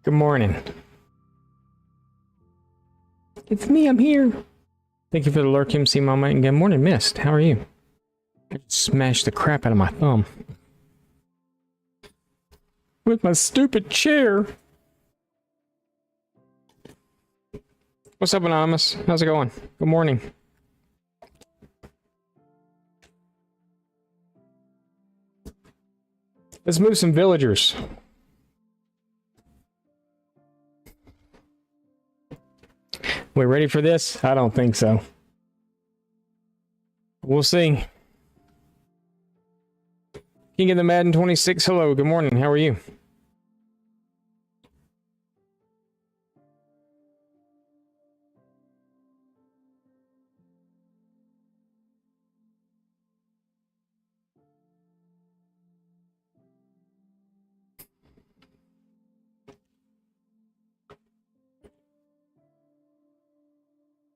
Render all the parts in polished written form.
Good morning. It's me, I'm here. Thank you for the lurk, MC Mama, and good morning, Mist. How are you? I just smashed the crap out of my thumb. With my stupid chair. What's up, Anonymous? How's it going? Good morning. Let's move some villagers. We ready for this? I don't think so. We'll see. King of the Madden 26, hello, good morning, how are you?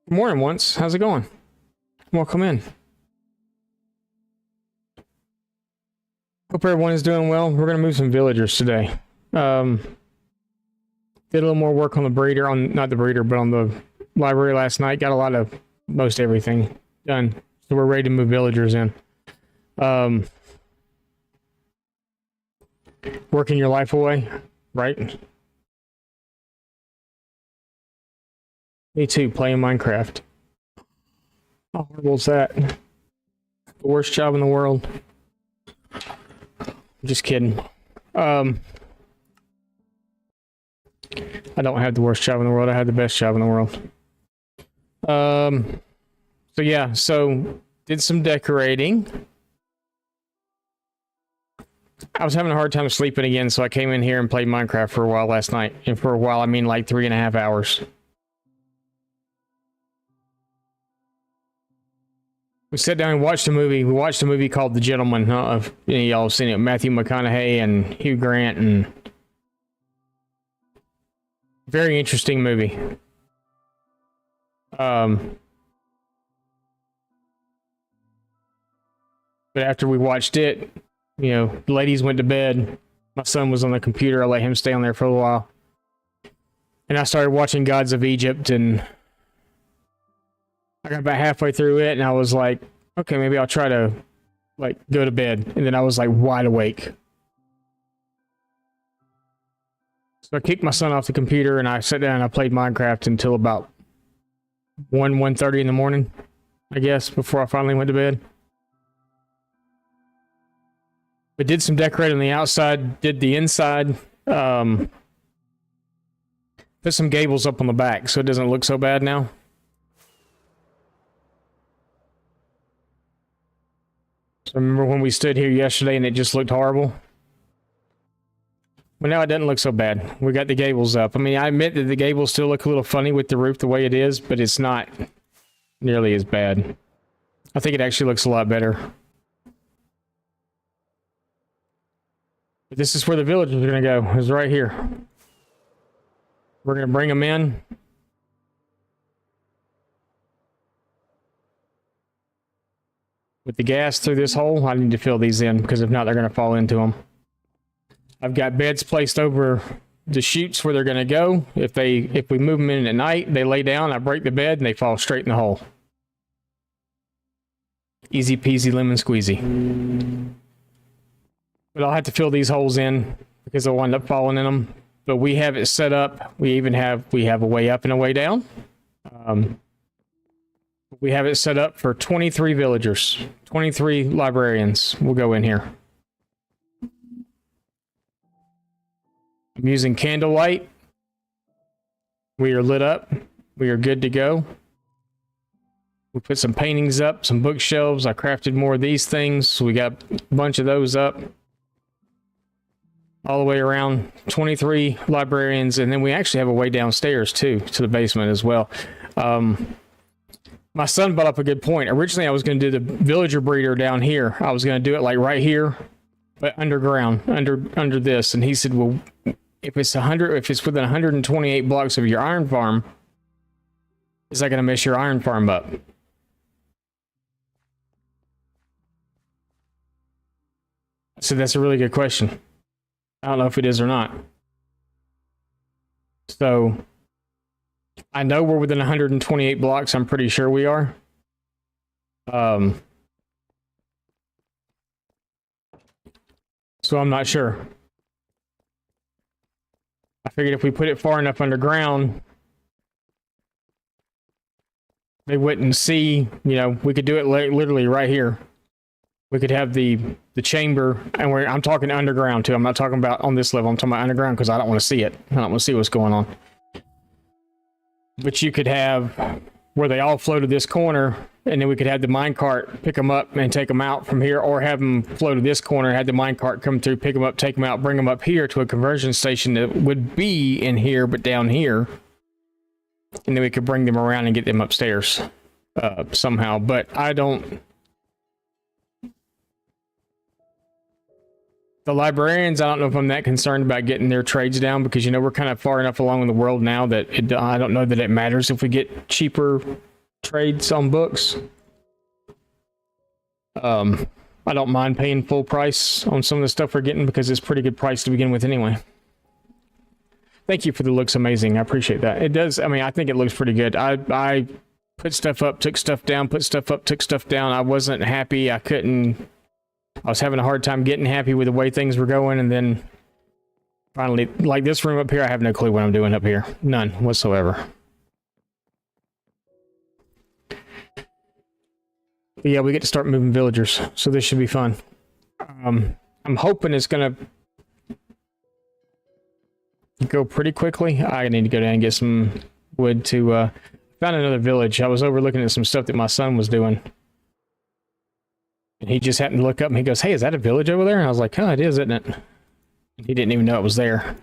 Good morning once, how's it going? Welcome in. Hope everyone is doing well. We're gonna move some villagers today. Did a little more work on the breeder, not the breeder, but on the library last night. Got a lot of most everything done. So we're ready to move villagers in. Working your life away, right? Me too, playing Minecraft. How horrible is that? The worst job in the world. Just kidding. I don't have the worst job in the world. I have the best job in the world. So yeah, did some decorating. I was having a hard time sleeping again, so I came in here and played Minecraft for a while last night. And for a while, I mean like 3.5 hours. We sat down and watched a movie. We watched a movie called The Gentleman. Y'all have seen it. Matthew McConaughey and Hugh Grant, and very interesting movie. But after we watched it, the ladies went to bed. My son was on the computer. I let him stay on there for a while. And I started watching Gods of Egypt, and I got about halfway through it, and I was like, okay, maybe I'll try to, go to bed. And then I was, wide awake. So I kicked my son off the computer, and I sat down and I played Minecraft until about 1:30 in the morning, I guess, before I finally went to bed. But did some decorating on the outside, did the inside, put some gables up on the back so it doesn't look so bad now. So remember when we stood here yesterday and it just looked horrible? Well, now it doesn't look so bad. We got the gables up. I mean, I admit that the gables still look a little funny with the roof the way it is, but it's not nearly as bad. I think it actually looks a lot better. But this is where the villagers are going to go, is right here. We're going to bring them in. With the gas through this hole, I need to fill these in, because if not, they're going to fall into them. I've got beds placed over the chutes where they're going to go. If we move them in at night, they lay down, I break the bed, and they fall straight in the hole. Easy peasy lemon squeezy. But I'll have to fill these holes in, because they'll wind up falling in them. But we have it set up. We have a way up and a way down. We have it set up for 23 villagers, 23 librarians will go in here. I'm using candlelight. We are lit up. We are good to go. We put some paintings up, some bookshelves. I crafted more of these things, so we got a bunch of those up. All the way around, 23 librarians, and then we actually have a way downstairs too, to the basement as well. My son brought up a good point. Originally, I was going to do the villager breeder down here. I was going to do it right here, but underground, under this. And he said, "Well, if it's within 128 blocks of your iron farm, is that going to mess your iron farm up?" I said, "That's a really good question. I don't know if it is or not." So I know we're within 128 blocks. I'm pretty sure we are. So I'm not sure. I figured if we put it far enough underground, they wouldn't see, you know, we could do it literally right here. We could have the chamber, and I'm talking underground too. I'm not talking about on this level. I'm talking about underground because I don't want to see it. I don't want to see what's going on. But you could have where they all flow to this corner, and then we could have the minecart pick them up and take them out from here, or have them flow to this corner, have the minecart come through, pick them up, take them out, bring them up here to a conversion station that would be in here, but down here. And then we could bring them around and get them upstairs somehow. But I don't... The librarians, I don't know if I'm that concerned about getting their trades down, because, you know, we're kind of far enough along in the world now that I don't know that it matters if we get cheaper trades on books. I don't mind paying full price on some of the stuff we're getting because it's pretty good price to begin with anyway. Thank you for the looks amazing. I appreciate that. It does. I mean, I think it looks pretty good. I put stuff up, took stuff down, put stuff up, took stuff down. I wasn't happy. I was having a hard time getting happy with the way things were going, and then finally, like this room up here, I have no clue what I'm doing up here. None whatsoever. But yeah, we get to start moving villagers, so this should be fun. I'm hoping it's gonna go pretty quickly. I need to go down and get some wood to found another village. I was overlooking at some stuff that my son was doing. And he just happened to look up and he goes, "Hey, is that a village over there?" And I was like, "Huh, it is, isn't it?" And he didn't even know it was there.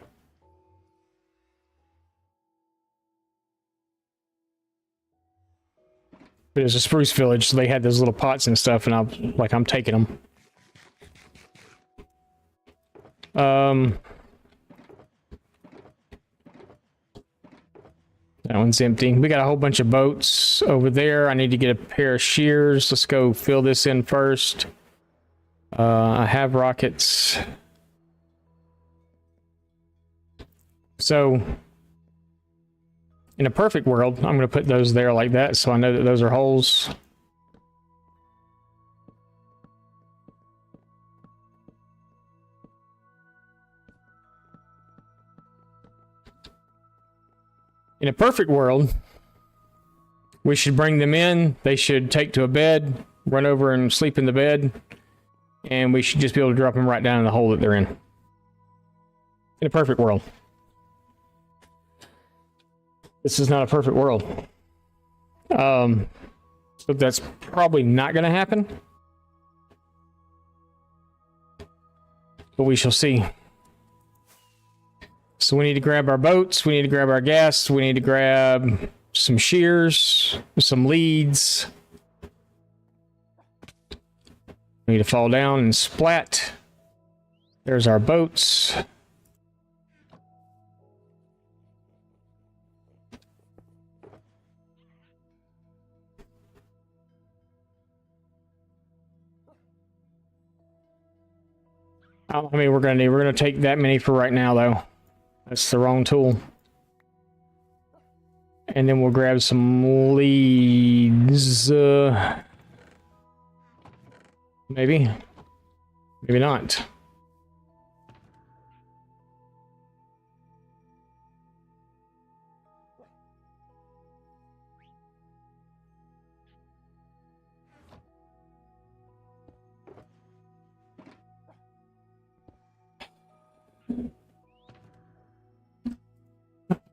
But it was a spruce village, so they had those little pots and stuff, and I was like, I'm taking them. That one's empty. We got a whole bunch of boats over there. I need to get a pair of shears. Let's go fill this in first. I have rockets. So, in a perfect world, I'm going to put those there like that, so I know that those are holes. In a perfect world, we should bring them in. They should take to a bed, run over and sleep in the bed, and we should just be able to drop them right down in the hole that they're in. In a perfect world. This is not a perfect world. So that's probably not going to happen. But we shall see. So we need to grab our boats, we need to grab our gas, we need to grab some shears, some leads. We need to fall down and splat. There's our boats. I mean, we're gonna take that many for right now, though. That's the wrong tool. And then we'll grab some leads. Maybe. Maybe not.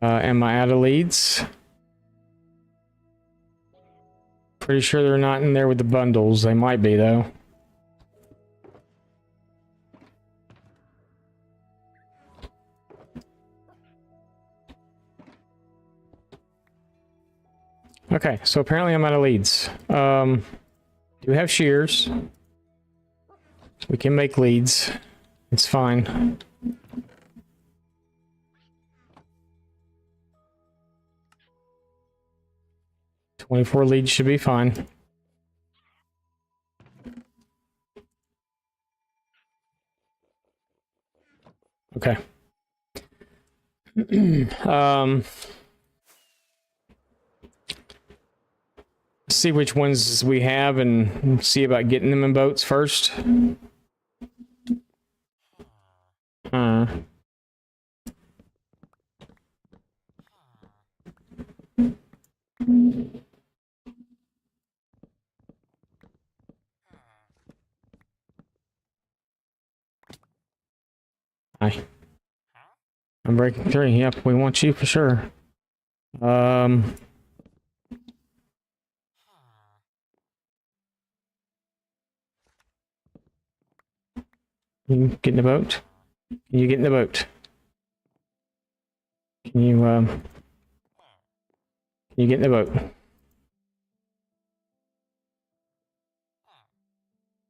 Am I out of leads? Pretty sure they're not in there with the bundles. They might be, though. Okay, so apparently I'm out of leads. Do have shears. We can make leads. It's fine. $24 leads should be fine. Okay. See which ones we have and see about getting them in boats first. Hi. I'm breaking 3. Yep, we want you for sure. You get in the boat? Can you get in the boat? Can you get in the boat?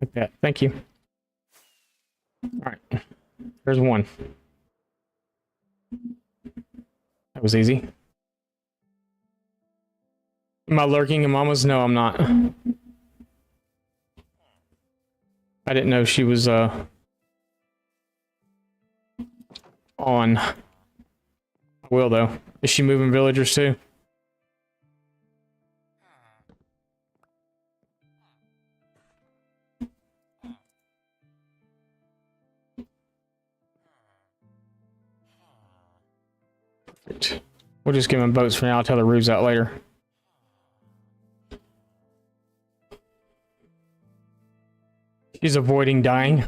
Like that. Thank you. Alright. There's one. That was easy. Am I lurking in Mama's? No, I'm not. I didn't know she was, on. I will, though. Is she moving villagers, too? Perfect. We'll just give them boats for now. I'll tell the ruse out later. She's avoiding dying.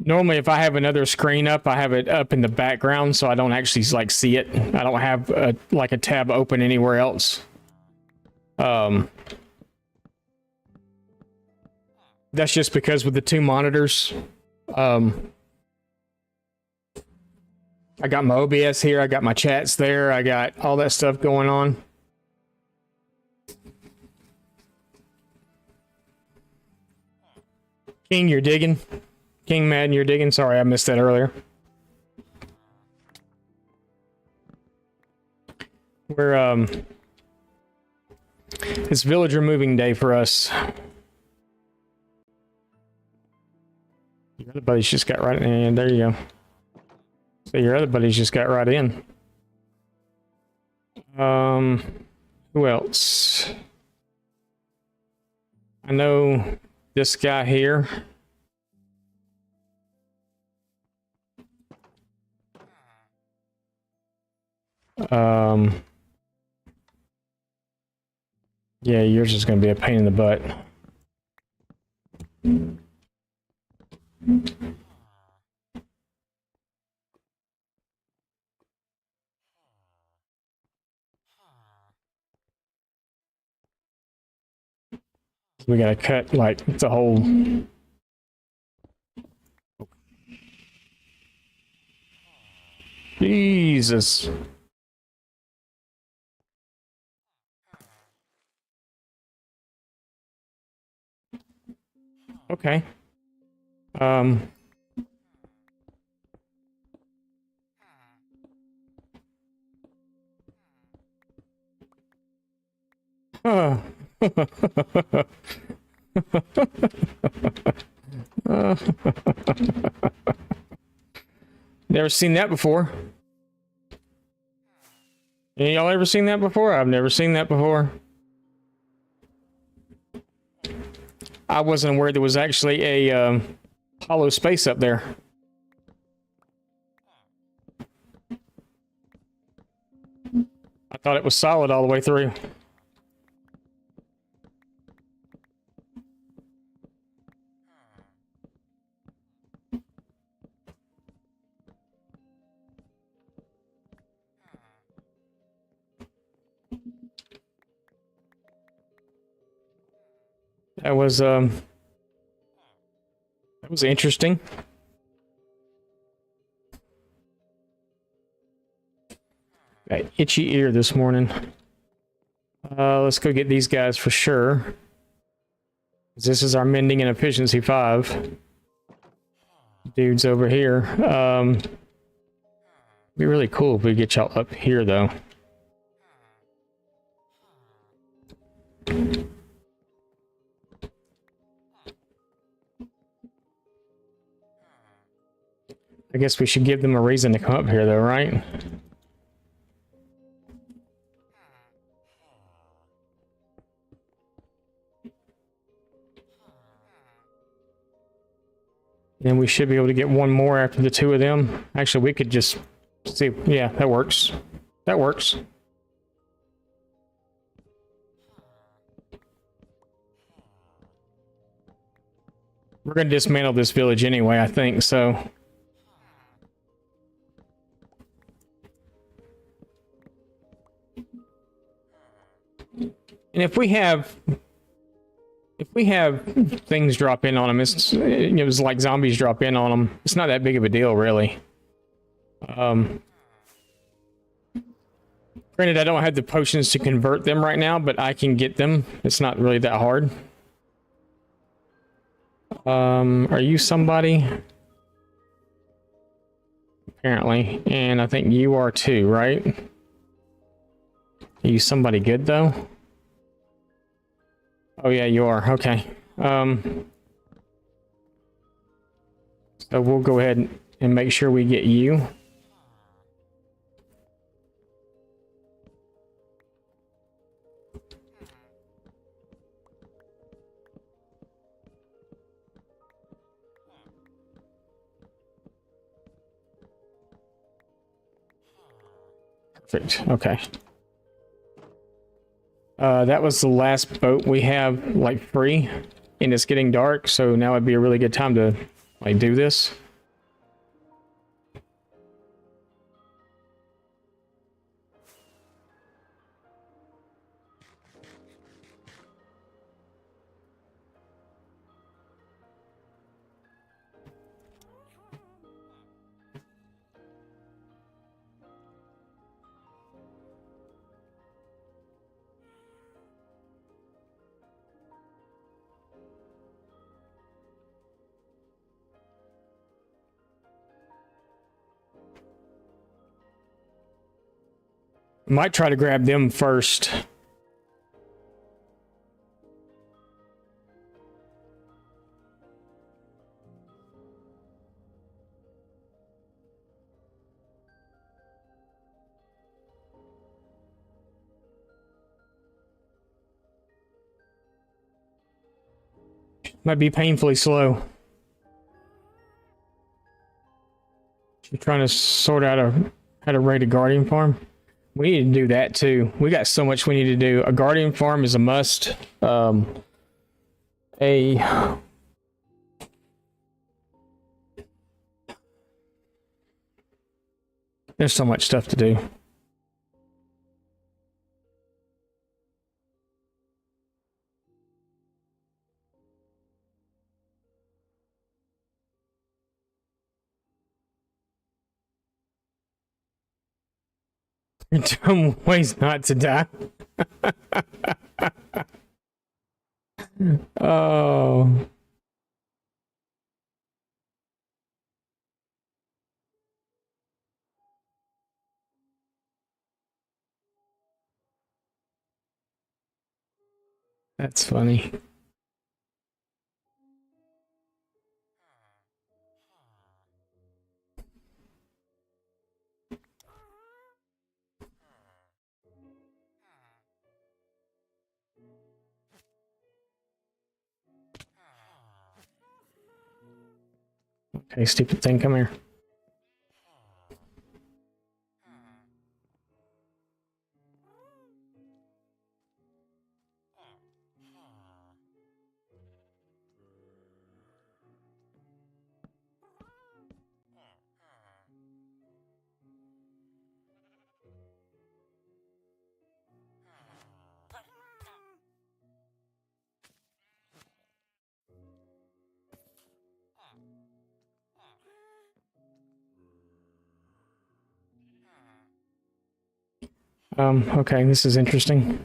Normally, if I have another screen up, I have it up in the background so I don't actually like see it. I don't have like a tab open anywhere else. That's just because with the 2 monitors, I got my OBS here, I got my chats there, I got all that stuff going on. King, you're digging? King Madden, you're digging? Sorry, I missed that earlier. We're, it's villager moving day for us. Your other buddies just got right in. There you go. So your other buddies just got right in. Who else? I know this guy here. Yeah, yours is going to be a pain in the butt. We got to cut like the whole... Jesus. Okay. Never seen that before. Any y'all ever seen that before? I've never seen that before. I wasn't aware there was actually a hollow space up there. I thought it was solid all the way through. That was interesting. Got itchy ear this morning. Let's go get these guys for sure. This is our mending and efficiency 5. Dudes over here. Be really cool if we get y'all up here though. I guess we should give them a reason to come up here, though, right? Then we should be able to get one more after the two of them. Actually, we could just see. Yeah, that works. That works. We're going to dismantle this village anyway, I think, so. And if we have things drop in on them, it's, you know, it's like zombies drop in on them. It's not that big of a deal, really. Granted, I don't have the potions to convert them right now, but I can get them. It's not really that hard. Are you somebody? Apparently, and I think you are too, right? Are you somebody good though? Oh yeah, you are. Okay. So we'll go ahead and make sure we get you. Perfect. Okay. That was the last boat we have, like, free, and it's getting dark, so now would be a really good time to, like, do this. Might try to grab them first. Might be painfully slow. You're trying to sort out how to raid a guardian farm. We need to do that too. We got so much we need to do. A guardian farm is a must. There's so much stuff to do. Dumb ways not to die. Oh. That's funny. Okay, stupid thing, come here. Okay, this is interesting.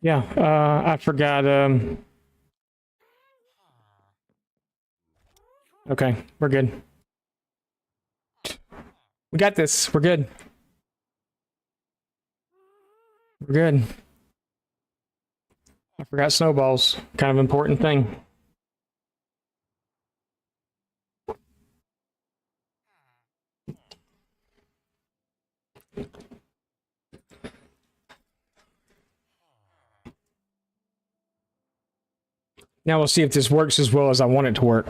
Yeah, I forgot, okay, we're good. We got this, we're good. We're good. I forgot snowballs. Kind of important thing. Now we'll see if this works as well as I want it to work.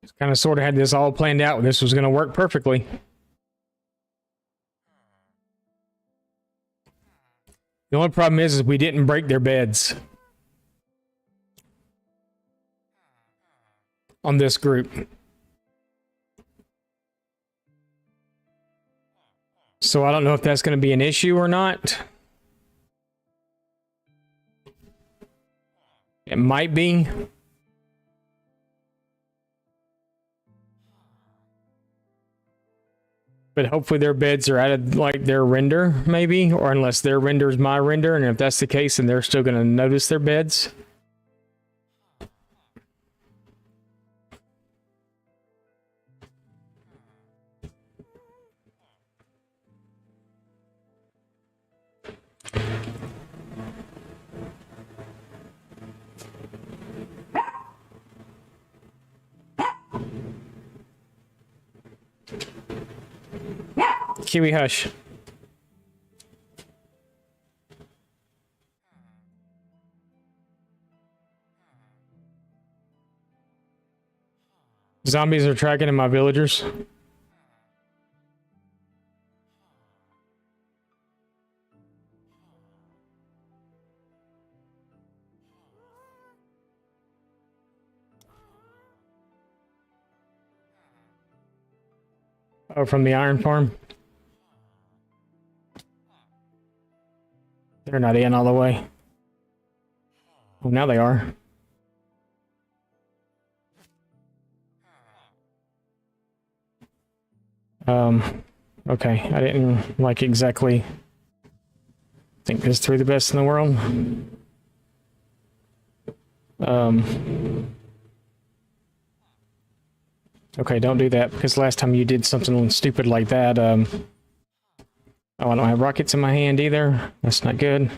Just kind of sort of had this all planned out. This was going to work perfectly. The only problem is we didn't break their beds on this group. So I don't know if that's going to be an issue or not. It might be. But hopefully their beds are added like their render, maybe. Or unless their render is my render. And if that's the case, then they're still going to notice their beds. Kiwi, hush. Zombies are tracking in my villagers. Oh, from the iron farm? They're not in all the way. Oh, now they are. Okay, I didn't like exactly think this through the best in the world. Okay, don't do that, because last time you did something stupid like that, oh, I don't have rockets in my hand either. That's not good.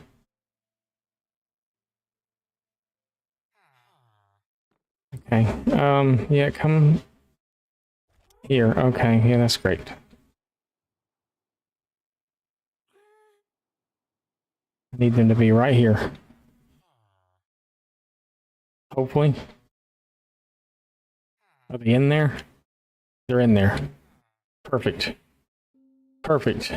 Okay, yeah, come here. Okay, yeah, that's great. I need them to be right here. Hopefully. Are they in there? They're in there. Perfect. Perfect.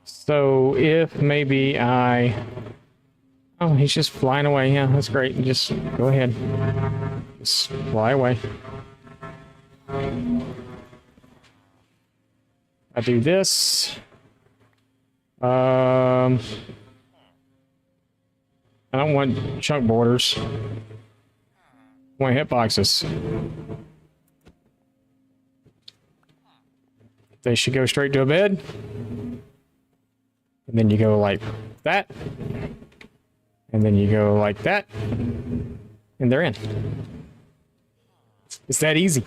So if maybe I... Oh, he's just flying away. Yeah, that's great. Just go ahead. Just fly away. I do this. I don't want chunk borders. I want hitboxes. They should go straight to a bed. And then you go like that. And then you go like that. And they're in. It's that easy.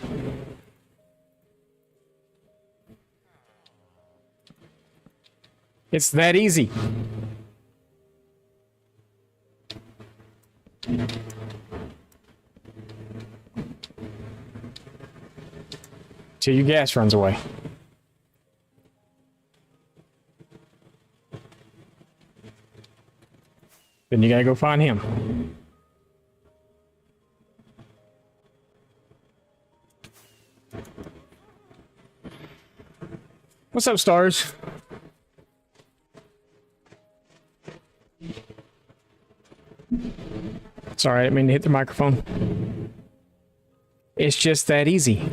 It's that easy. Till your gas runs away. Then you gotta go find him. What's up, stars? Sorry, I didn't mean to hit the microphone. It's just that easy.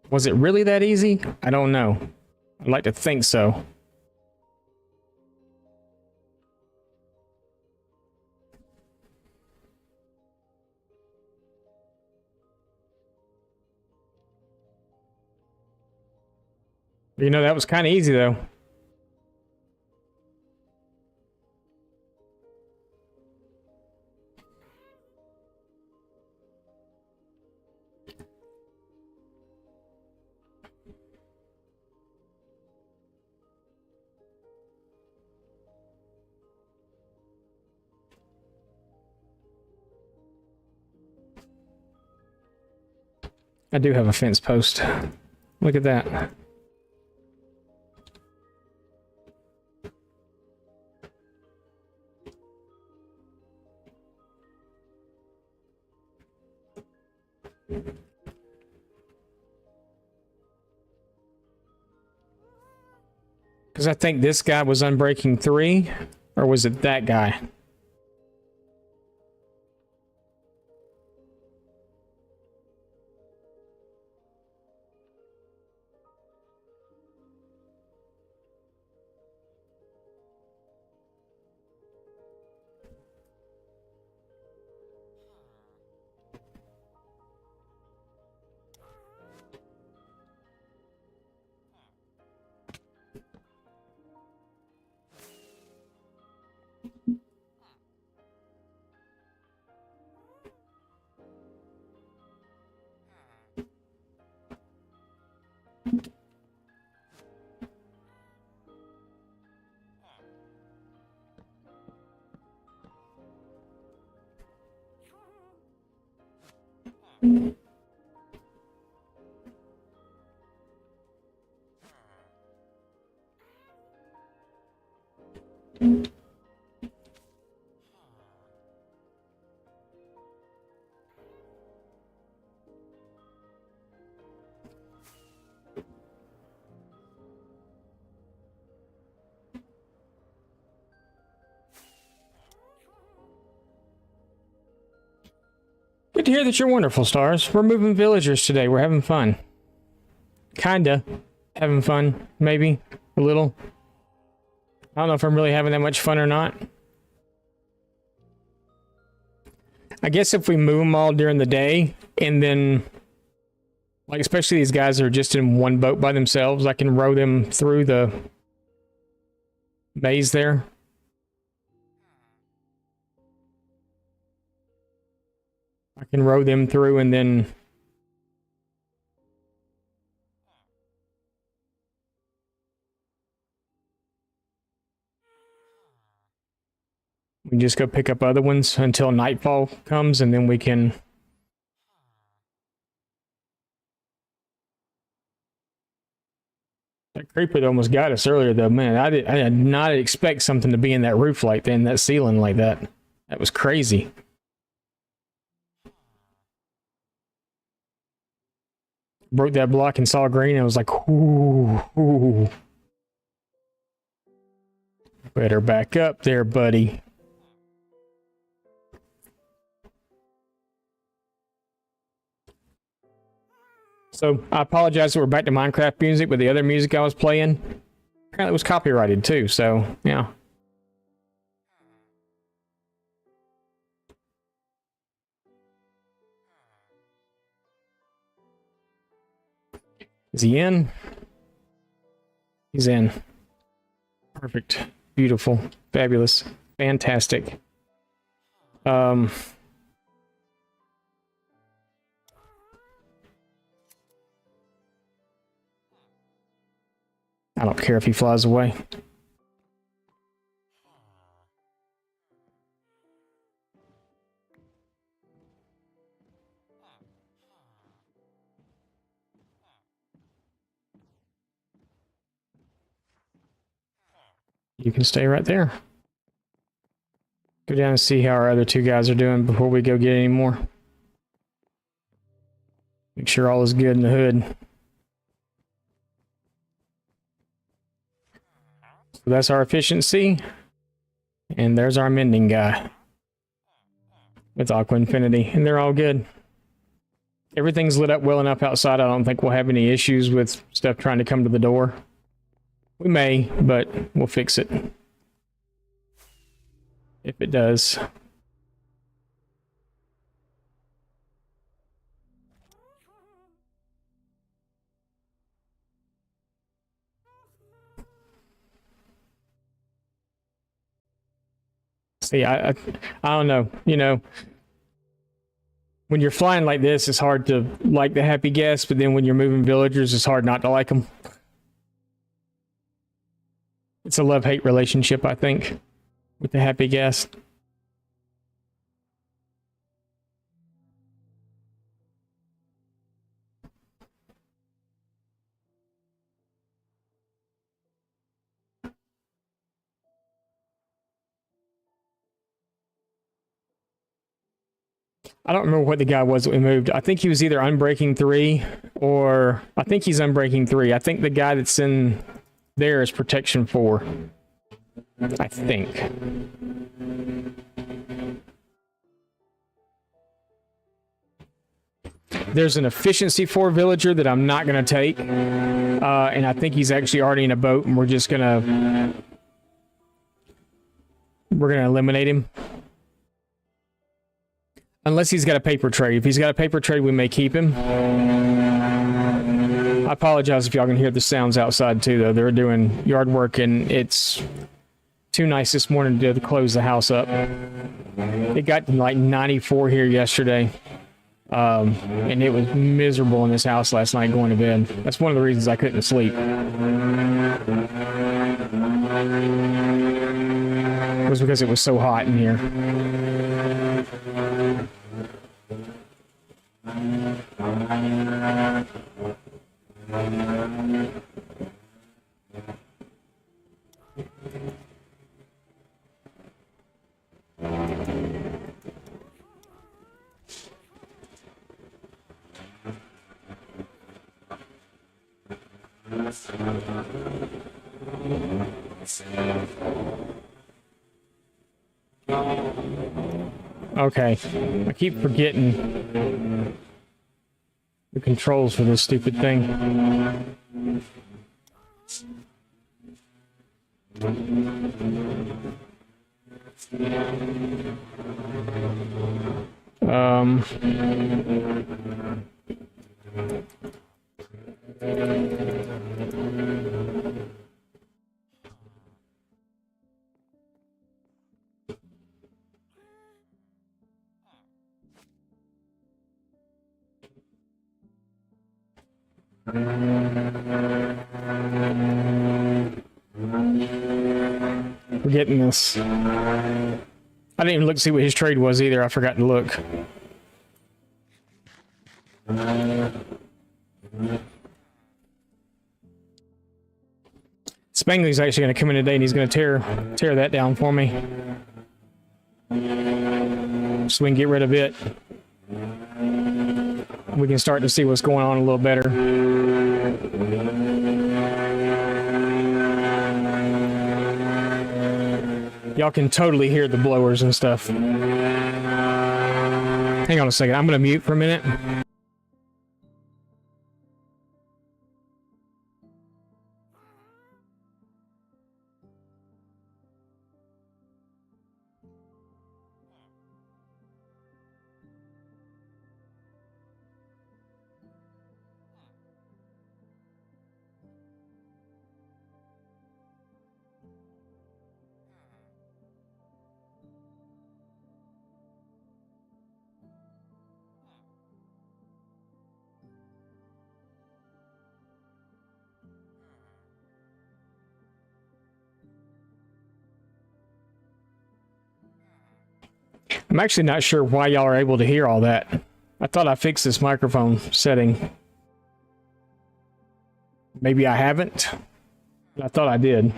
Was it really that easy? I don't know. I'd like to think so. You know, that was kind of easy, though. I do have a fence post. Look at that. Because I think this guy was Unbreaking 3, or was it that guy? Good to hear that you're wonderful, Stars. We're moving villagers today. We're having fun. Kinda. Having fun. Maybe. A little. I don't know if I'm really having that much fun or not. I guess if we move them all during the day, and then, like, especially these guys that are just in one boat by themselves, I can row them through the maze there. I can row them through and then we can just go pick up other ones until nightfall comes, and then we can... That creeper that almost got us earlier, though, man, I did not expect something to be in that roof like that, in that ceiling like that. That was crazy. Broke that block and saw green, and I was like, ooh, ooh. Better back up there, buddy. So, I apologize that we're back to Minecraft music, but the other music I was playing apparently was copyrighted too, so, yeah. Is he in? He's in. Perfect. Beautiful. Fabulous. Fantastic. I don't care if he flies away. You can stay right there. Go down and see how our other two guys are doing before we go get any more. Make sure all is good in the hood. So that's our efficiency. And there's our mending guy. With Aqua Infinity. And they're all good. Everything's lit up well enough outside. I don't think we'll have any issues with stuff trying to come to the door. We may, but we'll fix it. If it does. Yeah, I don't know. You know, when you're flying like this, it's hard to like the happy guests, but then when you're moving villagers, it's hard not to like them. It's a love-hate relationship, I think, with the happy guest. I don't remember what the guy was that we moved. I think he was either Unbreaking 3 or I think he's Unbreaking 3. I think the guy that's in there is Protection 4. I think. There's an Efficiency 4 villager that I'm not going to take. And I think he's actually already in a boat and we're going to eliminate him. Unless he's got a paper trade. If he's got a paper trade, we may keep him. I apologize if y'all can hear the sounds outside too, though. They're doing yard work and it's too nice this morning to close the house up. It got to like 94 here yesterday. And it was miserable in this house last night going to bed. That's one of the reasons I couldn't sleep. It was because it was so hot in here. Okay, I keep forgetting the controls for this stupid thing. We're getting this. I didn't even look to see what his trade was either. I forgot to look. Spangley's actually going to come in today and he's going to tear that down for me. So we can get rid of it. We can start to see what's going on a little better. Y'all can totally hear the blowers and stuff. Hang on a second. I'm going to mute for a minute. I'm actually not sure why y'all are able to hear all that. I thought I fixed this microphone setting. Maybe I haven't. I thought I did.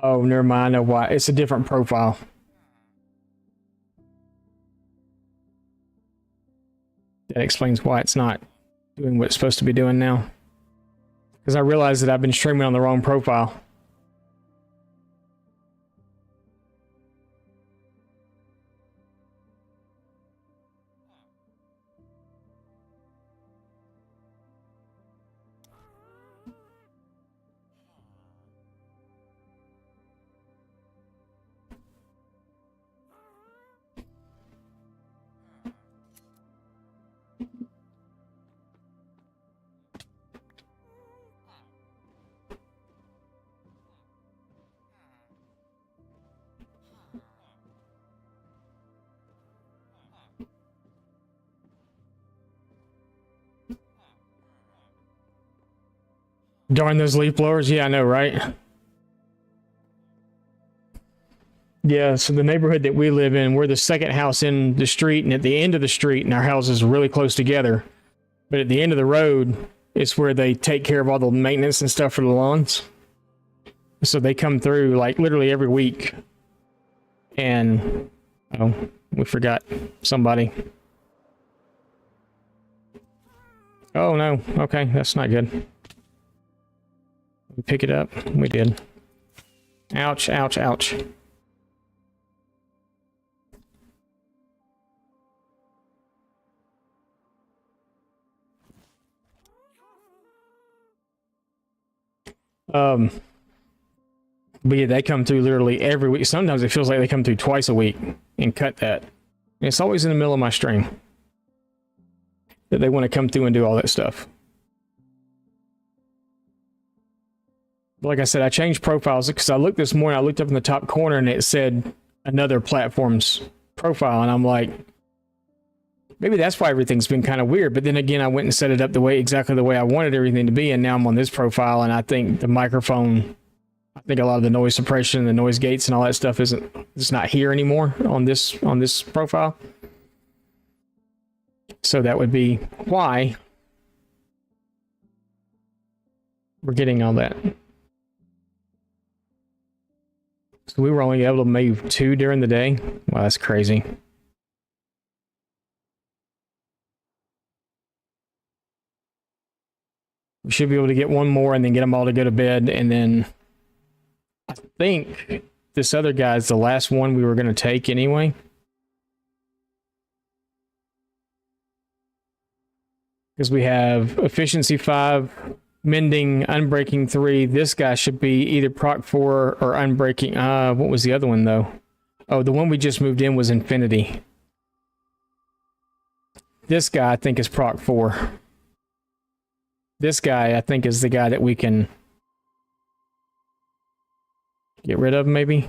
Oh, never mind. I know why. It's a different profile. That explains why it's not doing what it's supposed to be doing now. Because I realized that I've been streaming on the wrong profile. Darn those leaf blowers. Yeah, I know, right? Yeah, so the neighborhood that we live in, we're the second house in the street, and at the end of the street, and our houses are really close together. But at the end of the road, it's where they take care of all the maintenance and stuff for the lawns. So they come through like literally every week. And oh, we forgot somebody. Oh no, okay, that's not good. We pick it up. We did. Ouch, ouch, ouch. But yeah, they come through literally every week. Sometimes it feels like they come through twice a week and cut that. And it's always in the middle of my stream that they want to come through and do all that stuff. But like I said, I changed profiles because I looked this morning, I looked up in the top corner and it said another platform's profile. And I'm like, maybe that's why everything's been kind of weird. But then again, I went and set it up exactly the way I wanted everything to be. And now I'm on this profile, and I think the microphone, I think a lot of the noise suppression, the noise gates and all that stuff it's not here anymore on this profile. So that would be why we're getting all that. So we were only able to move 2 during the day. Wow, that's crazy. We should be able to get 1 more and then get them all to go to bed. And then I think this other guy's the last one we were going to take anyway. Because we have efficiency 5, mending, unbreaking 3. This guy should be either proc 4 or unbreaking. What was the other one though? Oh, the one we just moved in was infinity. This guy I think is proc 4. This guy I think is the guy that we can get rid of maybe.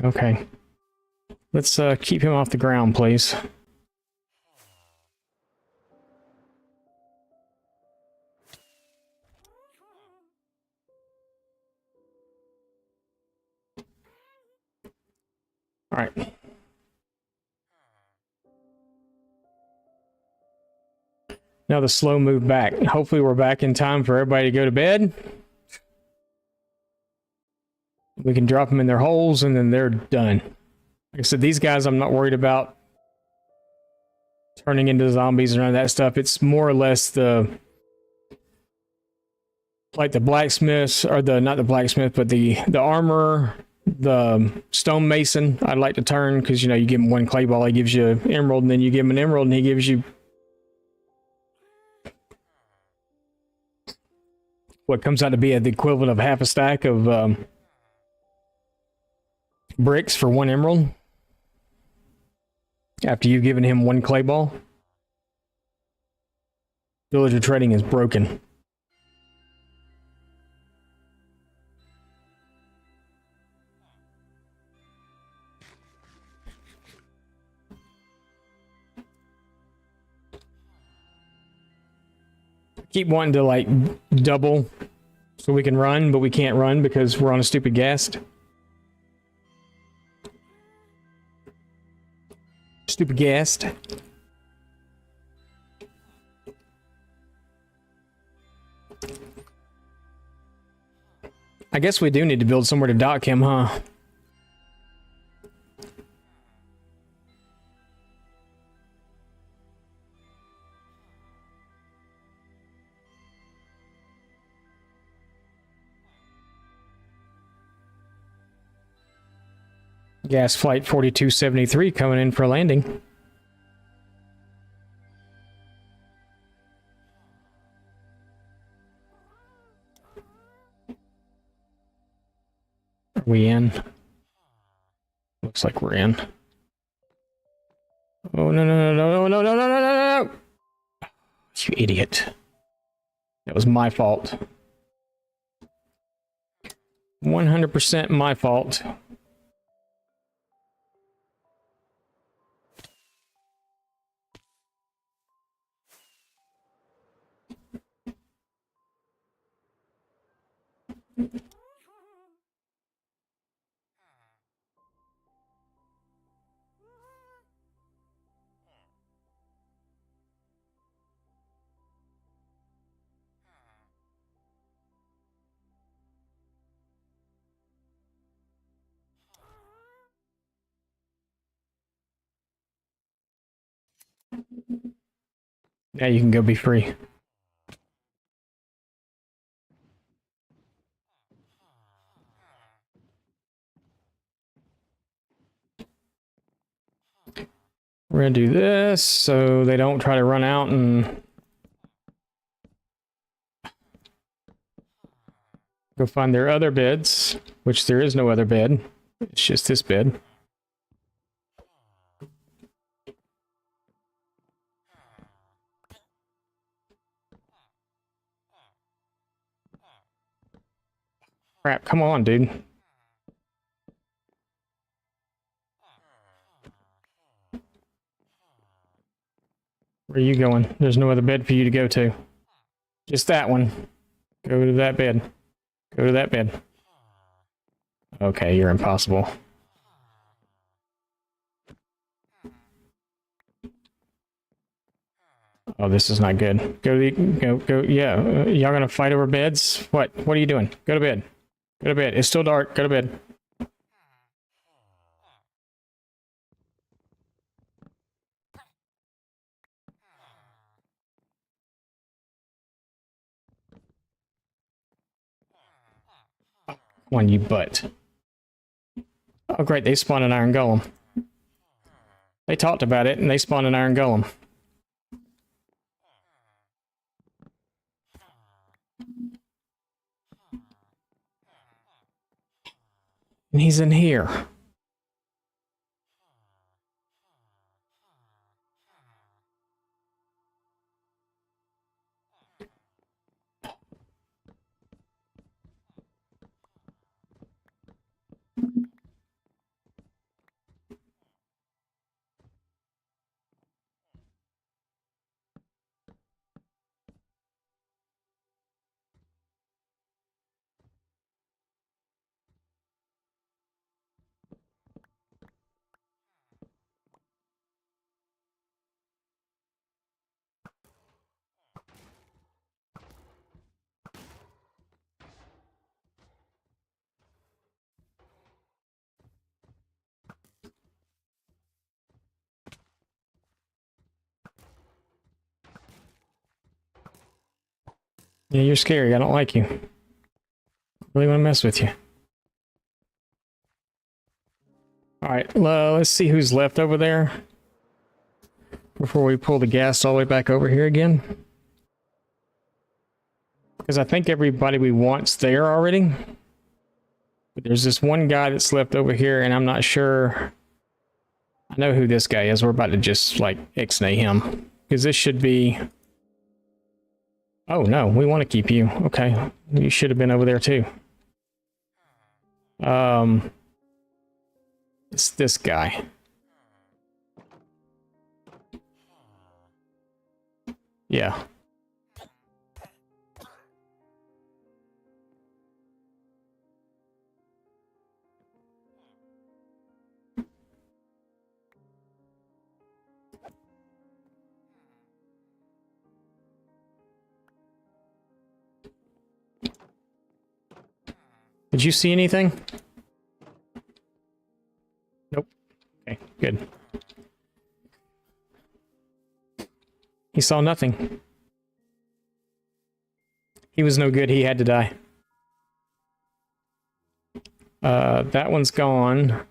Okay. Let's keep him off the ground, please. All right. Now the slow move back. Hopefully we're back in time for everybody to go to bed. We can drop them in their holes and then they're done. Like I said, these guys I'm not worried about turning into zombies or none of that stuff. It's more or less the blacksmiths, or not the blacksmith, but the armorer, the stonemason I'd like to turn, because you know, you give him 1 clay ball, he gives you an emerald, and then you give him an emerald and he gives you what comes out to be the equivalent of half a stack of bricks for 1 emerald after you've given him 1 clay ball. Villager trading is broken. Keep wanting to like double so we can run, but we can't run because we're on a stupid ghast. Stupid ghast. I guess we do need to build somewhere to dock him, huh? Gas flight 4273 coming in for a landing. Are we in? Looks like we're in. Oh, no, no, no, no, no, no, no, no, no, no, no! You idiot. That was my fault. 100% my fault. Now you can go be free. We're gonna do this so they don't try to run out and go find their other beds, which there is no other bed. It's just this bed. Crap, come on, dude. Where are you going? There's no other bed for you to go to. Just that one. Go to that bed. Go to that bed. Okay, you're impossible. Oh, this is not good. Go, yeah. Y'all gonna fight over beds? What are you doing? Go to bed. Go to bed. It's still dark. Go to bed. Come on, you butt. Oh, great. They spawned an iron golem. They talked about it, and they spawned an iron golem. And he's in here. Yeah, you're scary. I don't like you. I really want to mess with you. Alright, let's see who's left over there before we pull the gas all the way back over here again. Because I think everybody we want's there already. But there's this one guy that's left over here, and I'm not sure. I know who this guy is. We're about to just, like, ixnay him. Because this should be... Oh, no, we want to keep you. Okay, you should have been over there, too. It's this guy. Yeah. Did you see anything? Nope. Okay, good. He saw nothing. He was no good. He had to die. That one's gone.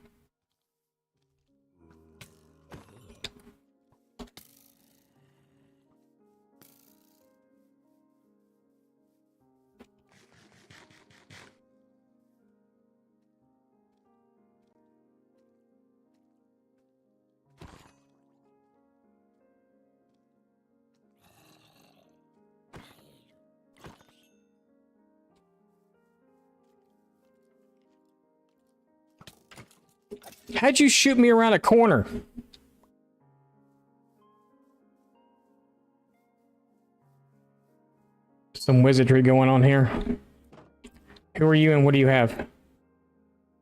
How'd you shoot me around a corner? Some wizardry going on here. Who are you and what do you have?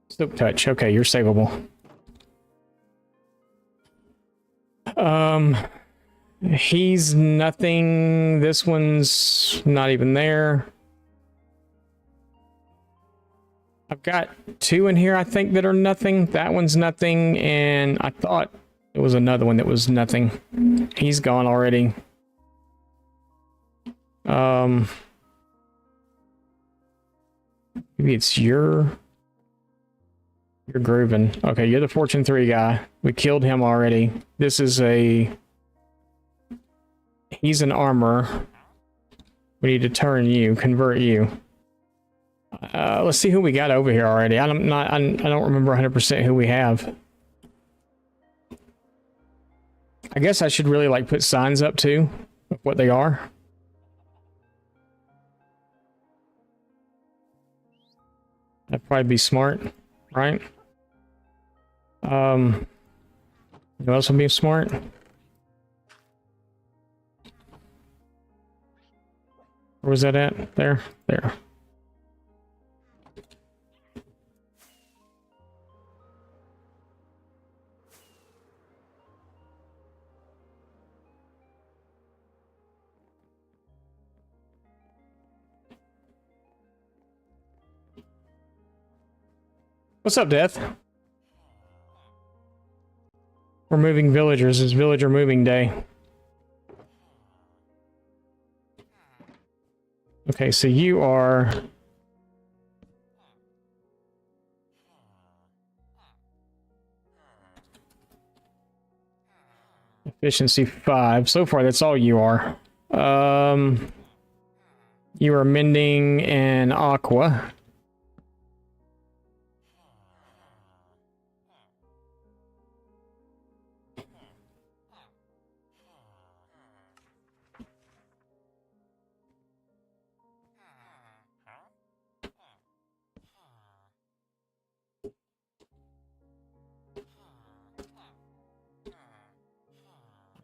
Silk touch. Okay, you're savable. He's nothing. This one's not even there. I've got two in here, I think, that are nothing. That one's nothing, and I thought it was another one that was nothing. He's gone already. Maybe it's you're grooving. Okay, you're the Fortune 3 guy. We killed him already. This is a... He's an armor. We need to turn you, convert you. Let's see who we got over here already. I don't remember 100% who we have. I guess I should really like put signs up too of what they are. That'd probably be smart, right? Who else would be smart? Where was that at? There. What's up, Death? We're moving villagers. It's villager moving day. Okay, so you are... Efficiency 5. So far, that's all you are. You are mending and aqua.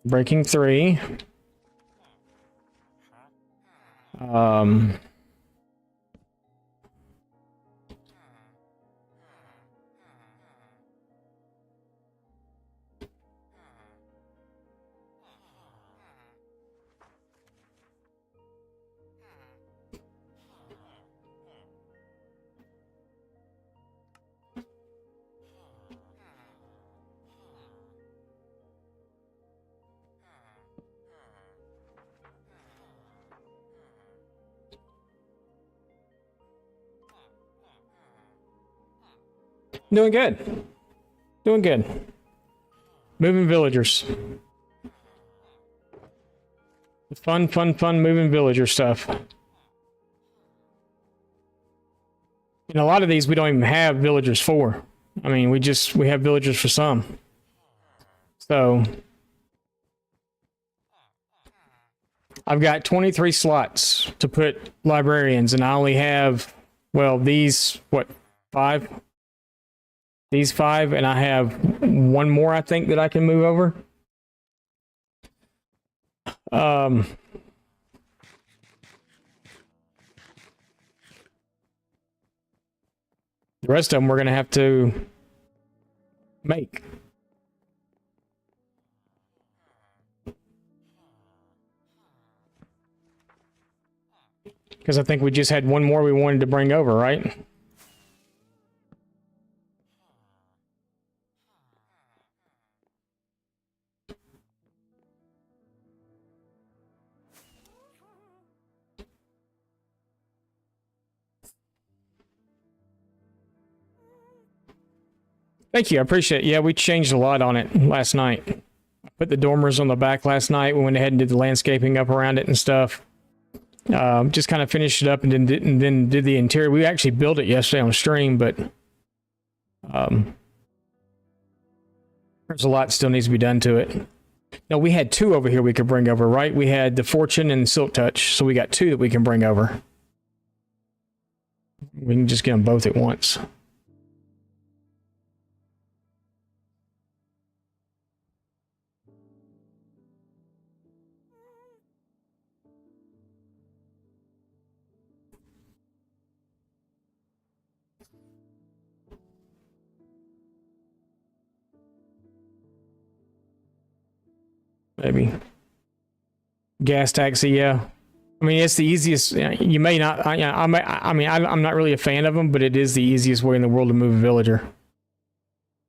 Breaking 3. Doing good. Doing good. Moving villagers. Fun moving villager stuff. And a lot of these we don't even have villagers for. I mean, we have villagers for some. So I've got 23 slots to put librarians, and I only have, well, these, what, 5? These 5, and I have one more, I think, that I can move over. The rest of them we're going to have to make. Because I think we just had one more we wanted to bring over, right? Thank you, I appreciate it. Yeah, we changed a lot on it last night. I put the dormers on the back last night. We went ahead and did the landscaping up around it and stuff. Just kind of finished it up and then did the interior. We actually built it yesterday on stream, but there's a lot still needs to be done to it. No, we had 2 over here we could bring over, right? We had the Fortune and the Silk Touch, so we got 2 that we can bring over. We can just get them both at once. maybe. Gas taxi, yeah. I mean, it's the easiest. You may not. I'm not really a fan of them, but it is the easiest way in the world to move a villager.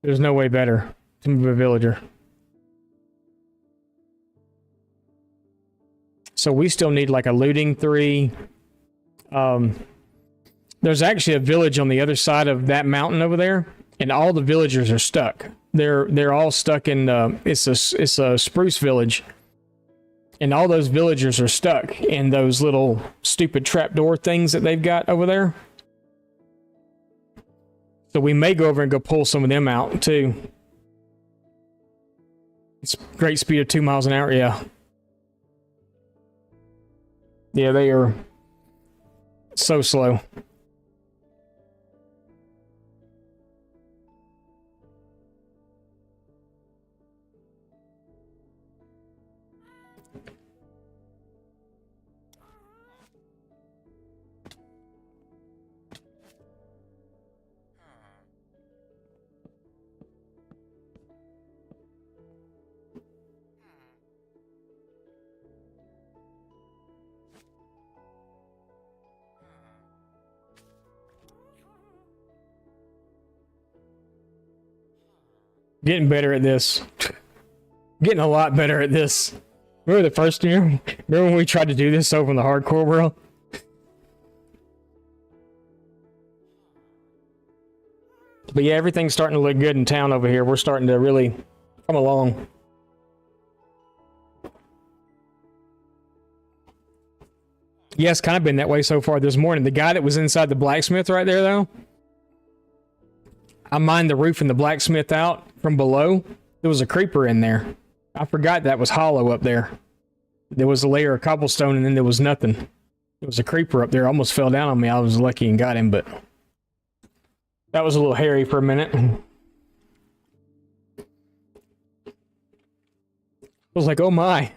There's no way better to move a villager. So we still need like a looting 3. There's actually a village on the other side of that mountain over there, and all the villagers are stuck. They're all stuck in. It's a spruce village. And all those villagers are stuck in those little stupid trapdoor things that they've got over there. So we may go over and go pull some of them out too. It's great speed of 2 miles an hour, yeah. Yeah, they are so slow. Getting better at this. Getting a lot better at this. Remember the first year? Remember when we tried to do this over in the hardcore world? But yeah, everything's starting to look good in town over here. We're starting to really come along. Yeah, it's kind of been that way so far this morning. The guy that was inside the blacksmith right there, though, I mined the roof and the blacksmith out from below. There was a creeper in there. I forgot that was hollow up there. There was a layer of cobblestone and then there was nothing. There was a creeper up there. Almost fell down on me. I was lucky and got him, but that was a little hairy for a minute. I was like, oh my.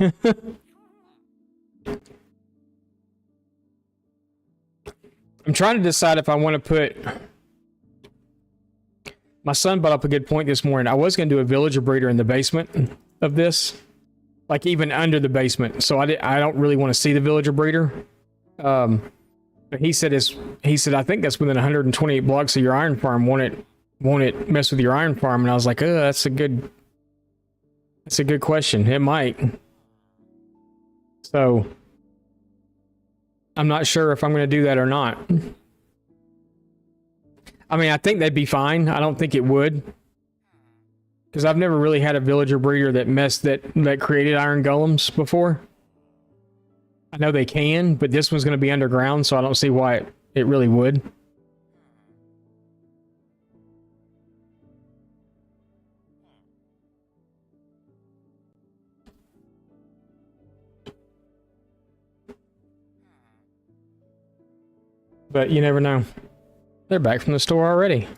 I'm trying to decide if I want to put... My son brought up a good point this morning. I was going to do a villager breeder in the basement of this. Like even under the basement. So I don't really want to see the villager breeder. But he said I think that's within 128 blocks of your iron farm. Won't it mess with your iron farm? And I was like, oh, that's a good question. It might. So I'm not sure if I'm going to do that or not. I mean, I think they'd be fine. I don't think it would. Because I've never really had a villager breeder that created iron golems before. I know they can, but this one's going to be underground, so I don't see why it really would. But you never know. They're back from the store already.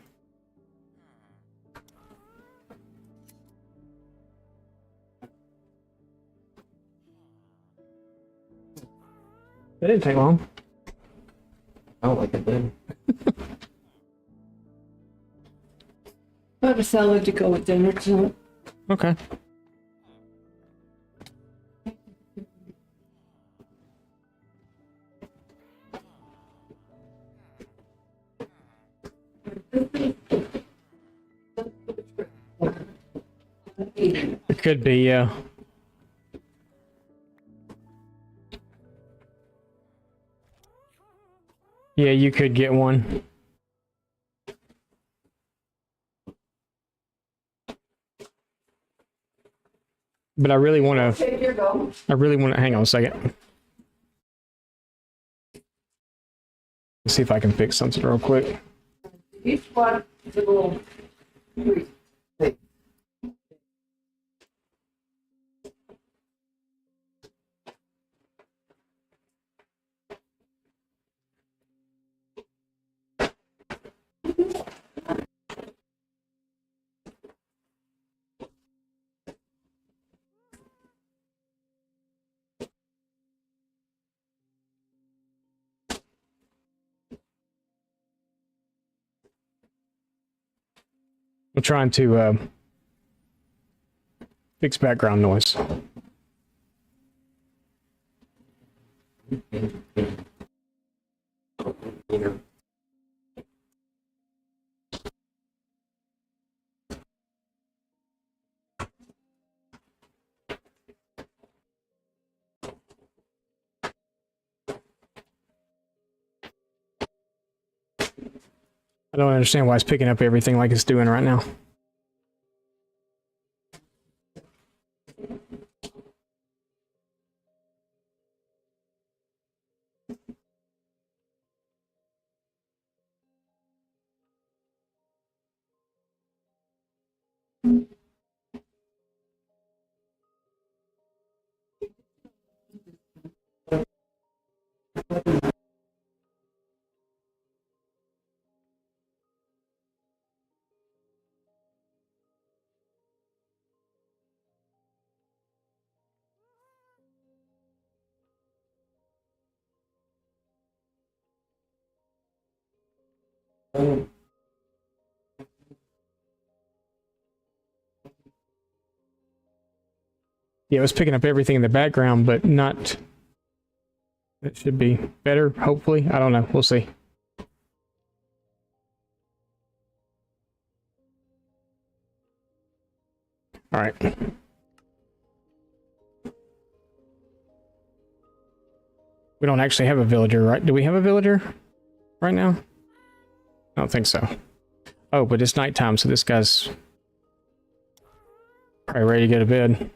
It didn't take long. I don't like it then. I have a salad to go with dinner too. Okay. It could be, yeah. Yeah, you could get one. But I really want to... Take your go. Hang on a second. Let's see if I can fix something real quick. Each one is a little treat. I'm trying to fix background noise. I don't understand why it's picking up everything like it's doing right now. Yeah, it was picking up everything in the background, but not... It should be better, hopefully. I don't know. We'll see. All right. We don't actually have a villager, right? Do we have a villager right now? I don't think so. Oh, but it's nighttime, so this guy's probably ready to go to bed.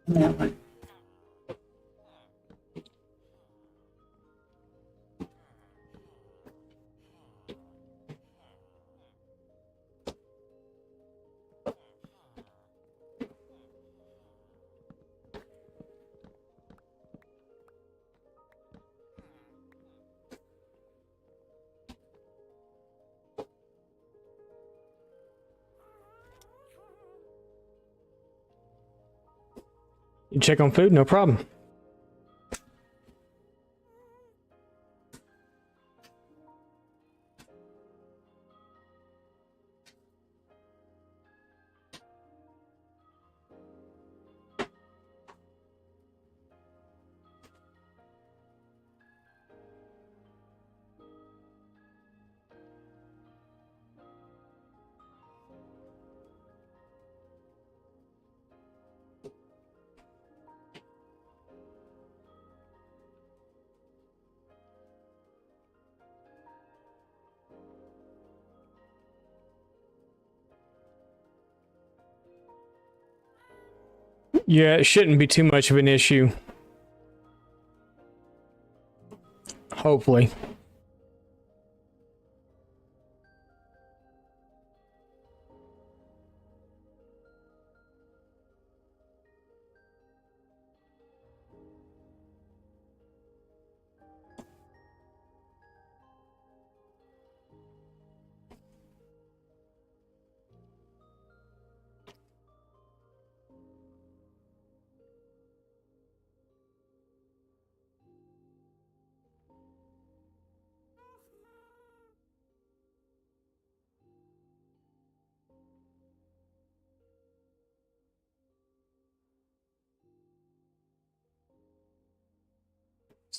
That one. You check on food, no problem. Yeah, it shouldn't be too much of an issue. Hopefully.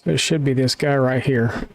So it should be this guy right here.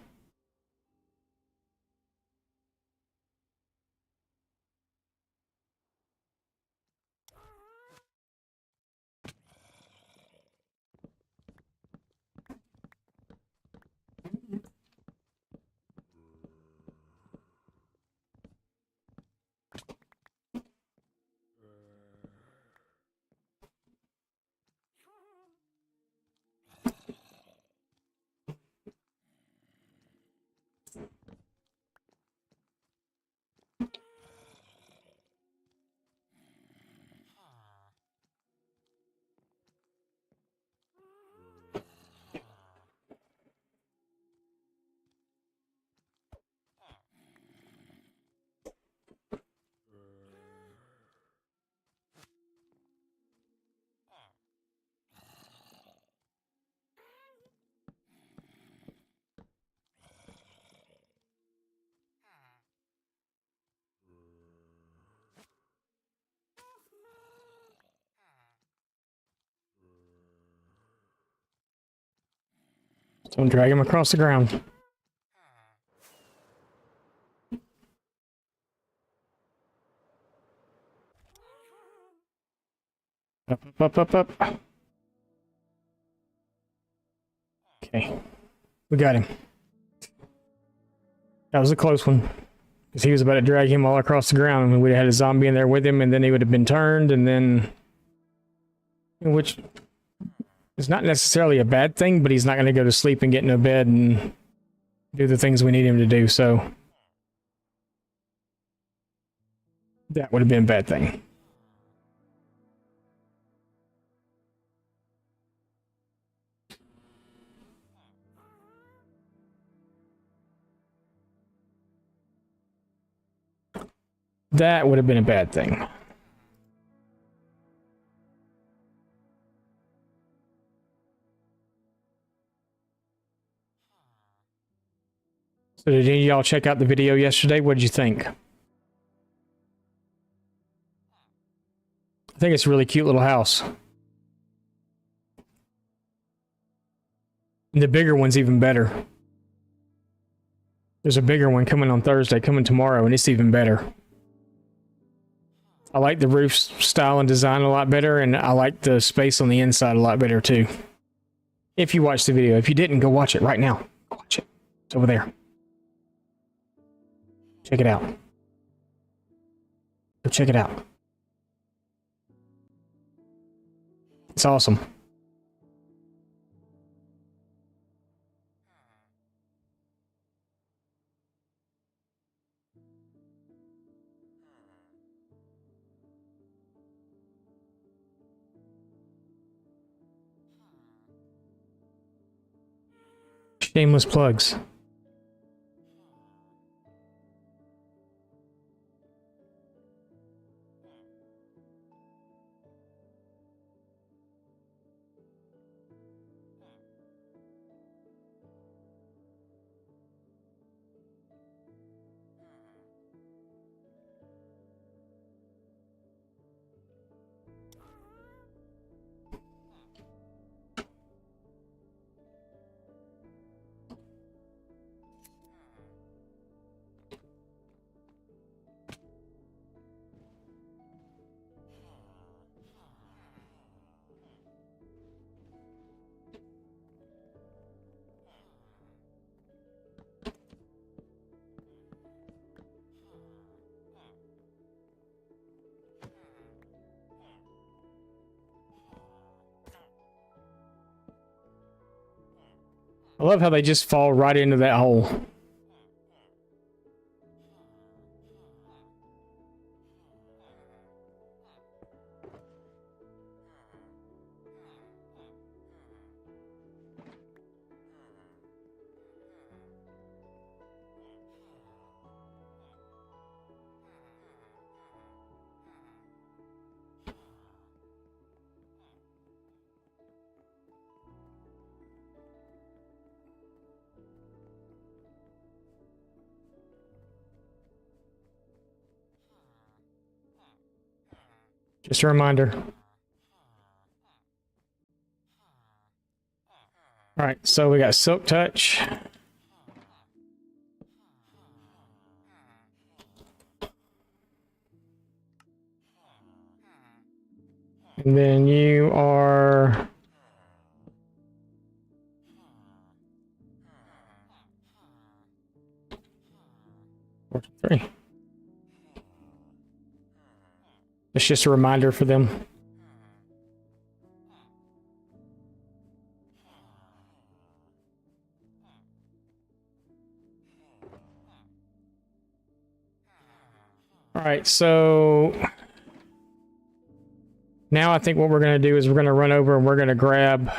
Don't drag him across the ground. Up, up, up, up, up. Okay. We got him. That was a close one. Because he was about to drag him all across the ground, and we'd have had a zombie in there with him, and then he would have been turned, and then... Which is not necessarily a bad thing, but he's not going to go to sleep and get in a bed and do the things we need him to do, so... That would have been a bad thing. That would have been a bad thing. So did any of y'all check out the video yesterday? What did you think? I think it's a really cute little house. And the bigger one's even better. There's a bigger one coming on Thursday, coming tomorrow, and it's even better. I like the roof style and design a lot better, and I like the space on the inside a lot better too. If you watched the video. If you didn't, go watch it right now. Go watch it. It's over there. Check it out. Go check it out. It's awesome. Shameless plugs. I love how they just fall right into that hole. Just a reminder. All right, so we got Silk Touch. And then you are... Three. It's just a reminder for them. All right, so now I think what we're going to do is we're going to run over and we're going to grab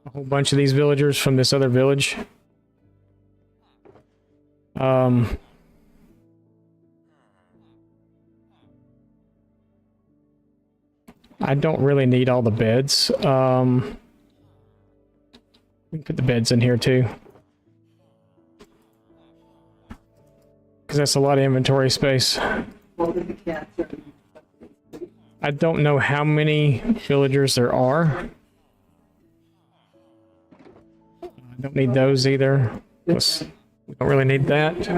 a whole bunch of these villagers from this other village. I don't really need all the beds. We can put the beds in here too. Because that's a lot of inventory space. Both of the cats are. I don't know how many villagers there are. I don't need those either. Plus, we don't really need that.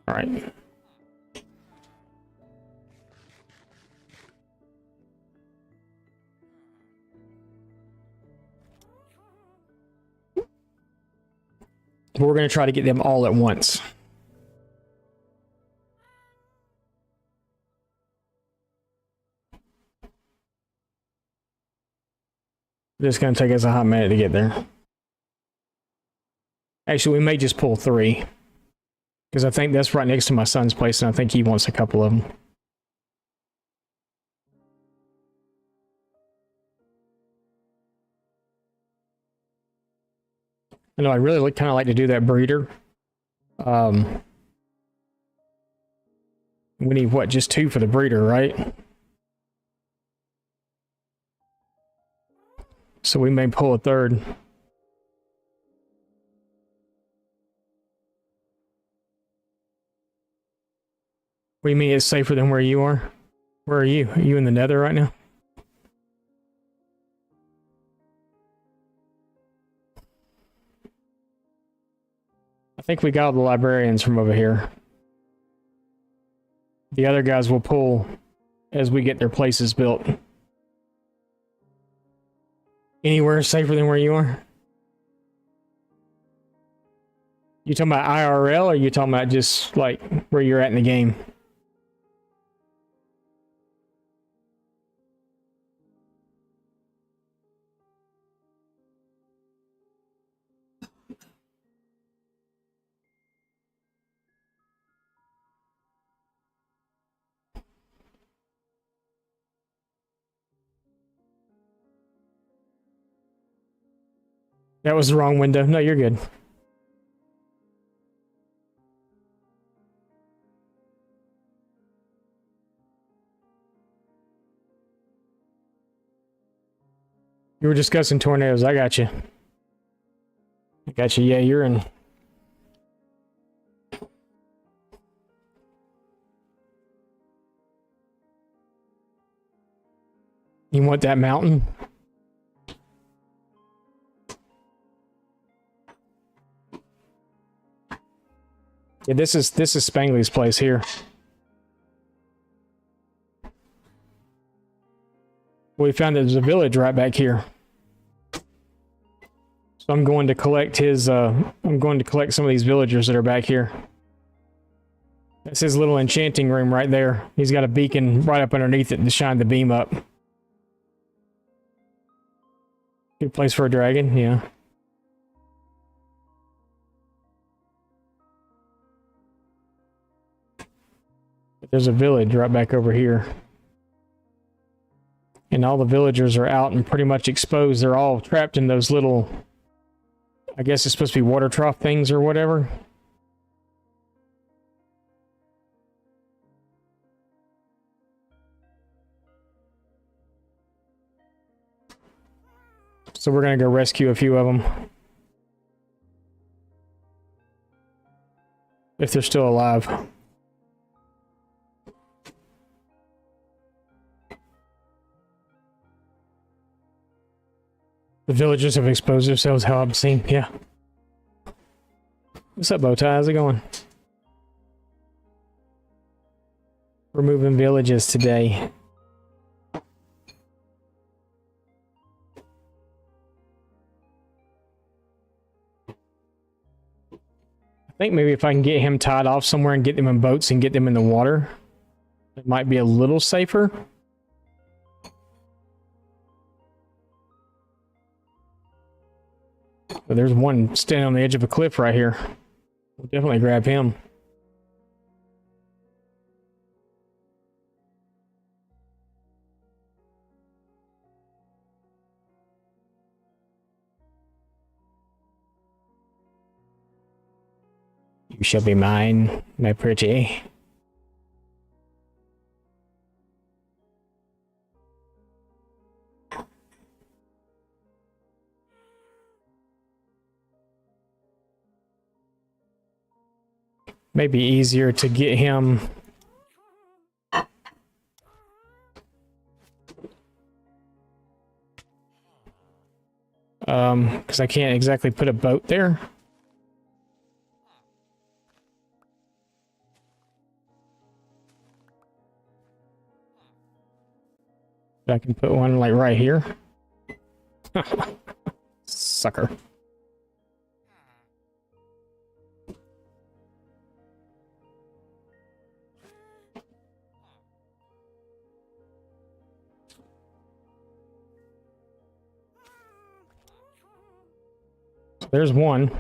All right. We're going to try to get them all at once. It's going to take us a hot minute to get there. Actually, we may just pull 3. Because I think that's right next to my son's place, and I think he wants a couple of them. I know I really kind of like to do that breeder. We need, what, just 2 for the breeder, right? So we may pull a 3rd. What do you mean it's safer than where you are? Where are you? Are you in the Nether right now? I think we got all the librarians from over here. The other guys will pull as we get their places built. Anywhere safer than where you are? You talking about IRL, or are you talking about just like where you're at in the game? That was the wrong window. No, you're good. You were discussing tornadoes. I got you. I got you. Yeah, you're in. You want that mountain? Yeah, this is Spangley's place here. We found that there's a village right back here. So I'm going to collect his I'm going to collect some of these villagers that are back here. That's his little enchanting room right there. He's got a beacon right up underneath it to shine the beam up. Good place for a dragon, yeah. There's a village right back over here. And all the villagers are out and pretty much exposed. They're all trapped in those little, I guess it's supposed to be water trough things or whatever. So we're going to go rescue a few of them. If they're still alive. The villagers have exposed themselves how obscene. Yeah. What's up, Bowtie? How's it going? We're moving villages today. I think maybe if I can get him tied off somewhere and get them in boats and get them in the water, it might be a little safer. But there's one standing on the edge of a cliff right here. We'll definitely grab him. You shall be mine, my pretty. Maybe easier to get him. Because I can't exactly put a boat there. But I can put one like right here. Sucker. There's one.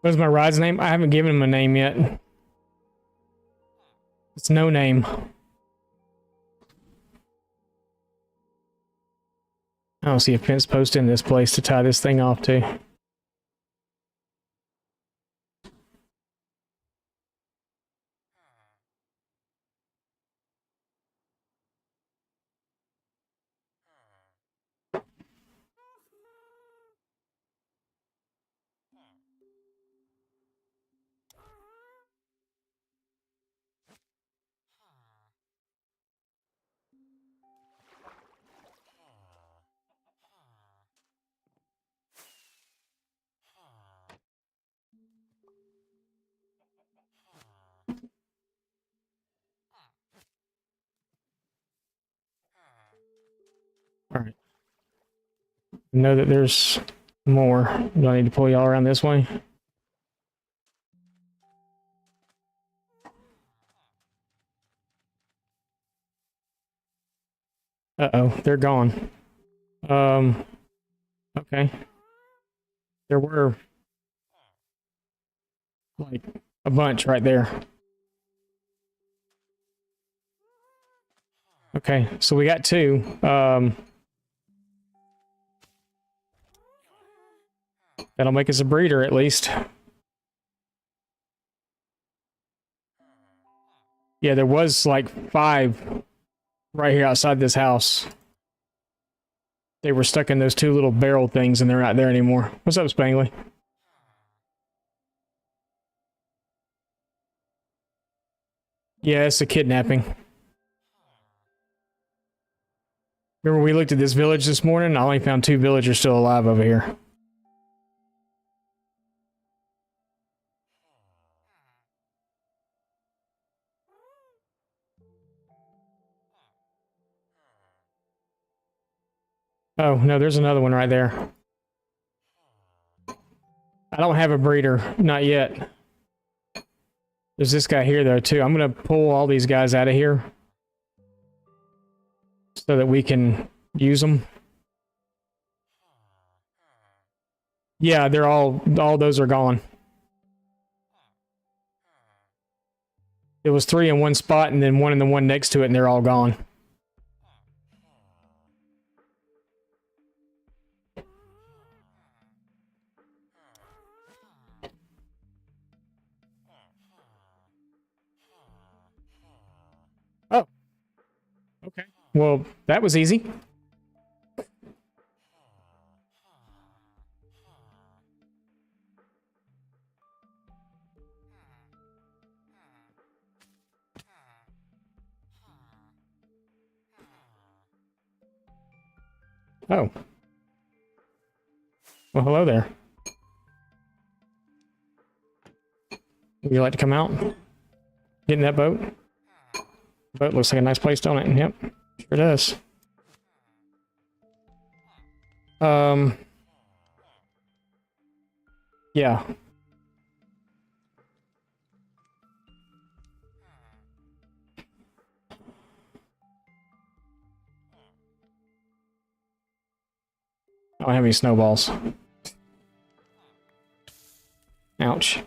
What's my ride's name? I haven't given him a name yet. It's no name. I don't see a fence post in this place to tie this thing off to. All right. Know that there's more. Do I need to pull y'all around this way? Uh-oh, they're gone. Okay. There were like a bunch right there. Okay, so we got two. That'll make us a breeder at least. Yeah, there was like 5 right here outside this house. They were stuck in those 2 little barrel things and they're not there anymore. What's up, Spangly? Yeah, it's a kidnapping. Remember we looked at this village this morning? I only found 2 villagers still alive over here. Oh, no, there's another one right there. I don't have a breeder, not yet. There's this guy here, though, too. I'm going to pull all these guys out of here so that we can use them. Yeah, they're all those are gone. It was 3 in one spot and then 1 in the one next to it, and they're all gone. Oh. Okay. Well, that was easy. Oh. Well, hello there. Would you like to come out? Get in that boat? Boat looks like a nice place, don't it? Yep. Sure does. Yeah. I don't have any snowballs. Ouch.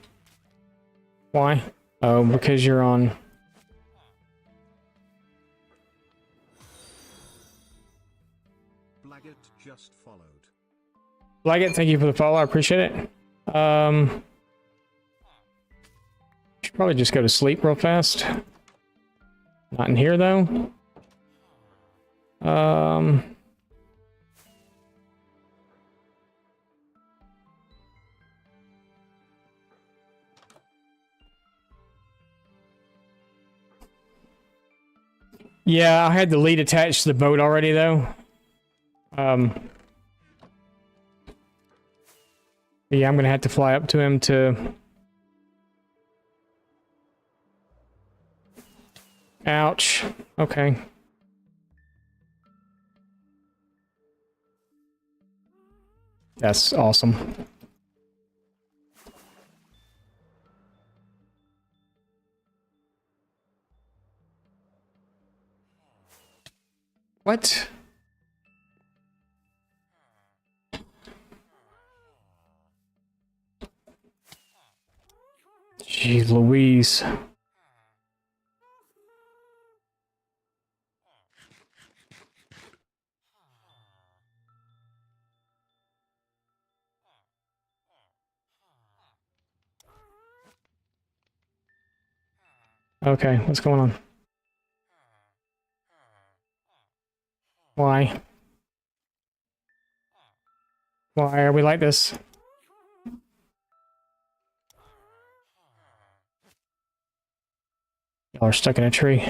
Why? Oh, because you're on... Blaggett just followed. Like it, thank you for the follow, I appreciate it. Should probably just go to sleep real fast. Not in here though. Yeah, I had the lead attached to the boat already though. Yeah, I'm gonna have to fly up to him to... Ouch. Okay. That's awesome. What? Jeez Louise. Okay, what's going on? Why? Why are we like this? Y'all are stuck in a tree.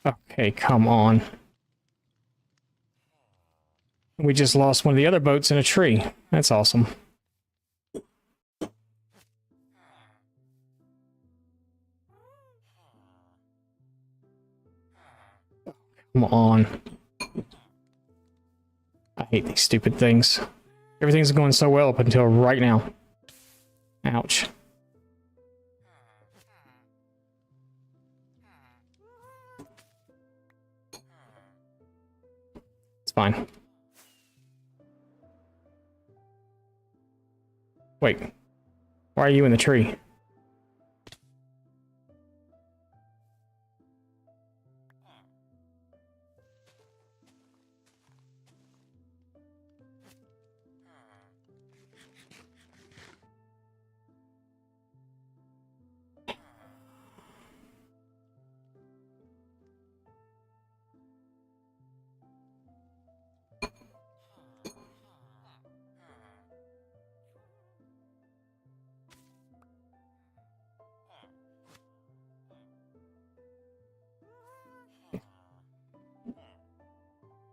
Okay, come on. We just lost one of the other boats in a tree. That's awesome. Come on. I hate these stupid things. Everything's going so well up until right now. Ouch. It's fine. Wait. Why are you in the tree?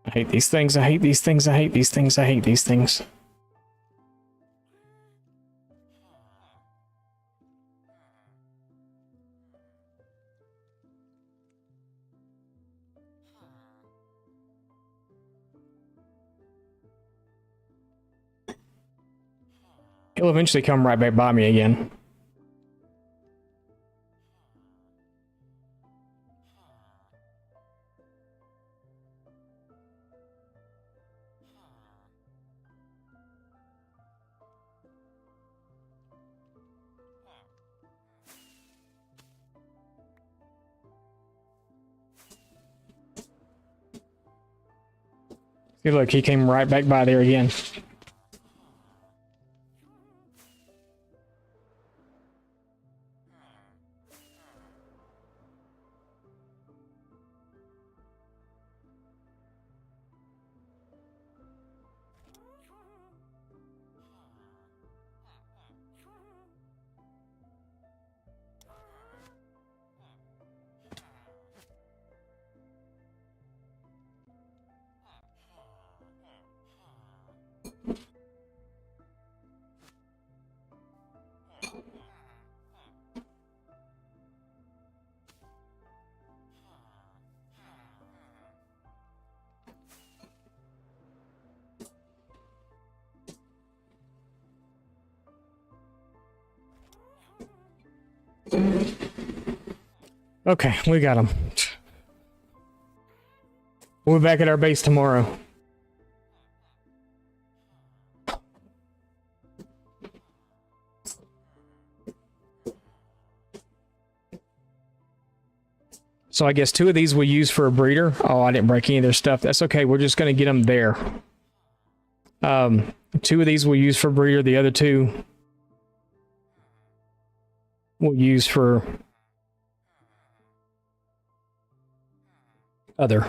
I hate these things, I hate these things, I hate these things, I hate these things. He'll eventually come right back by me again. See, look, he came right back by there again. Okay, we got him. We'll be back at our base tomorrow. So I guess 2 of these we'll use for a breeder. Oh, I didn't break any of their stuff. That's okay. We're just going to get them there. 2 of these we'll use for breeder. The other 2 we'll use for other.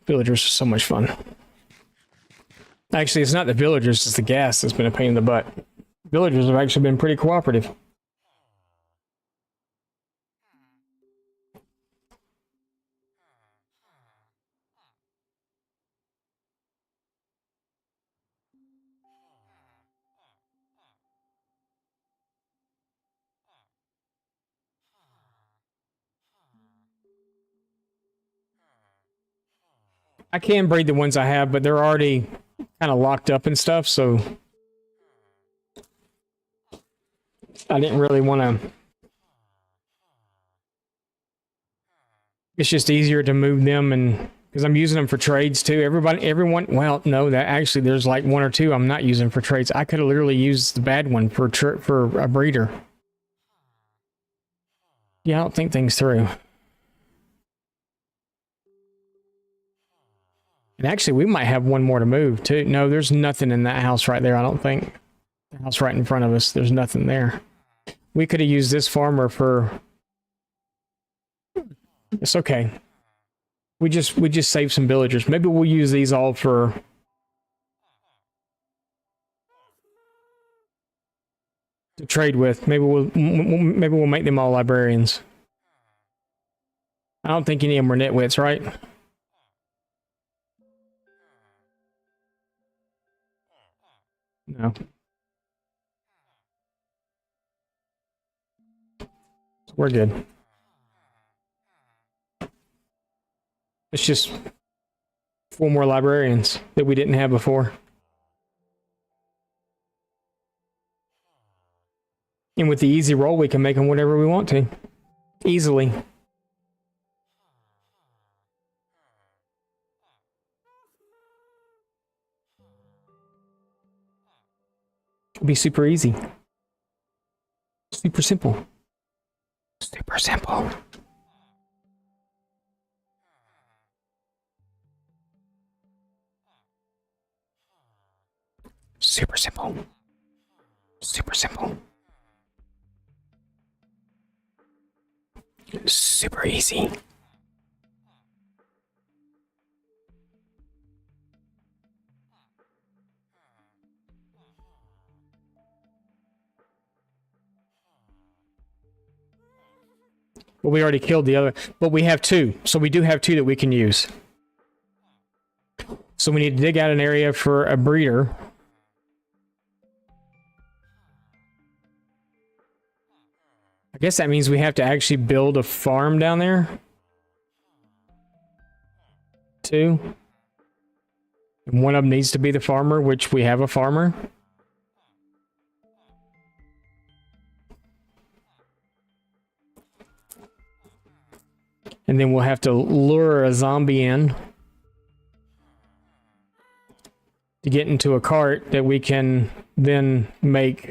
Villagers are so much fun. Actually, it's not the villagers, it's the gas that's been a pain in the butt. Villagers have actually been pretty cooperative. I can breed the ones I have, but they're already kind of locked up and stuff, so I didn't really want to. It's just easier to move them, and because I'm using them for trades too. Everyone. Well, no, that actually there's like one or two I'm not using for trades. I could have literally used the bad one for a breeder. Yeah, I don't think things through. And actually, we might have one more to move too. No, there's nothing in that house right there. I don't think. The house right in front of us. There's nothing there. We could have used this farmer for. It's okay. We just saved some villagers. Maybe we'll use these all for. To trade with. Maybe we'll make them all librarians. I don't think any of them were nitwits, right? No. We're good. It's just 4 more librarians that we didn't have before. And with the easy roll, we can make them whatever we want to. Easily. It'll be super easy. Super simple. Super simple. Super simple. Super simple. Super easy. Well, we already killed the other, but we have 2. So we do have 2 that we can use. So we need to dig out an area for a breeder. I guess that means we have to actually build a farm down there. 2. And one of them needs to be the farmer, which we have a farmer. And then we'll have to lure a zombie in to get into a cart that we can then make...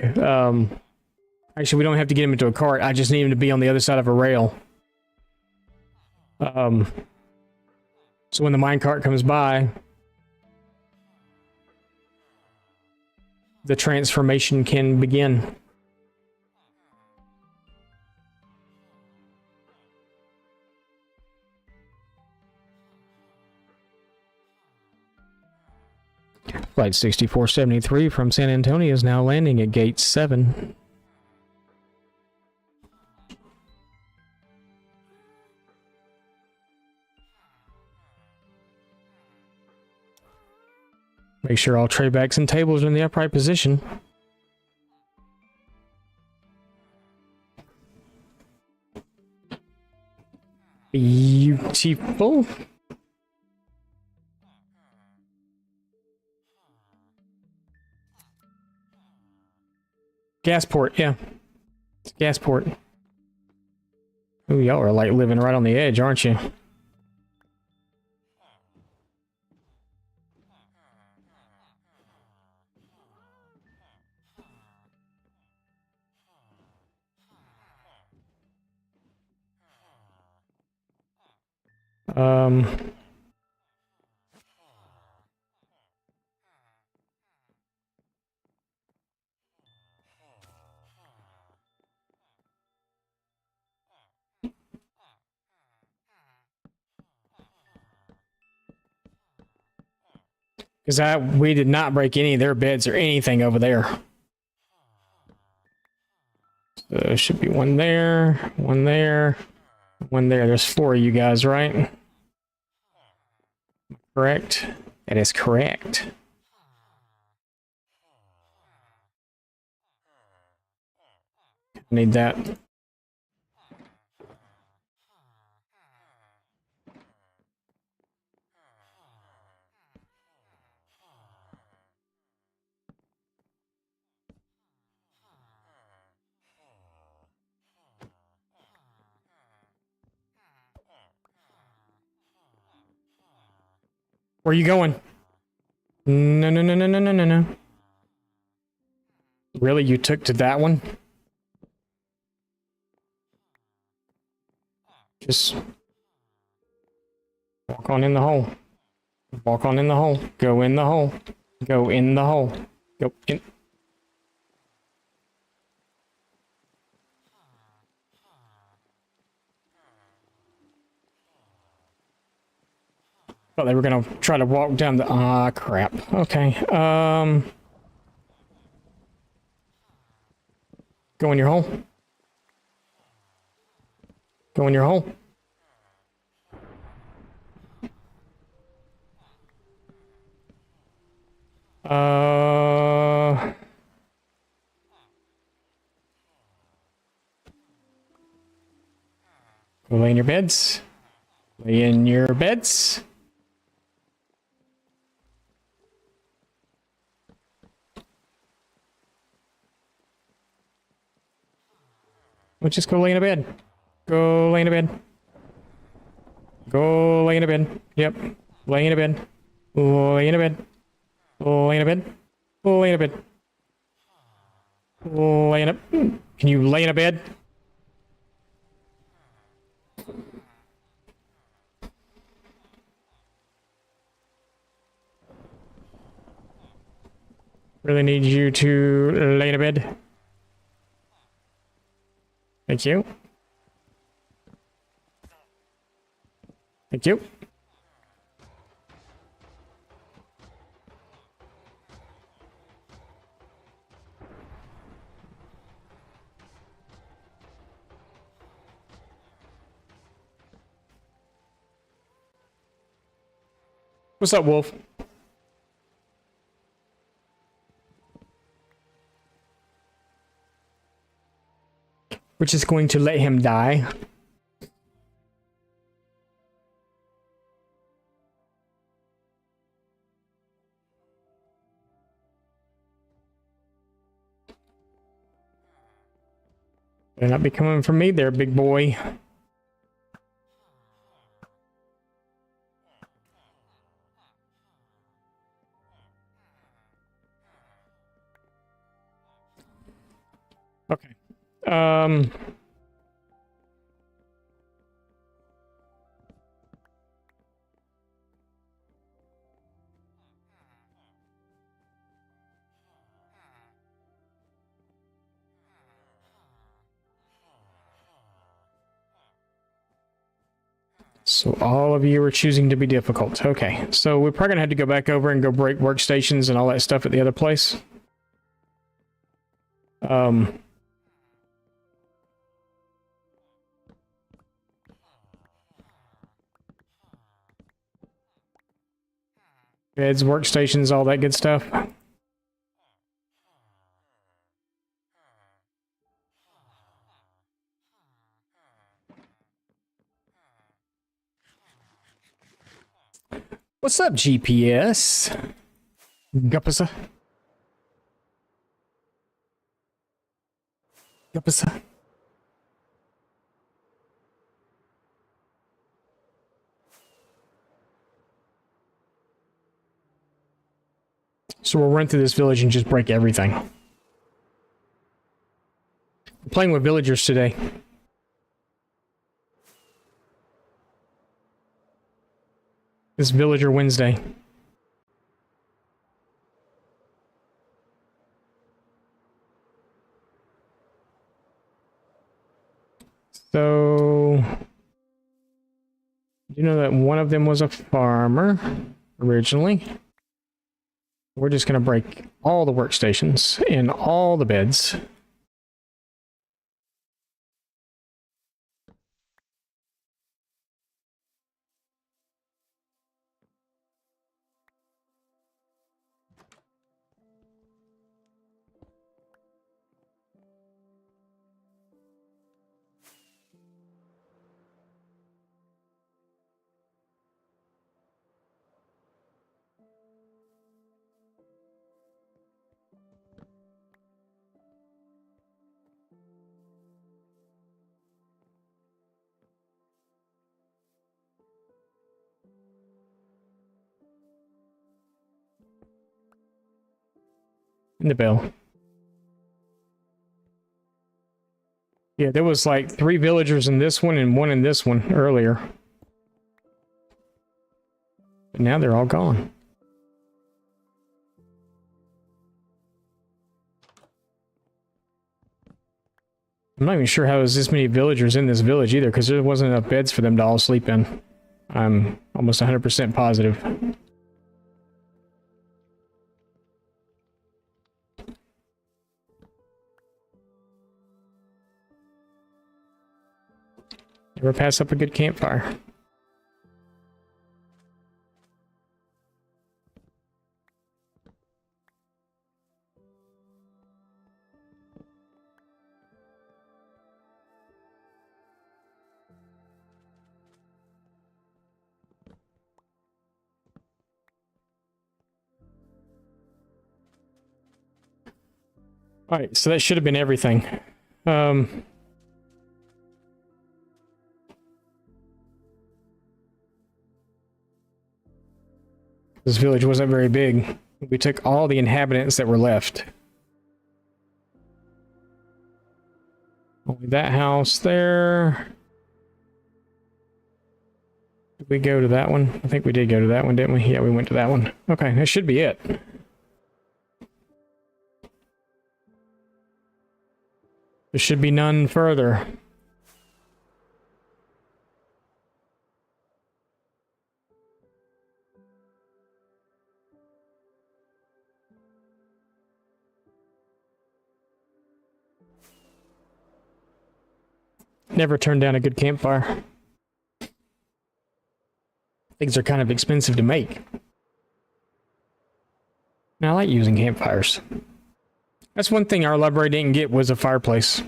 Actually, we don't have to get him into a cart. I just need him to be on the other side of a rail. So when the minecart comes by, the transformation can begin. Flight 6473 from San Antonio is now landing at Gate 7. Make sure all tray backs and tables are in the upright position. Beautiful. Gasport, yeah. It's Gasport. Ooh, y'all are like living right on the edge, aren't you? Because we did not break any of their beds or anything over there. So there should be one there, one there, one there. There's 4 of you guys, right? Correct? That is correct. Need that. Where are you going? No, no, no, no, no, no, no, no. Really? You took to that one? Just walk on in the hole. Walk on in the hole. Go in the hole. Go in the hole. Go in. Thought they were gonna try to walk down the... Ah, crap. Okay. Go in your hole. Go in your hole. Go lay in your beds. Lay in your beds. Let's just go lay in a bed. Go lay in a bed. Go lay in a bed. Yep. Lay in a bed. Lay in a bed. Lay in a bed. Lay in a bed. Lay in a... Can you lay in a bed? Really need you to lay in a bed. Thank you. Thank you. What's up, Wolf? We're just going to let him die. Better not be coming from me there, big boy. Okay. So all of you are choosing to be difficult. Okay, so we're probably gonna have to go back over and go break workstations and all that stuff at the other place. Beds, workstations, all that good stuff. What's up, GPS? Gupasa. Gupasa. So we'll run through this village and just break everything. I'm playing with villagers today. It's Villager Wednesday. So, you know that one of them was a farmer originally. We're just going to break all the workstations and all the beds. In the bell. Yeah, there was like 3 villagers in this one and 1 in this one earlier. But now they're all gone. I'm not even sure how there's this many villagers in this village either, because there wasn't enough beds for them to all sleep in. I'm almost 100% positive. Never pass up a good campfire. All right, so that should have been everything. This village wasn't very big. We took all the inhabitants that were left. Only that house there. Did we go to that one? I think we did go to that one, didn't we? Yeah, we went to that one. Okay, that should be it. There should be none further. Never turned down a good campfire. Things are kind of expensive to make. And I like using campfires. That's one thing our library didn't get, was a fireplace.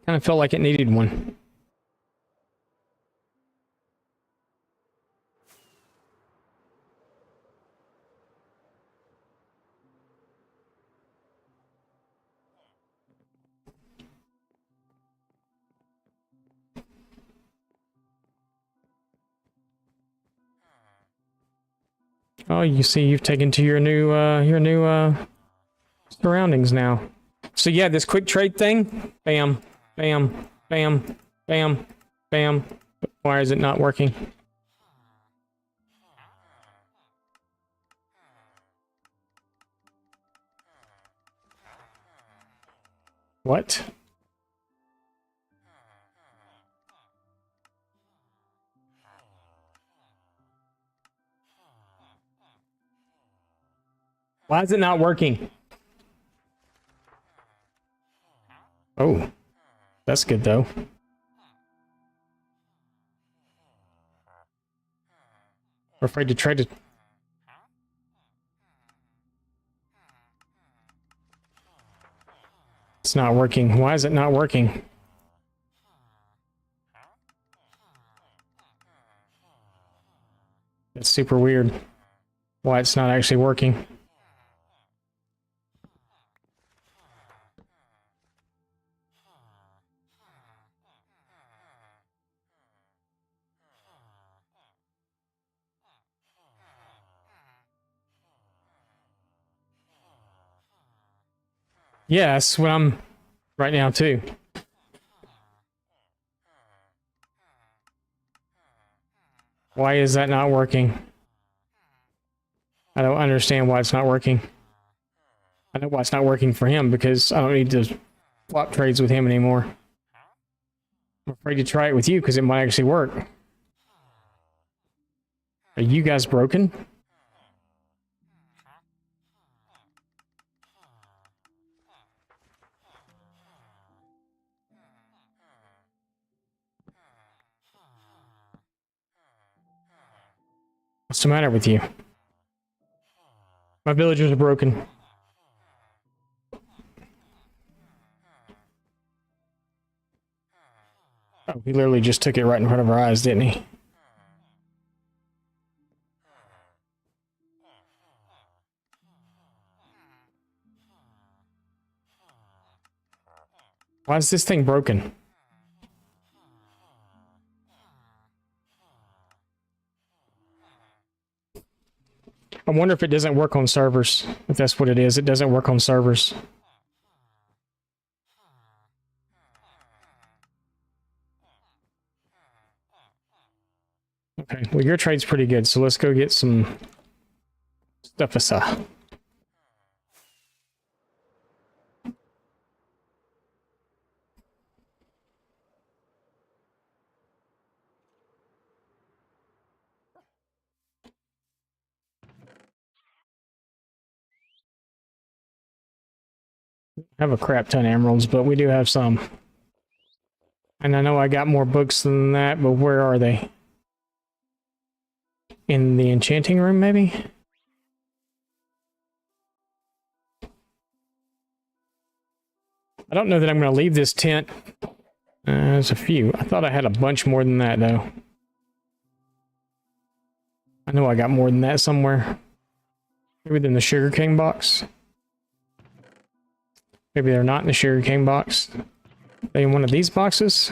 Kind of felt like it needed one. Oh, you see, you've taken to your new surroundings now. So yeah, this quick trade thing, bam, bam, bam, bam, bam. Why is it not working? What? Why is it not working? Oh, that's good though. We're afraid to trade it. It's not working. Why is it not working? That's super weird. Why it's not actually working. Yeah, that's what I'm right now too. Why is that not working? I don't understand why it's not working. I know why it's not working for him, because I don't need to swap trades with him anymore. I'm afraid to try it with you because it might actually work. Are you guys broken? What's the matter with you? My villagers are broken. Oh, he literally just took it right in front of our eyes, didn't he? Why is this thing broken? I wonder if it doesn't work on servers. If that's what it is, it doesn't work on servers. Okay, well your trade's pretty good, so let's go get some stuff aside. Have a crap ton of emeralds, but we do have some. And I know I got more books than that, but where are they? In the enchanting room, maybe? I don't know that I'm going to leave this tent. There's a few. I thought I had a bunch more than that, though. I know I got more than that somewhere. Maybe in the sugarcane box. Maybe they're not in the sugarcane box. Are they in one of these boxes?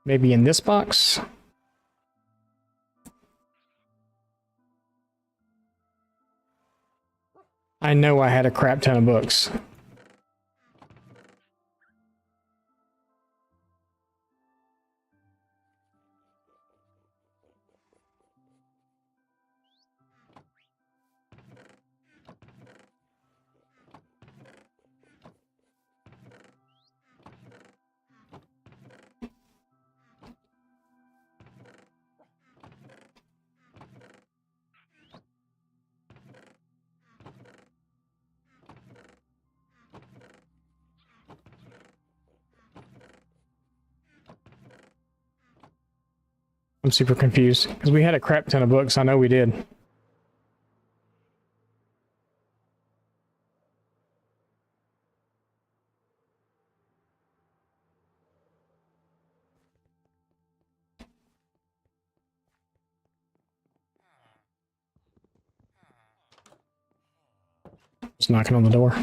Maybe in this box? I know I had a crap ton of books. I'm super confused because we had a crap ton of books. I know we did. Just knocking on the door.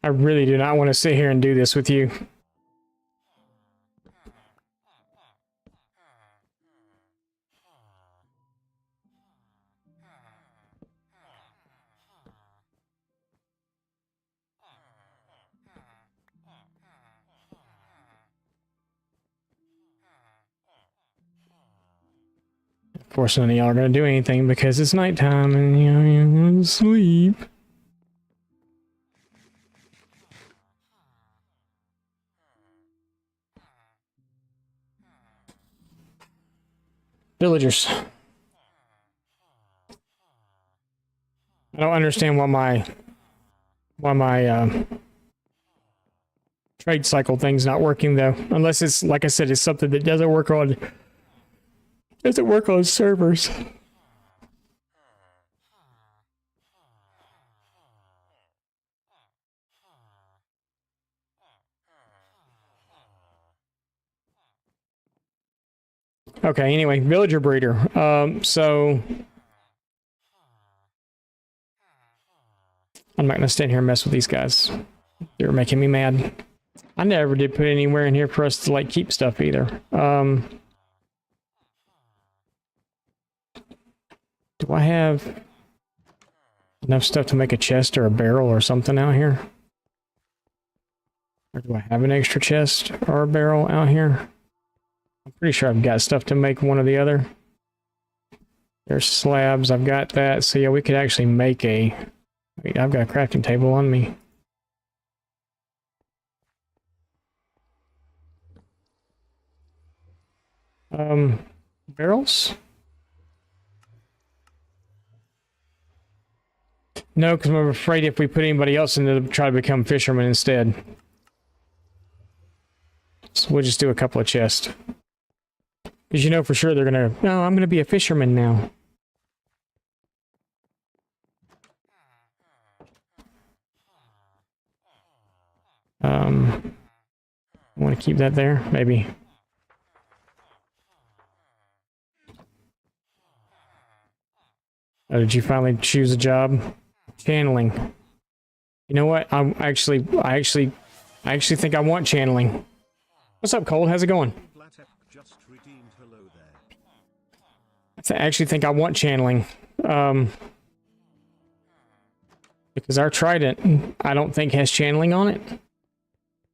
I really do not want to sit here and do this with you. Of course, none of y'all are going to do anything because it's nighttime and you want to sleep. Villagers. I don't understand why my trade cycle thing's not working though. Unless it's, like I said, it's something that doesn't work on servers. Okay, anyway, villager breeder. So I'm not gonna stand here and mess with these guys. They're making me mad. I never did put anywhere in here for us to like keep stuff either. Do I have enough stuff to make a chest or a barrel or something out here? Or do I have an extra chest or a barrel out here? I'm pretty sure I've got stuff to make one or the other. There's slabs, I've got that. So yeah, we could actually make a... Wait, I've got a crafting table on me. Barrels? No, because I'm afraid if we put anybody else in, they'll try to become fishermen instead. So we'll just do a couple of chests. Because you know for sure they're gonna... No, I'm gonna be a fisherman now. I want to keep that there, maybe. Oh, did you finally choose a job? Channeling. You know what? I actually think I want channeling. What's up, Cole? How's it going? I actually think I want channeling. Because our trident, I don't think has channeling on it.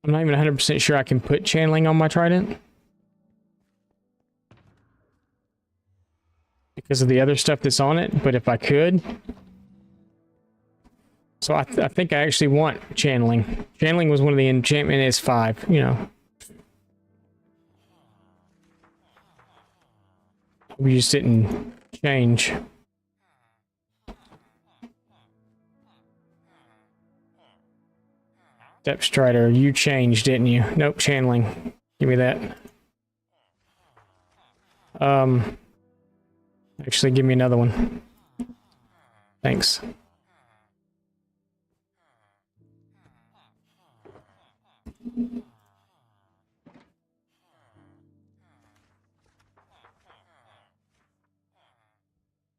I'm not even 100% sure I can put channeling on my trident. Because of the other stuff that's on it, but if I could... So I think I actually want channeling. Channeling was one of the enchantment S5, you know. We just didn't change. Depth Strider, you changed, didn't you? Nope, channeling. Give me that. Actually, give me another one. Thanks.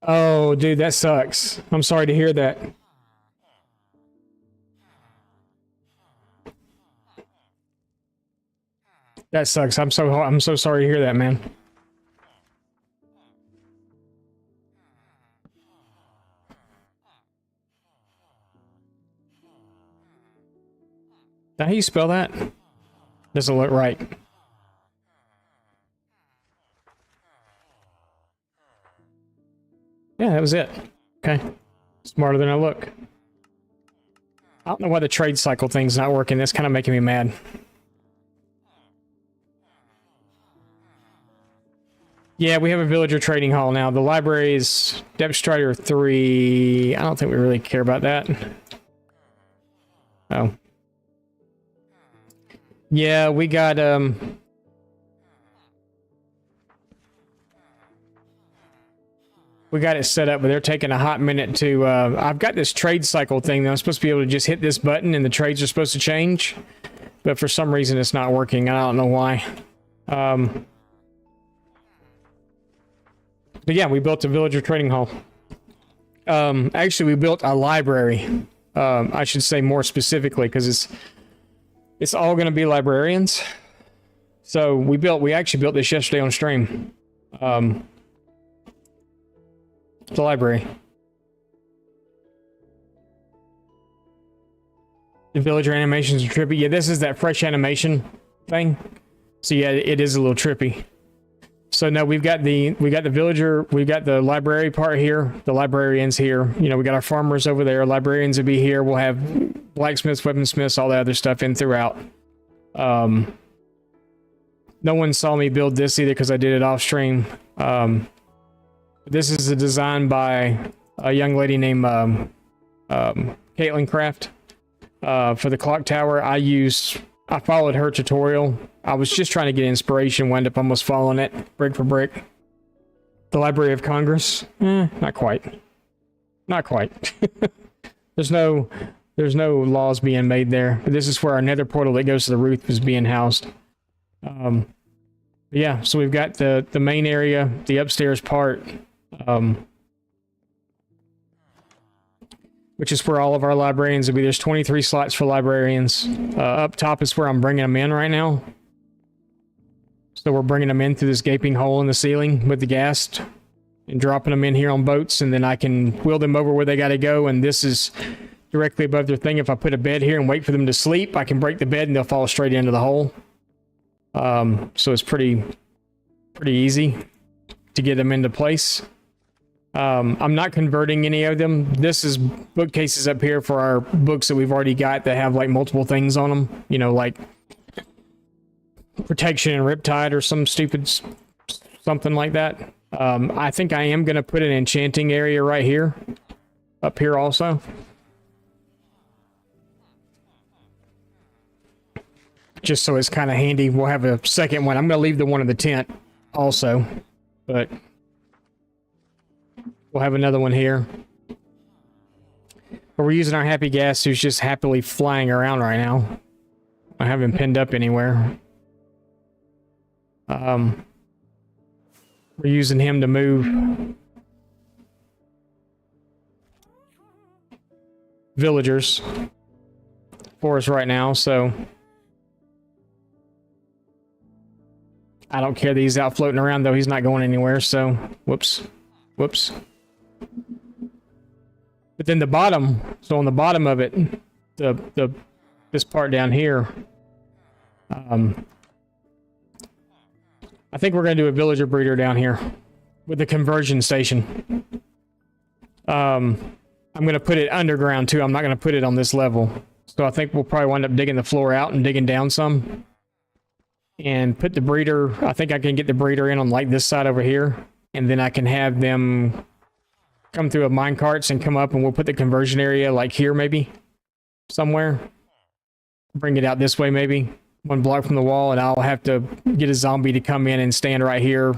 Oh, dude, that sucks. I'm sorry to hear that. That sucks. I'm so sorry to hear that, man. Is that how you spell that? Doesn't look right. Yeah, that was it. Okay. Smarter than I look. I don't know why the trade cycle thing's not working. That's kind of making me mad. Yeah, we have a villager trading hall now. The library is Depth Strider 3. I don't think we really care about that. Oh. Yeah, we got, we got it set up, but they're taking a hot minute to, I've got this trade cycle thing that I'm supposed to be able to just hit this button and the trades are supposed to change. But for some reason it's not working. I don't know why. But yeah, we built a villager trading hall. Actually, we built a library. I should say more specifically, because it's all going to be librarians. So we actually built this yesterday on stream. The library. The villager animations are trippy. Yeah, this is that fresh animation thing. So yeah, it is a little trippy. So no, we got the villager, we got the library part here, the librarians here. You know, we got our farmers over there, librarians will be here. We'll have blacksmiths, weaponsmiths, all that other stuff in throughout. No one saw me build this either because I did it off stream. This is a design by a young lady named Caitlin Craft for the clock tower. I followed her tutorial. I was just trying to get inspiration, wound up almost following it, brick for brick. The Library of Congress? Not quite. Not quite. There's no laws being made there. But this is where our nether portal that goes to the roof is being housed. Yeah, so we've got the main area, the upstairs part. which is where all of our librarians will be. There's 23 slots for librarians. Up top is where I'm bringing them in right now. So we're bringing them in through this gaping hole in the ceiling with the gas and dropping them in here on boats, and then I can wheel them over where they got to go, and this is directly above their thing. If I put a bed here and wait for them to sleep, I can break the bed and they'll fall straight into the hole. So it's pretty easy to get them into place. I'm not converting any of them. This is bookcases up here for our books that we've already got that have like multiple things on them, you know, like protection and riptide or some stupid something like that. I think I am going to put an enchanting area right here, up here also. Just so it's kind of handy. We'll have a second one. I'm going to leave the one in the tent also, but we'll have another one here. But we're using our happy gas, who's just happily flying around right now. I haven't pinned up anywhere. We're using him to move villagers for us right now, so I don't care that he's out floating around, though. He's not going anywhere, so whoops. But then the bottom, so on the bottom of it, this part down here, I think we're going to do a villager breeder down here with the conversion station. I'm going to put it underground too. I'm not going to put it on this level. So I think we'll probably wind up digging the floor out and digging down some. And put the breeder, I think I can get the breeder in on like this side over here. And then I can have them come through a minecarts and come up, and we'll put the conversion area like here maybe. Somewhere. Bring it out this way maybe. One block from the wall, and I'll have to get a zombie to come in and stand right here.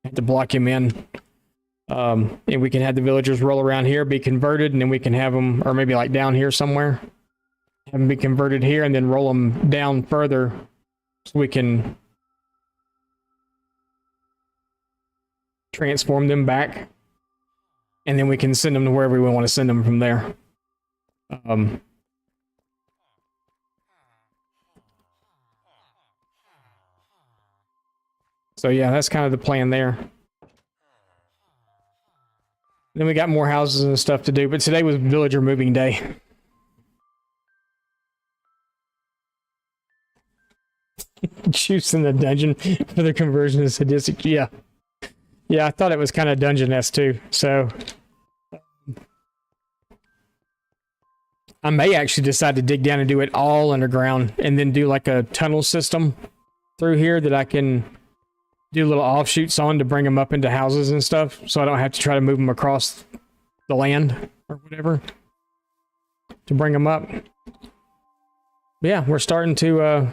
Have to block him in. And we can have the villagers roll around here, be converted, and then we can have them, or maybe like down here somewhere. Have them be converted here, and then roll them down further so we can transform them back. And then we can send them to wherever we want to send them from there. So yeah, that's kind of the plan there. Then we got more houses and stuff to do, but today was villager moving day. Juice in the dungeon for the conversion of sadistic. Yeah. Yeah, I thought it was kind of dungeon-esque too, so I may actually decide to dig down and do it all underground and then do like a tunnel system through here that I can do little offshoots on to bring them up into houses and stuff, so I don't have to try to move them across the land or whatever to bring them up. But yeah, we're starting to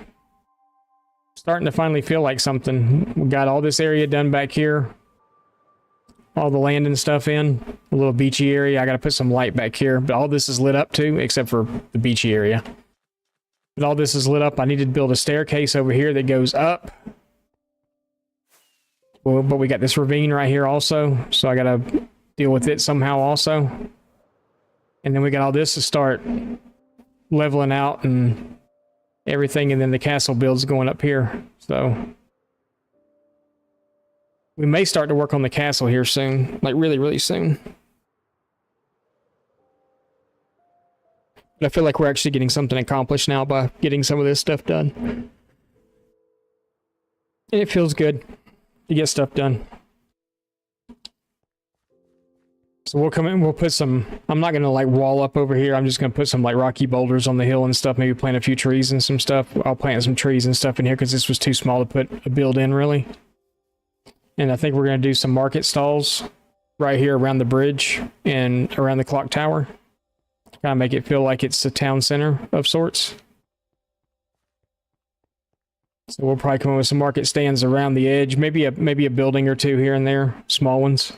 finally feel like something. We got all this area done back here. All the land and stuff in. A little beachy area. I gotta put some light back here. But all this is lit up too, except for the beachy area. But all this is lit up. I needed to build a staircase over here that goes up. Well, but we got this ravine right here also. So I gotta deal with it somehow also. And then we got all this to start leveling out and everything. And then the castle build's going up here. So we may start to work on the castle here soon, like really, really soon. But I feel like we're actually getting something accomplished now by getting some of this stuff done. And it feels good to get stuff done. So we'll come in, we'll put some, I'm not going to like wall up over here. I'm just going to put some like rocky boulders on the hill and stuff, maybe plant a few trees and some stuff. I'll plant some trees and stuff in here because this was too small to put a build in really. And I think we're going to do some market stalls right here around the bridge and around the clock tower. Kind of make it feel like it's a town center of sorts. So we'll probably come up with some market stands around the edge. Maybe a building or two here and there. Small ones.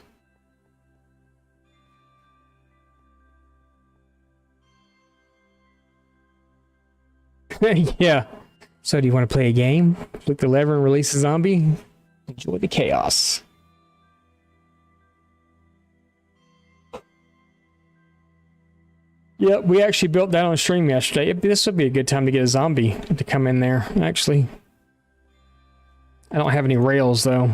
Yeah. So do you want to play a game? Flick the lever and release a zombie? Enjoy the chaos. Yep, we actually built that on stream yesterday. This would be a good time to get a zombie to come in there, actually. I don't have any rails, though.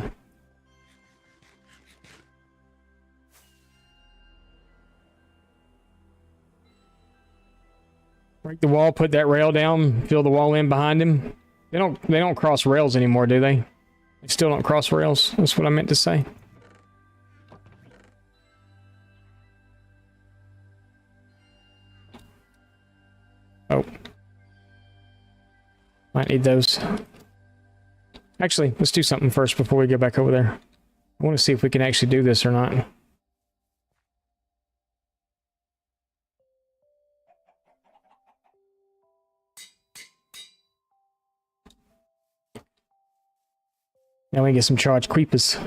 Break the wall, put that rail down, fill the wall in behind him. They don't cross rails anymore, do they? They still don't cross rails. That's what I meant to say. Oh. Might need those. Actually, let's do something first before we go back over there. I want to see if we can actually do this or not. Now we can get some charged creepers.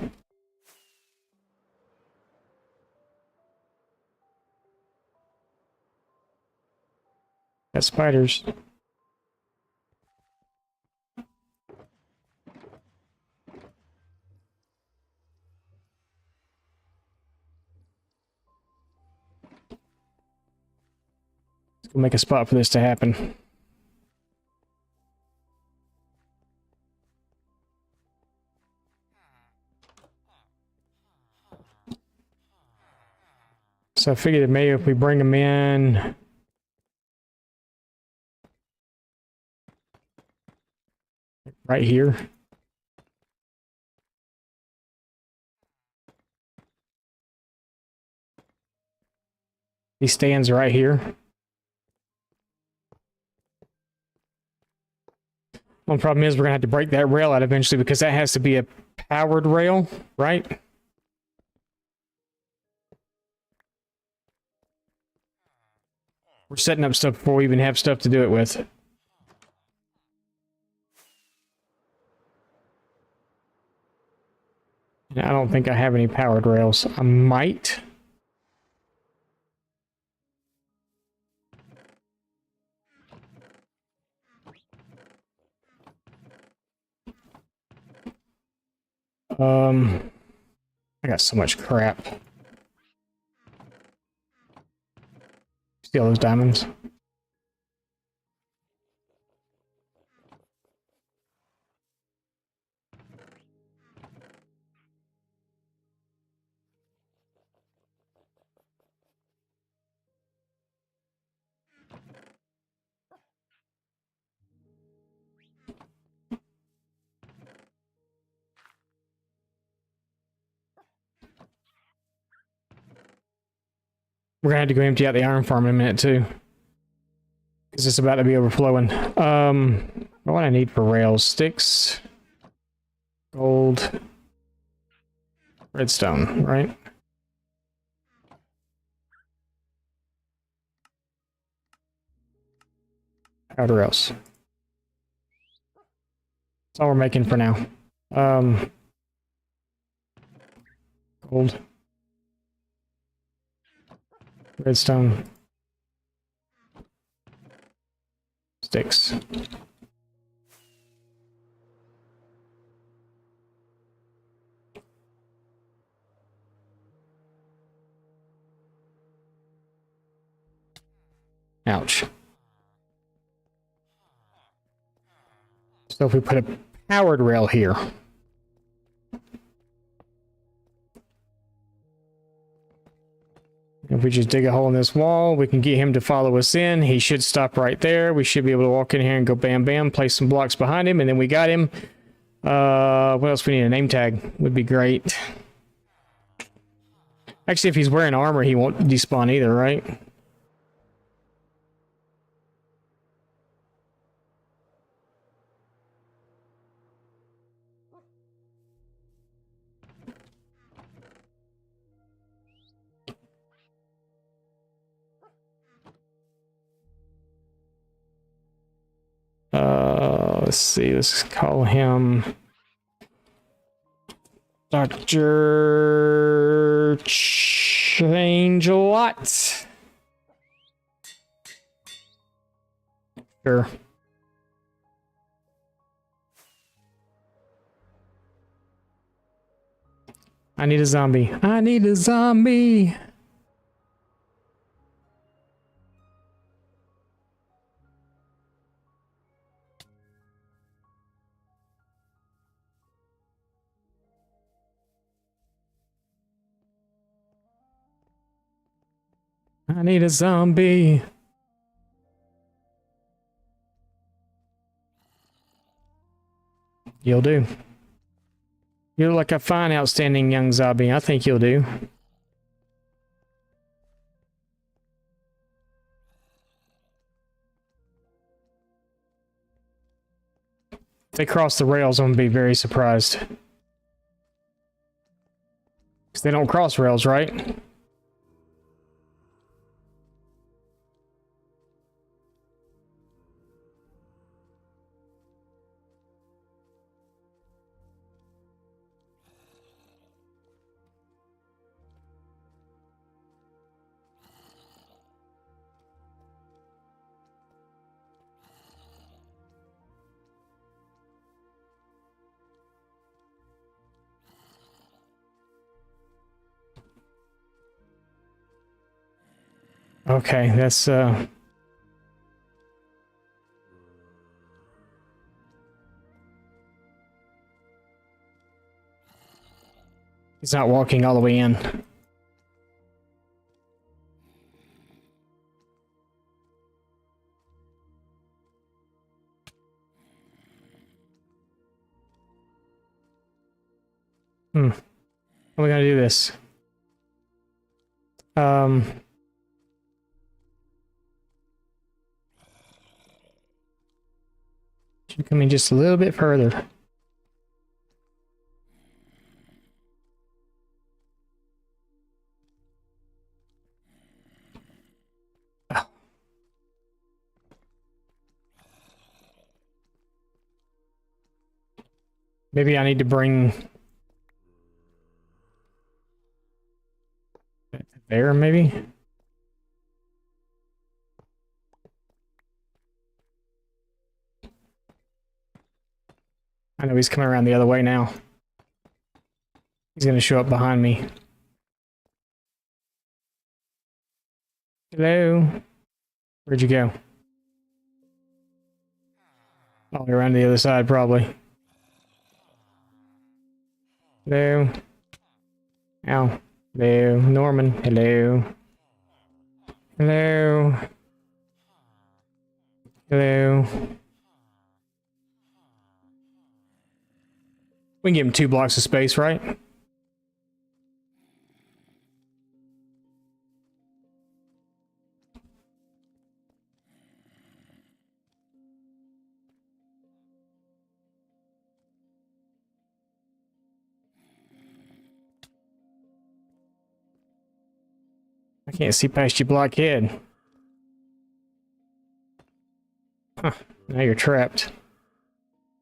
Got spiders. Let's go make a spot for this to happen. So I figured that maybe if we bring them in... right here. He stands right here. One problem is we're gonna have to break that rail out eventually because that has to be a powered rail, right? We're setting up stuff before we even have stuff to do it with. And I don't think I have any powered rails. I might. I got so much crap. Steal those diamonds. We're gonna have to go empty out the iron farm in a minute too. Because it's about to be overflowing. What do I need for rails? Sticks, gold, redstone, right? Powder else. That's all we're making for now. Gold. Redstone. Sticks. Ouch. So if we put a powered rail here. If we just dig a hole in this wall, we can get him to follow us in. He should stop right there. We should be able to walk in here and go bam bam, place some blocks behind him, and then we got him. What else we need? A name tag would be great. Actually, if he's wearing armor, he won't despawn either, right? Let's see, let's call him Dr. Change-a-Lot. Sure. I need a zombie. I need a zombie. I need a zombie. You'll do. You look like a fine, outstanding young zombie. I think you'll do. If they cross the rails, I'm gonna be very surprised. Because they don't cross rails, right? Okay, that's he's not walking all the way in. How are we gonna do this? Should come in just a little bit further. Oh. Maybe I need to bring there, maybe? I know he's coming around the other way now. He's gonna show up behind me. Hello? Where'd you go? Oh, you're around the other side, probably. Hello? Ow. Hello? Norman? Hello? Hello? Hello? We can give him 2 blocks of space, right? I can't see past your blockhead. Huh. Now you're trapped.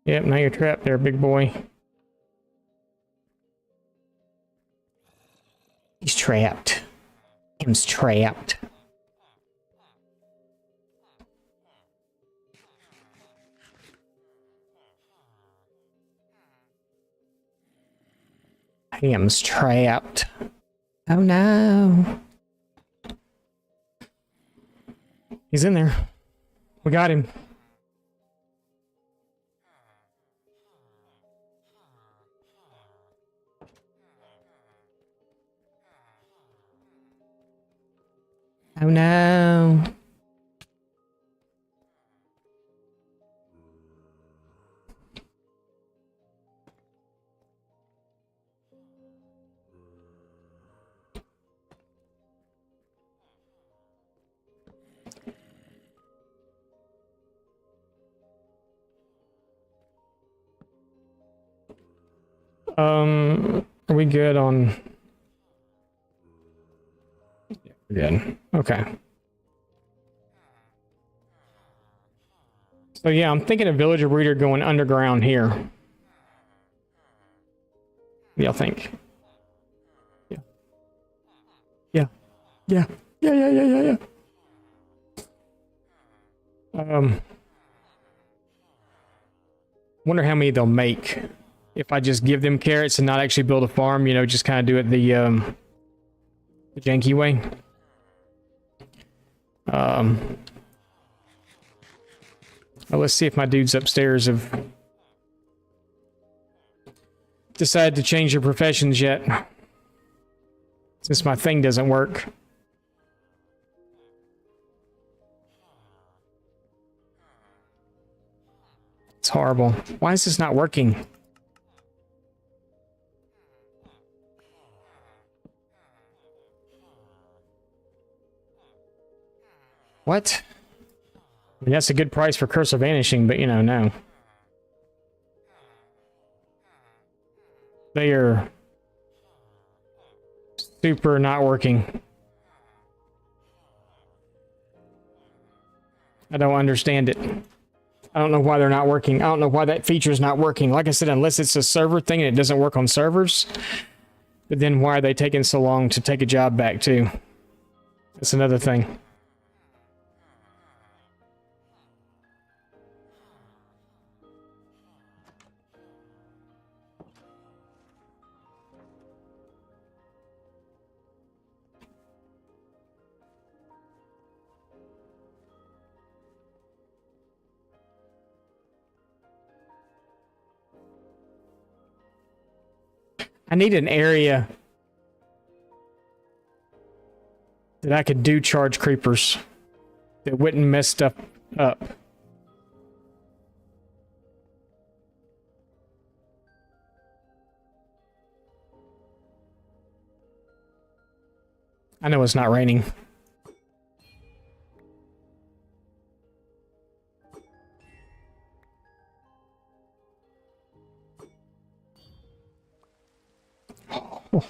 Yep, now you're trapped there, big boy. He's trapped. Him's trapped. Him's trapped. Oh no. He's in there. We got him. Oh no. Are we good on? Yeah, we're good. Okay. So yeah, I'm thinking a villager breeder going underground here. What do y'all think? Yeah. Yeah. Yeah. Yeah, yeah, yeah, yeah, yeah. Wonder how many they'll make if I just give them carrots and not actually build a farm, you know, just kind of do it the janky way. Well, let's see if my dudes upstairs have decided to change their professions yet. Since my thing doesn't work. That's horrible. Why is this not working? What? I mean, that's a good price for Curse of Vanishing, but you know, no. They are super not working. I don't understand it. I don't know why they're not working. I don't know why that feature is not working. Like I said, unless it's a server thing and it doesn't work on servers, but then why are they taking so long to take a job back too? That's another thing. I need an area that I could do charge creepers that wouldn't mess stuff up. I know it's not raining. Oh.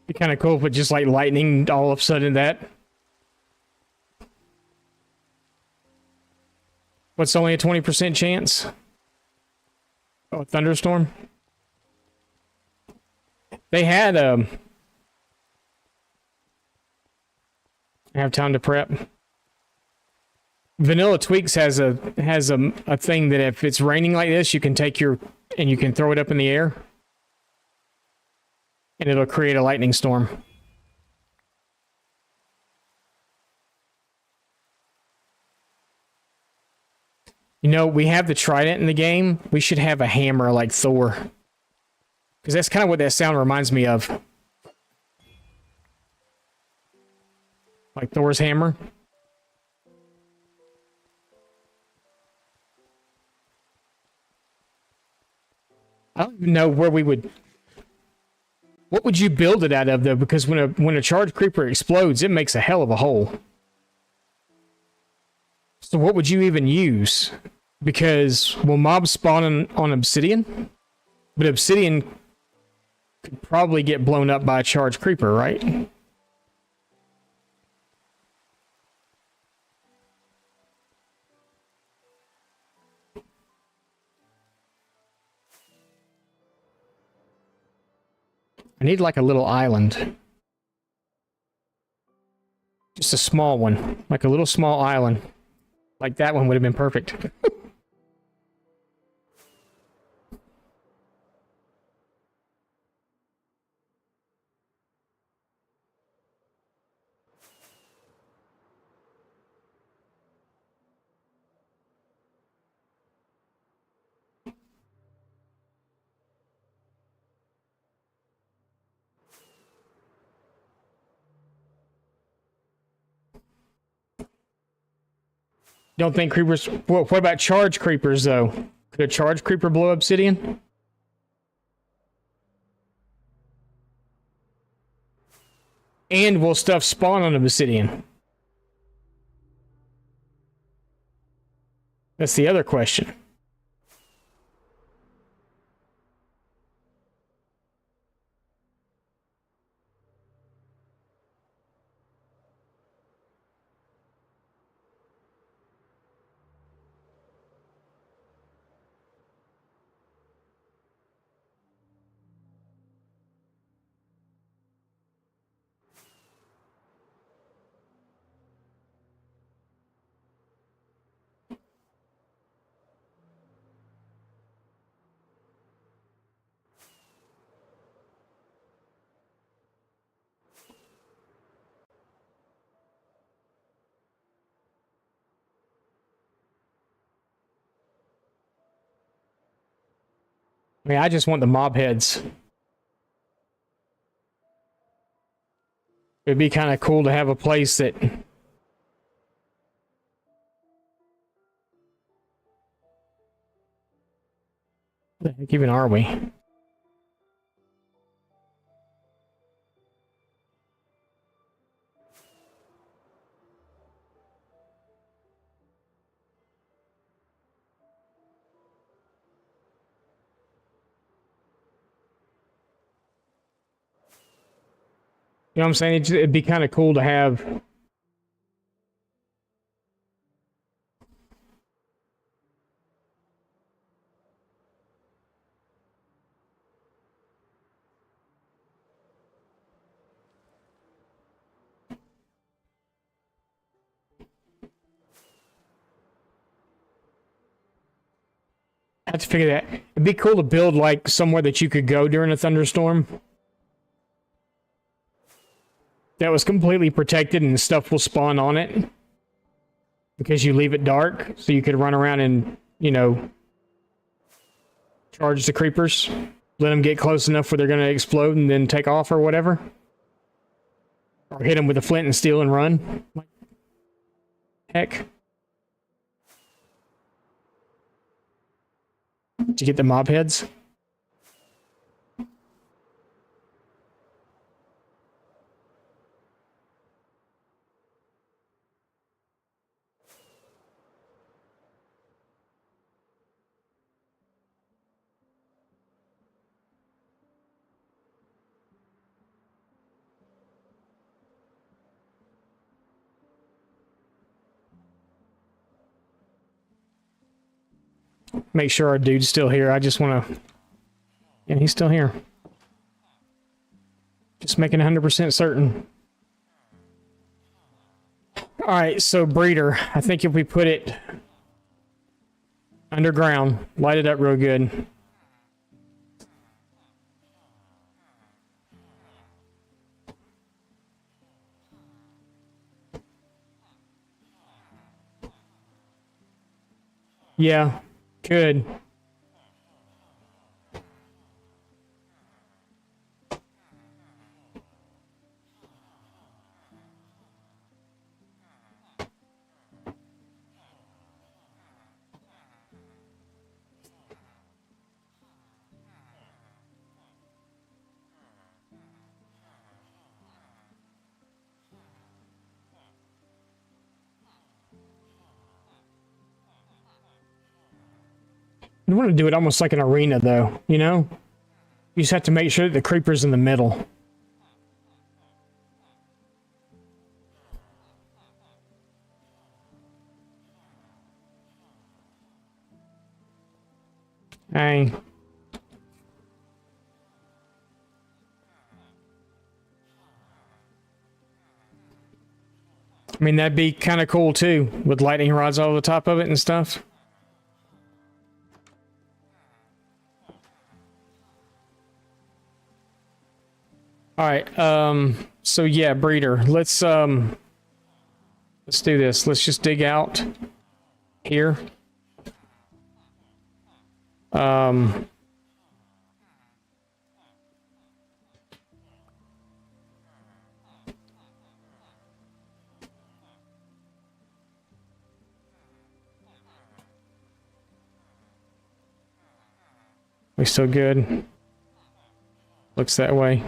Be kind of cool if it just like lightning all of a sudden that. What's only a 20% chance? Oh, a thunderstorm? They had I have time to prep. Vanilla Tweaks has a thing that if it's raining like this, you can take your and you can throw it up in the air, and it'll create a lightning storm. You know, we have the trident in the game. We should have a hammer like Thor, because that's kind of what that sound reminds me of, like Thor's hammer. I don't even know where we would... What would you build it out of, though? Because when a charge creeper explodes, it makes a hell of a hole. So what would you even use? Because will mobs spawn on obsidian? But obsidian could probably get blown up by a charge creeper, right? I need like a little island. Just a small one. Like a little small island. Like that one would have been perfect. Don't think creepers... Well, what about charge creepers, though? Could a charge creeper blow obsidian? And will stuff spawn on obsidian? That's the other question. I mean, I just want the mob heads. It'd be kind of cool to have a place that... Where the heck even are we? You know what I'm saying? It'd be kind of cool to have... I have to figure that. It'd be cool to build like somewhere that you could go during a thunderstorm. That was completely protected and stuff will spawn on it. Because you leave it dark, so you could run around and, you know, charge the creepers. Let them get close enough where they're going to explode and then take off or whatever. Or hit them with a flint and steel and run. Heck. Did you get the mob heads? Make sure our dude's still here. I just want to... Yeah, he's still here. Just making 100% certain. Alright, so breeder. I think if we put it underground, light it up real good. Yeah, could. You want to do it almost like an arena, though, you know? You just have to make sure that the creeper's in the middle. Hey. I mean, that'd be kind of cool, too, with lightning rods all over the top of it and stuff. Alright, so yeah, breeder. Let's do this. Let's just dig out here. We still good? Looks that way.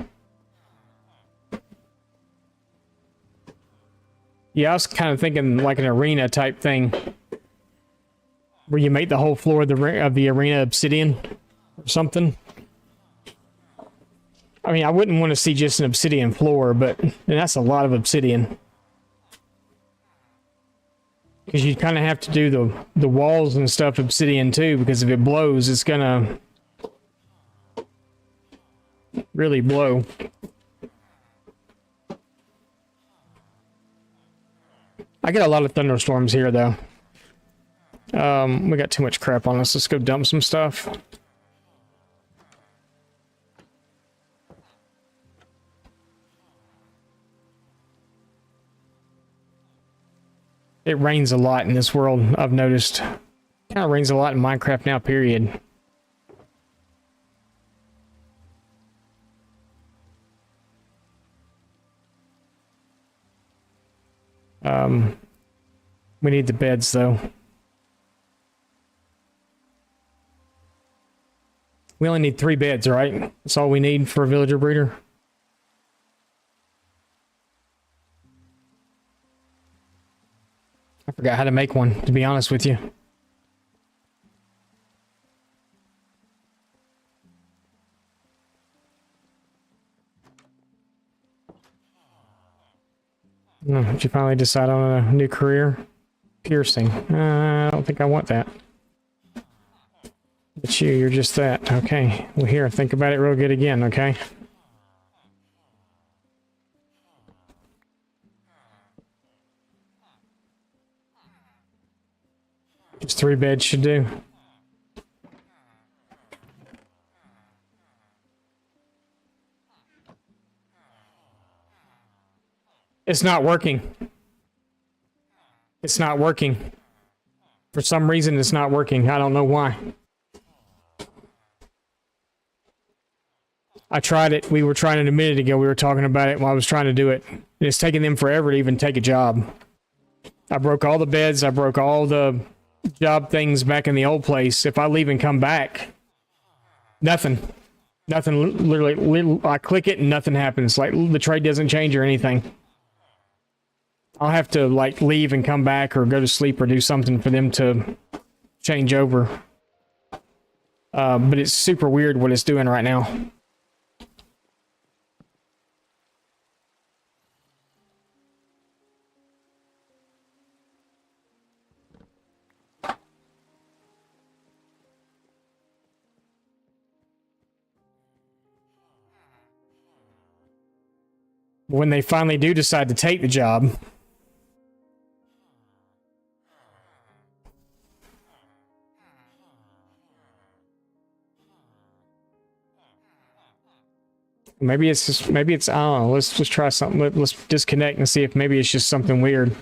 Yeah, I was kind of thinking like an arena type thing, where you make the whole floor of the arena obsidian or something. I mean, I wouldn't want to see just an obsidian floor, but and that's a lot of obsidian. Because you kind of have to do the walls and stuff obsidian too, because if it blows, it's gonna really blow. I get a lot of thunderstorms here, though. We got too much crap on us. Let's go dump some stuff. It rains a lot in this world, I've noticed. Kind of rains a lot in Minecraft now, period. We need the beds though. We only need 3 beds, right? That's all we need for a villager breeder. I forgot how to make one, to be honest with you. Did you finally decide on a new career? Piercing. I don't think I want that. But you're just that. Okay. Well, here, think about it real good again, okay? Just 3 beds should do. It's not working. It's not working. For some reason, it's not working. I don't know why. I tried it. We were trying it a minute ago. We were talking about it while I was trying to do it. And it's taking them forever to even take a job. I broke all the beds. I broke all the job things back in the old place. If I leave and come back, nothing. Nothing. Literally, I click it and nothing happens. Like the trade doesn't change or anything. I'll have to like leave and come back or go to sleep or do something for them to change over. But it's super weird what it's doing right now. When they finally do decide to take the job, maybe it's just, maybe it's, I don't know, let's just try something. Let's disconnect and see if maybe it's just something weird.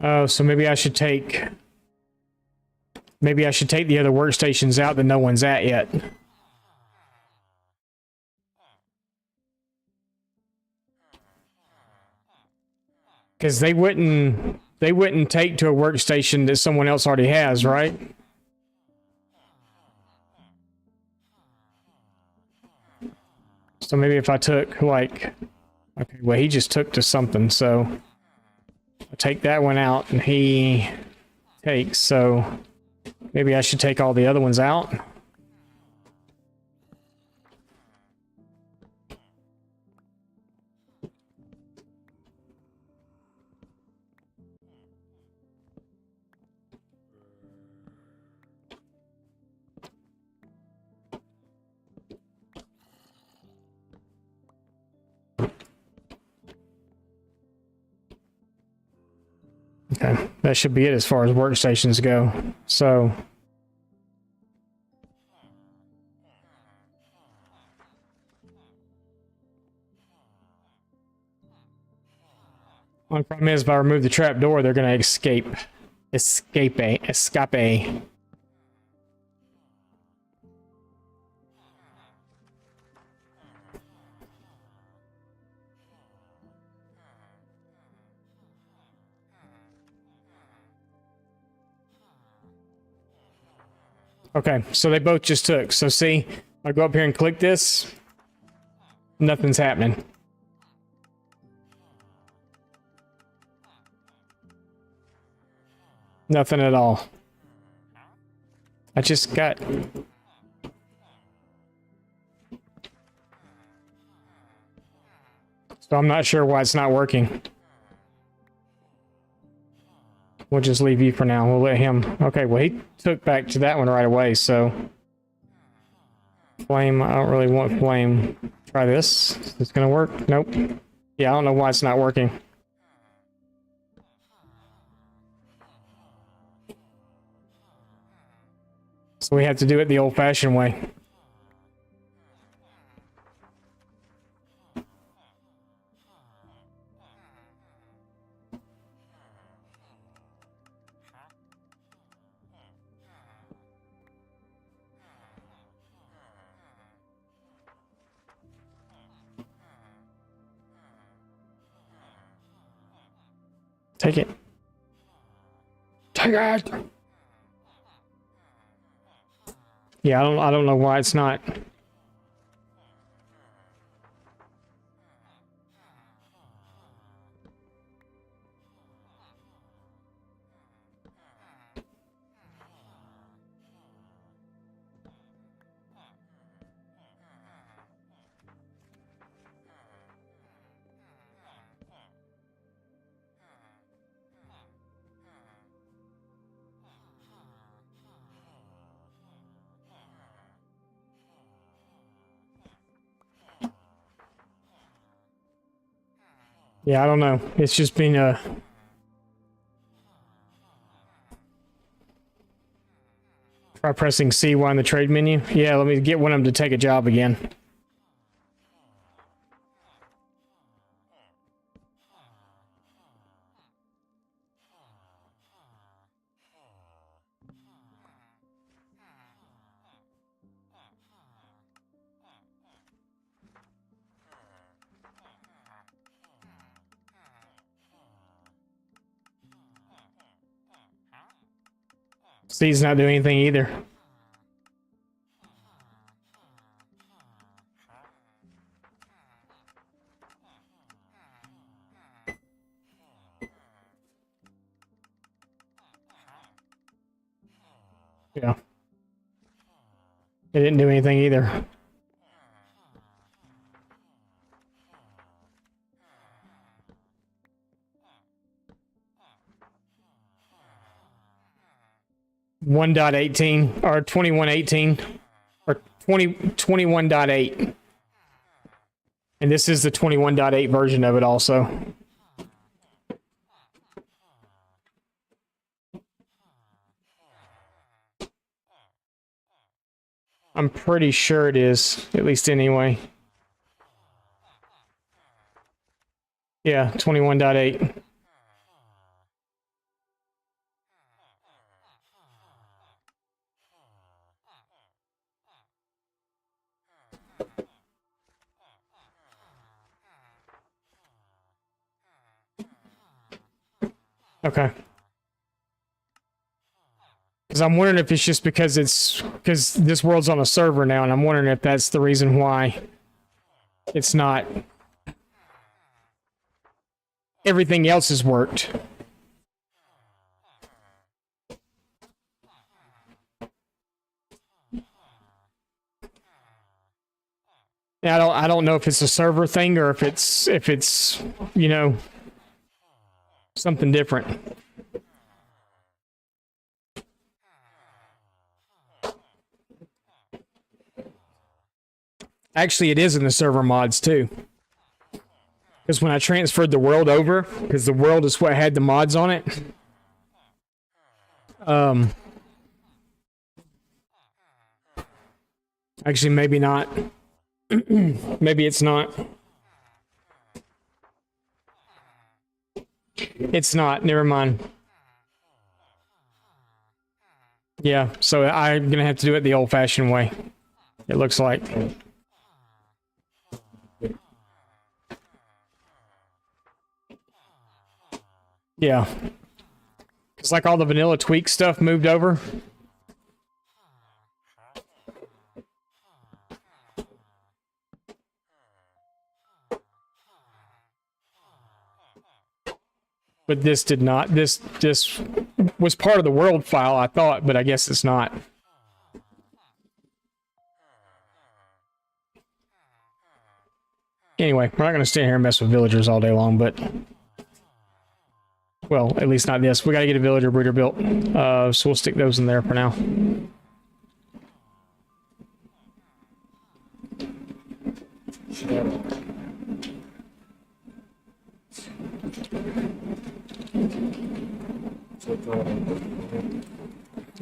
Oh, so maybe I should take the other workstations out that no one's at yet. Because they wouldn't take to a workstation that someone else already has, right? So maybe if I took like, okay, well he just took to something, so I take that one out and he takes, so maybe I should take all the other ones out. Okay, that should be it as far as workstations go. So one problem is if I remove the trap door, they're gonna escape. Escape. Okay, so they both just took. So see, I go up here and click this, nothing's happening. Nothing at all. I just got... So I'm not sure why it's not working. We'll just leave you for now. We'll let him... Okay, well he took back to that one right away, so... Flame, I don't really want flame. Try this. Is this gonna work? Nope. Yeah, I don't know why it's not working. So we have to do it the old-fashioned way. Take it. Take it. Yeah, I don't know why it's not. Yeah, I don't know. It's just been try pressing C1 in the trade menu. Yeah, let me get one of them to take a job again. C's not doing anything either. Yeah. It didn't do anything either. One dot 18 or 2118 or 21.8. And this is the 21.8 version of it also. I'm pretty sure it is, at least anyway. Yeah, 21.8. Okay. Because I'm wondering if it's just because this world's on a server now, and I'm wondering if that's the reason why it's not. Everything else has worked. Yeah, I don't know if it's a server thing or if it's you know, something different. Actually, it is in the server mods too. Because when I transferred the world over, because the world is what had the mods on it. Actually, maybe not. Maybe it's not. It's not. Never mind. Yeah, so I'm gonna have to do it the old-fashioned way. It looks like. Yeah. Because like all the vanilla tweak stuff moved over. But this did not. This was part of the world file, I thought, but I guess it's not. Anyway, we're not going to stay here and mess with villagers all day long, but... Well, at least not this. We got to get a villager breeder built. So we'll stick those in there for now.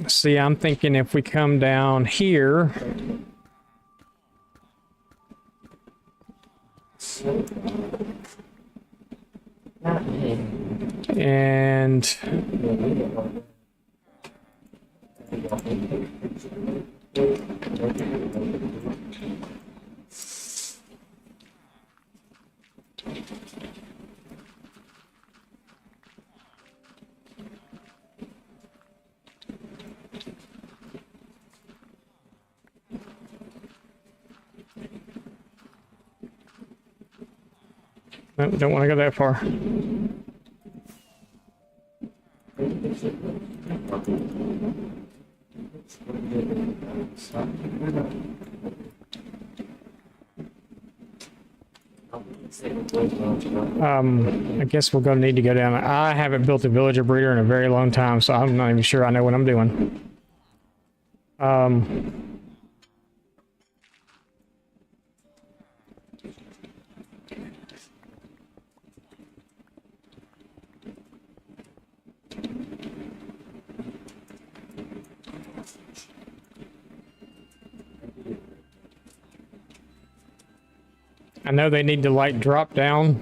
See, I'm thinking if we come down here, and nope, don't want to go that far. I guess we're going to need to go down. I haven't built a villager breeder in a very long time, so I'm not even sure I know what I'm doing. I know they need to like drop down.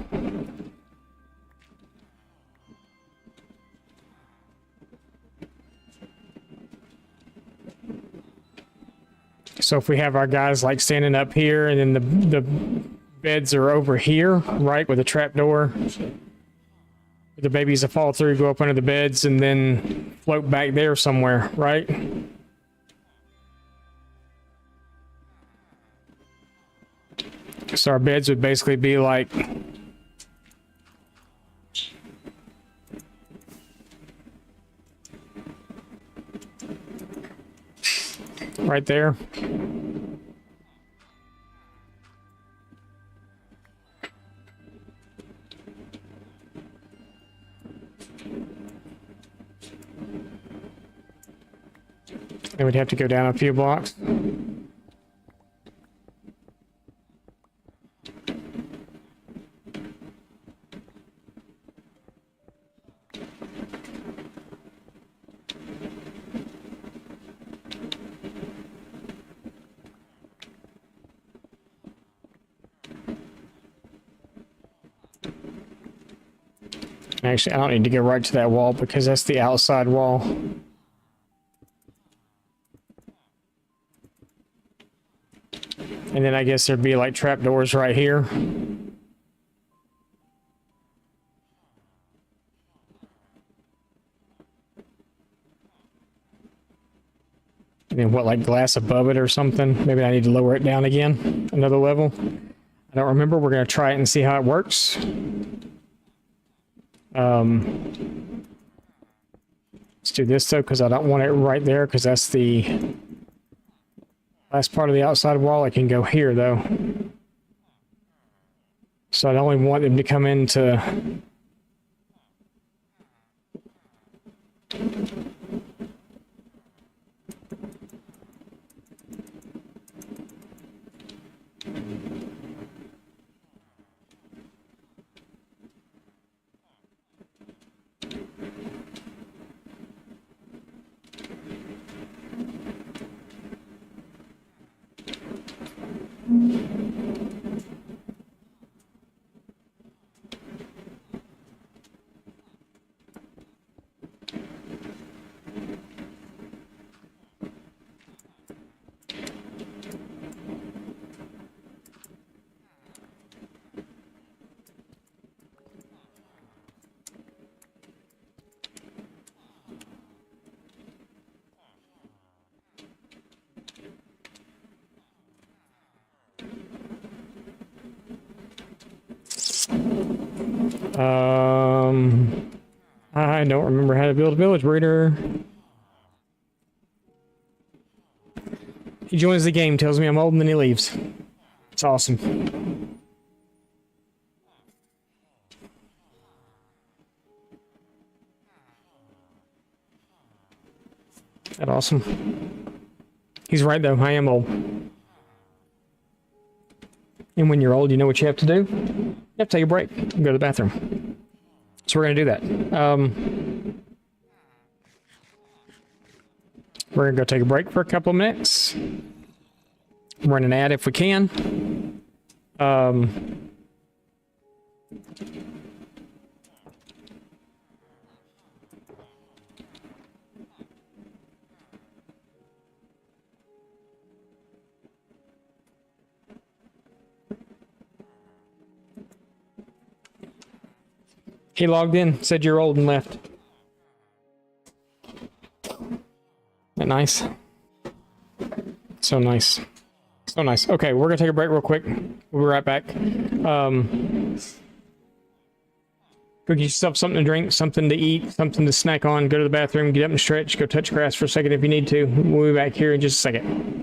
So if we have our guys like standing up here and then the beds are over here, right, with a trap door. The babies that fall through go up under the beds and then float back there somewhere, right? So our beds would basically be like right there. And we'd have to go down a few blocks. Actually, I don't need to go right to that wall because that's the outside wall. And then I guess there'd be like trapdoors right here. And then what, like glass above it or something? Maybe I need to lower it down again, another level. I don't remember. We're going to try it and see how it works. Let's do this though, because I don't want it right there, because that's the last part of the outside wall. I can go here though. So I only want them to come into I don't remember how to build a village breeder. He joins the game, tells me I'm old, and then he leaves. It's awesome. That awesome. He's right though, I am old. And when you're old, you know what you have to do? You have to take a break and go to the bathroom. So we're going to do that. We're gonna go take a break for a couple of minutes. Run an ad if we can. He logged in, said you're old and left. That nice? So nice. So nice. Okay, we're gonna take a break real quick. We'll be right back. Go get yourself something to drink, something to eat, something to snack on, go to the bathroom, get up and stretch, go touch grass for a second if you need to. We'll be back here in just a second.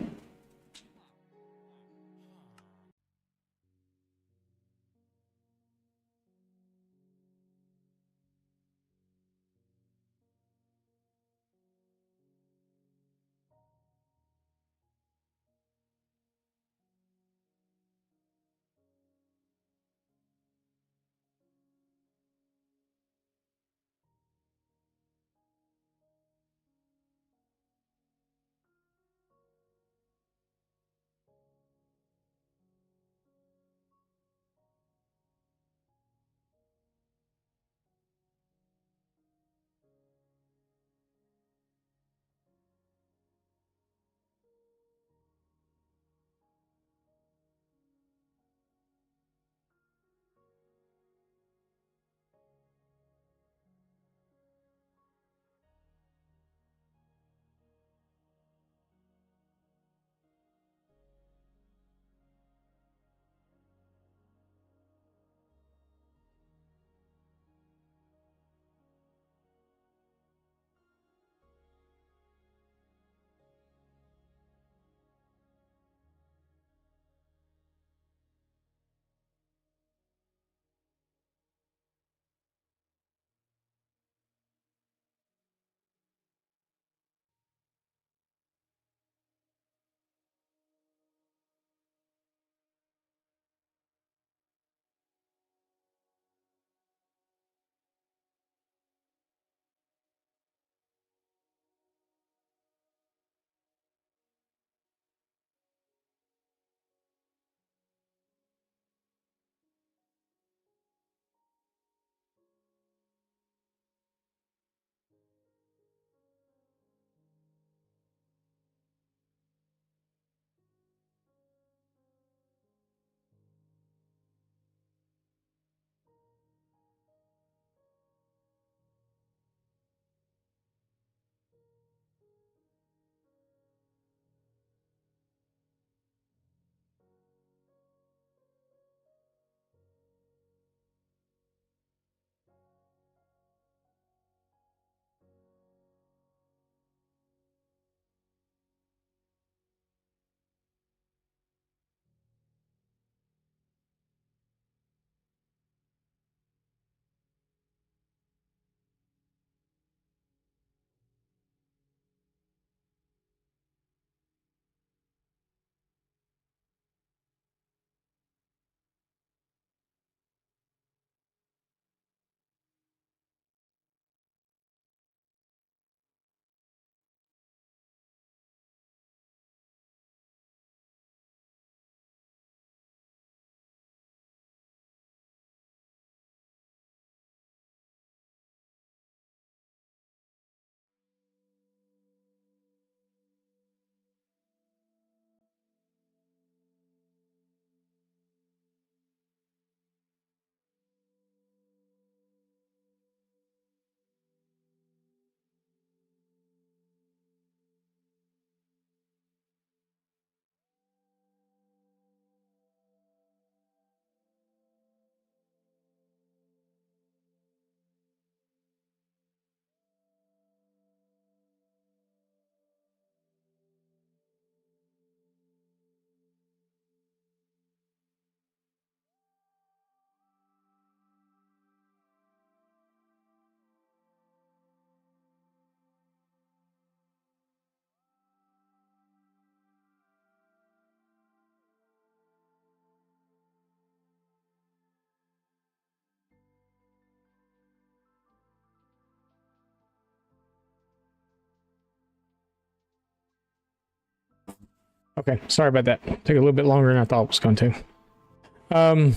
Okay, sorry about that. Took a little bit longer than I thought it was going to. All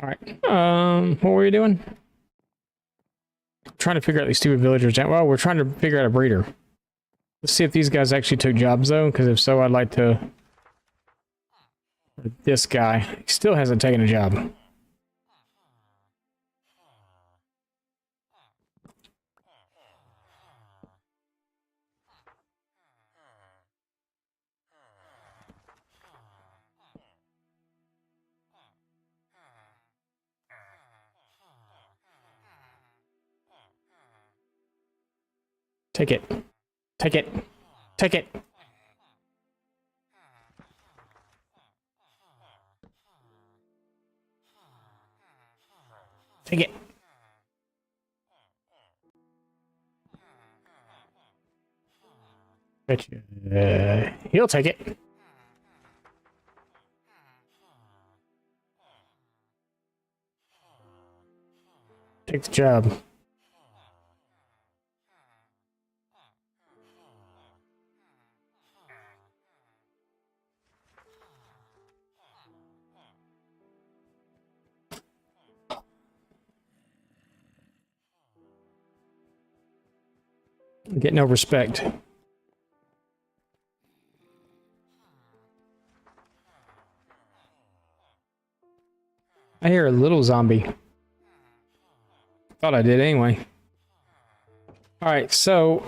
right. What were you doing? Trying to figure out these stupid villagers. Well, we're trying to figure out a breeder. Let's see if these guys actually took jobs though, because if so, I'd like to. This guy, he still hasn't taken a job. Take it. Take it. Take it. Take it. Bet you, he'll take it. Take the job. Get no respect. I hear a little zombie. Thought I did anyway. Alright, so...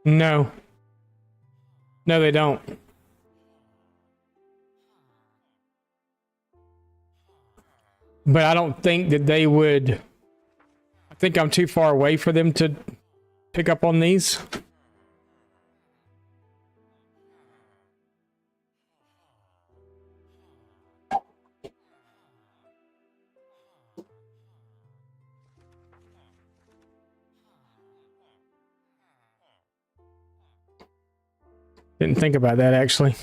No. No, they don't. But I don't think that they would... I think I'm too far away for them to pick up on these. Didn't think about that, actually.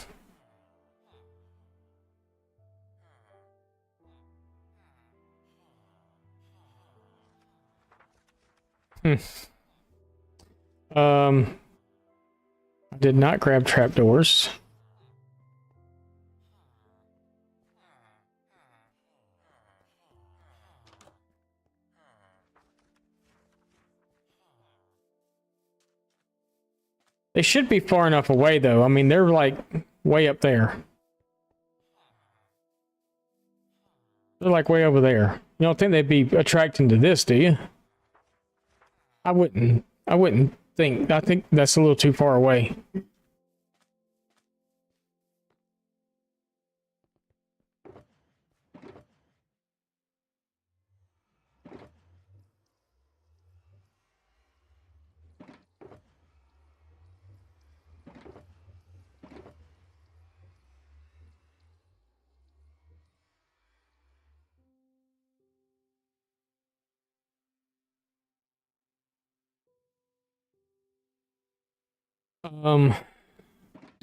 I did not grab trapdoors. They should be far enough away, though. I mean, they're like way up there. They're like way over there. You don't think they'd be attracting to this, do you? I wouldn't think. I think that's a little too far away.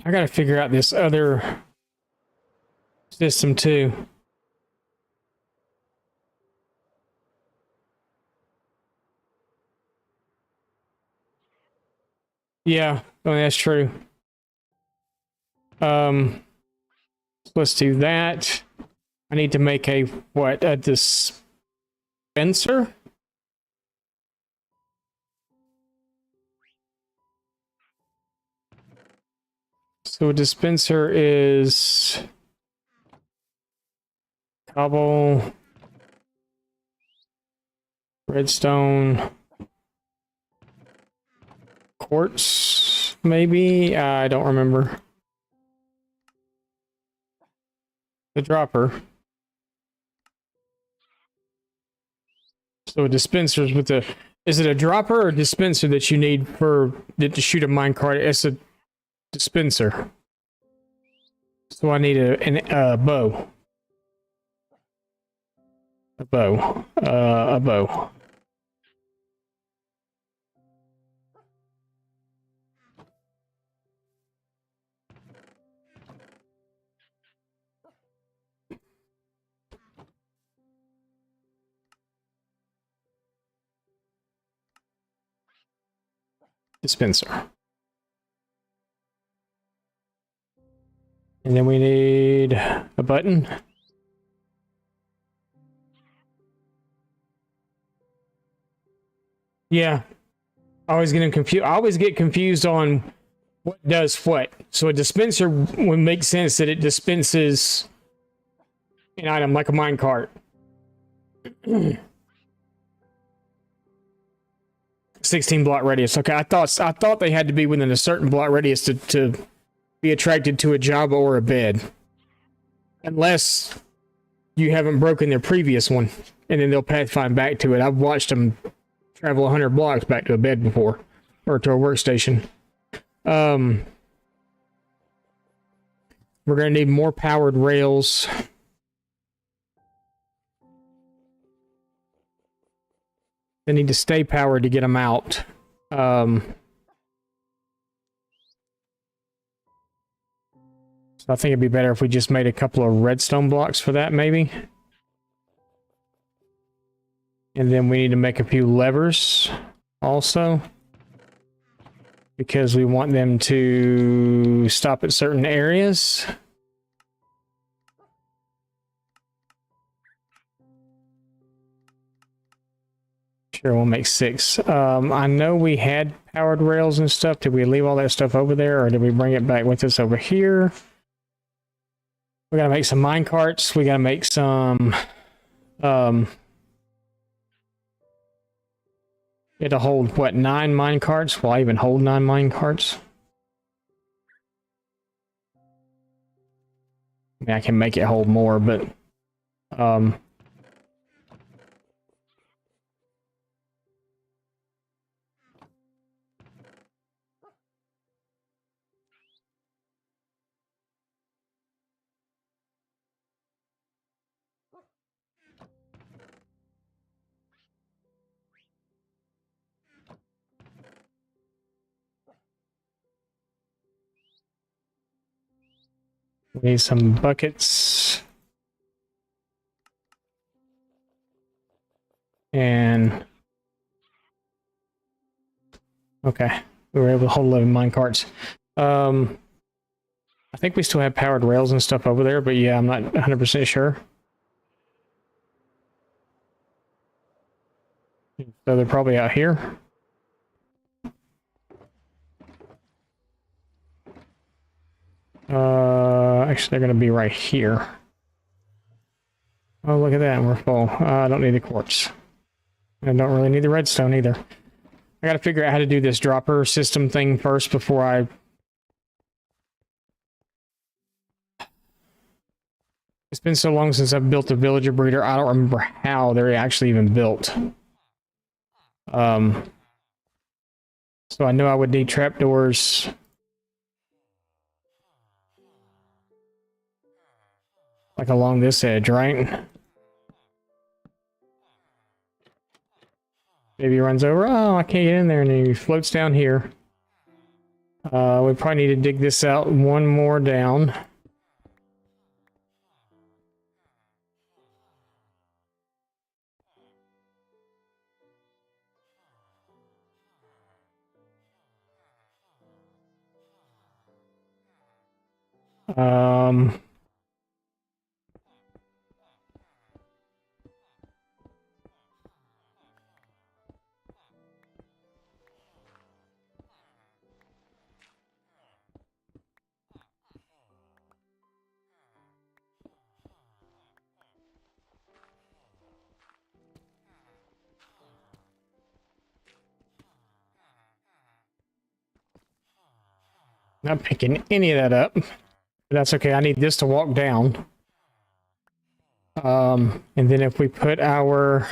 I gotta figure out this other system too. Yeah, I mean, that's true. Let's do that. I need to make a what? A dispenser? So a dispenser is cobble, redstone, quartz, maybe? I don't remember. The dropper. So a dispenser is with the... Is it a dropper or a dispenser that you need for to shoot a minecart? It's a dispenser. So I need a bow. A bow. A bow. dispenser. And then we need a button. Yeah. I always get confused on what does what. So a dispenser would make sense that it dispenses an item like a minecart. 16 block radius. Okay, I thought they had to be within a certain block radius to be attracted to a Java or a bed. Unless you haven't broken their previous one, and then they'll pathfind back to it. I've watched them travel 100 blocks back to a bed before, or to a workstation. We're gonna need more powered rails. They need to stay powered to get them out. So I think it'd be better if we just made a couple of redstone blocks for that, maybe. And then we need to make a few levers also, because we want them to stop at certain areas. Sure, we'll make 6. I know we had powered rails and stuff. Did we leave all that stuff over there, or did we bring it back with us over here? We gotta make some minecarts. We gotta make some, it'll hold, what, 9 minecarts? Will I even hold 9 minecarts? I mean, I can make it hold more, but, we need some buckets. And okay, we were able to hold 11 minecarts. I think we still have powered rails and stuff over there, but yeah, I'm not 100% sure. So they're probably out here. Actually, they're going to be right here. Oh, look at that, we're full. I don't need the quartz. I don't really need the redstone either. I got to figure out how to do this dropper system thing first before I... It's been so long since I've built a villager breeder, I don't remember how they're actually even built. So I know I would need trapdoors. Like along this edge, right? Baby runs over. Oh, I can't get in there, and then he floats down here. We probably need to dig this out one more down. Not picking any of that up. But that's okay. I need this to walk down. And then if we put our...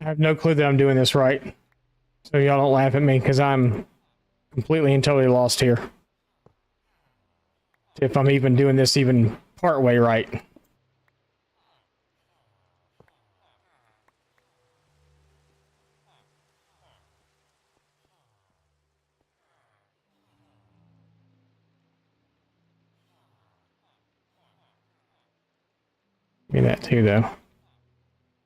I have no clue that I'm doing this right. So y'all don't laugh at me, because I'm completely and totally lost here. If I'm even doing this even part way right. Give me that too, though.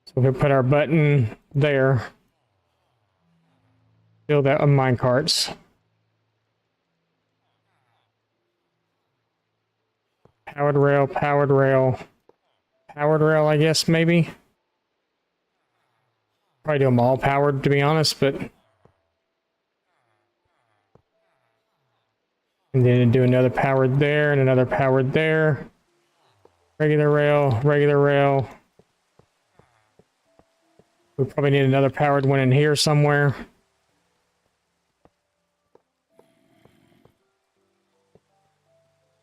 So we'll put our button there. Fill that with minecarts. Powered rail, powered rail, powered rail, I guess, maybe. Probably do them all powered, to be honest, but... And then do another powered there, and another powered there. Regular rail, regular rail. We probably need another powered one in here somewhere.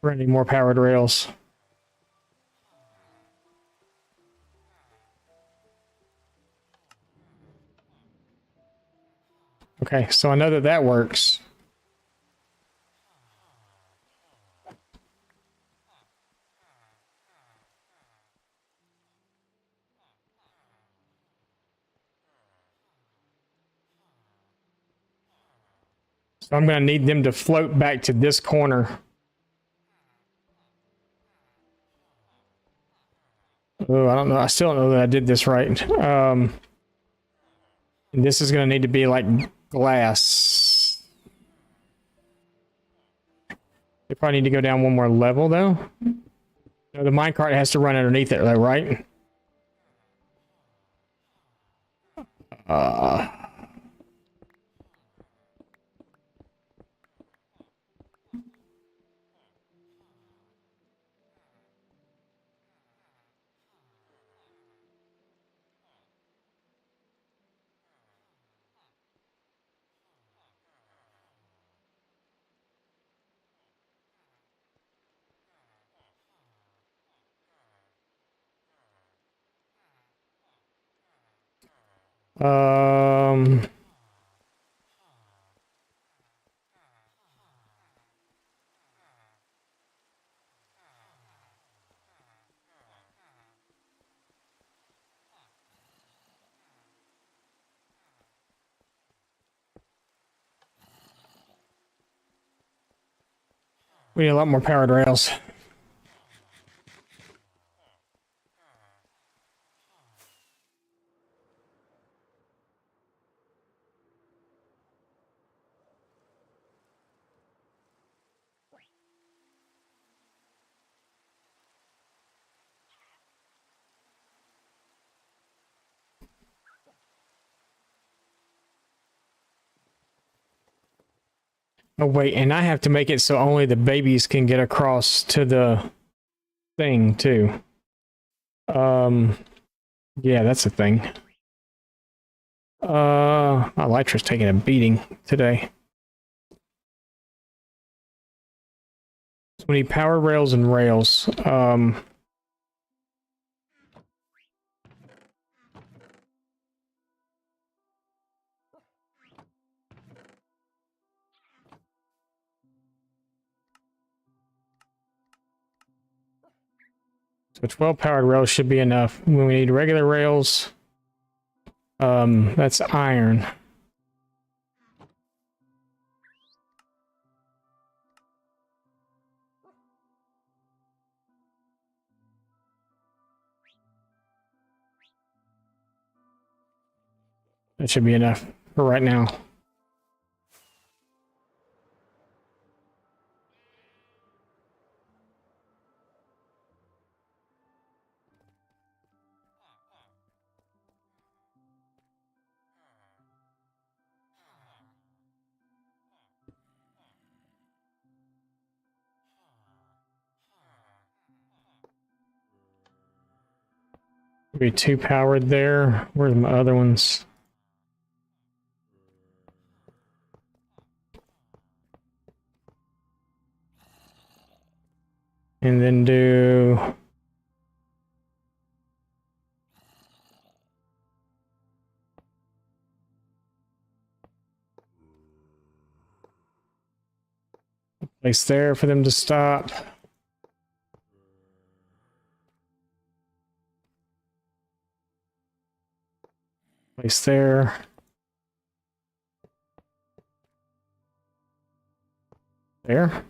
We're gonna need more powered rails. Okay, so I know that that works. So I'm going to need them to float back to this corner. Oh, I don't know. I still don't know that I did this right. And this is going to need to be like glass. They probably need to go down one more level, though. No, the minecart has to run underneath it, though, right? Um, we need a lot more powered rails. Oh, wait, and I have to make it so only the babies can get across to the thing, too. Yeah, that's a thing. My Elytra's taking a beating today. So we need power rails and rails. So 12 powered rails should be enough. When we need regular rails, that's iron. That should be enough for right now. Be 2 powered there. Where's my other ones? And then do... place there for them to stop. Place there. There.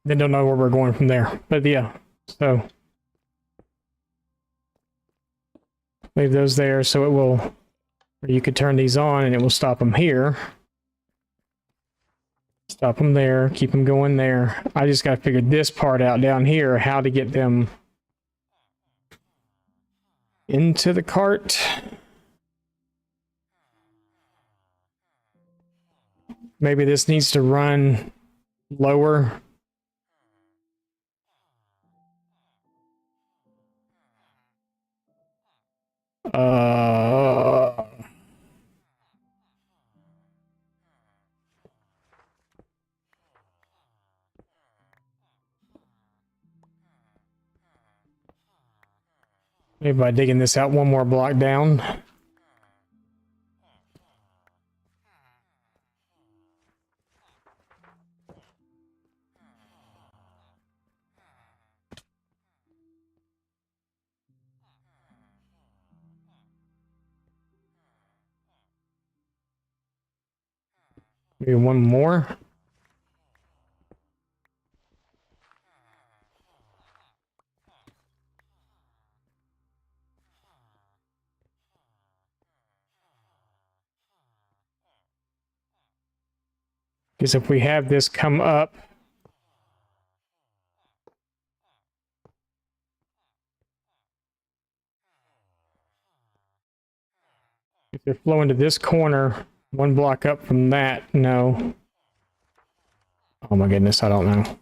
Then don't know where we're going from there. But yeah, so leave those there so it will, or you could turn these on and it will stop them here. Stop them there, keep them going there. I just got to figure this part out down here, how to get them into the cart. Maybe this needs to run lower. Maybe by digging this out one more block down. Maybe one more. Because if we have this come up, if they're flowing to this corner, one block up from that, no. Oh my goodness, I don't know.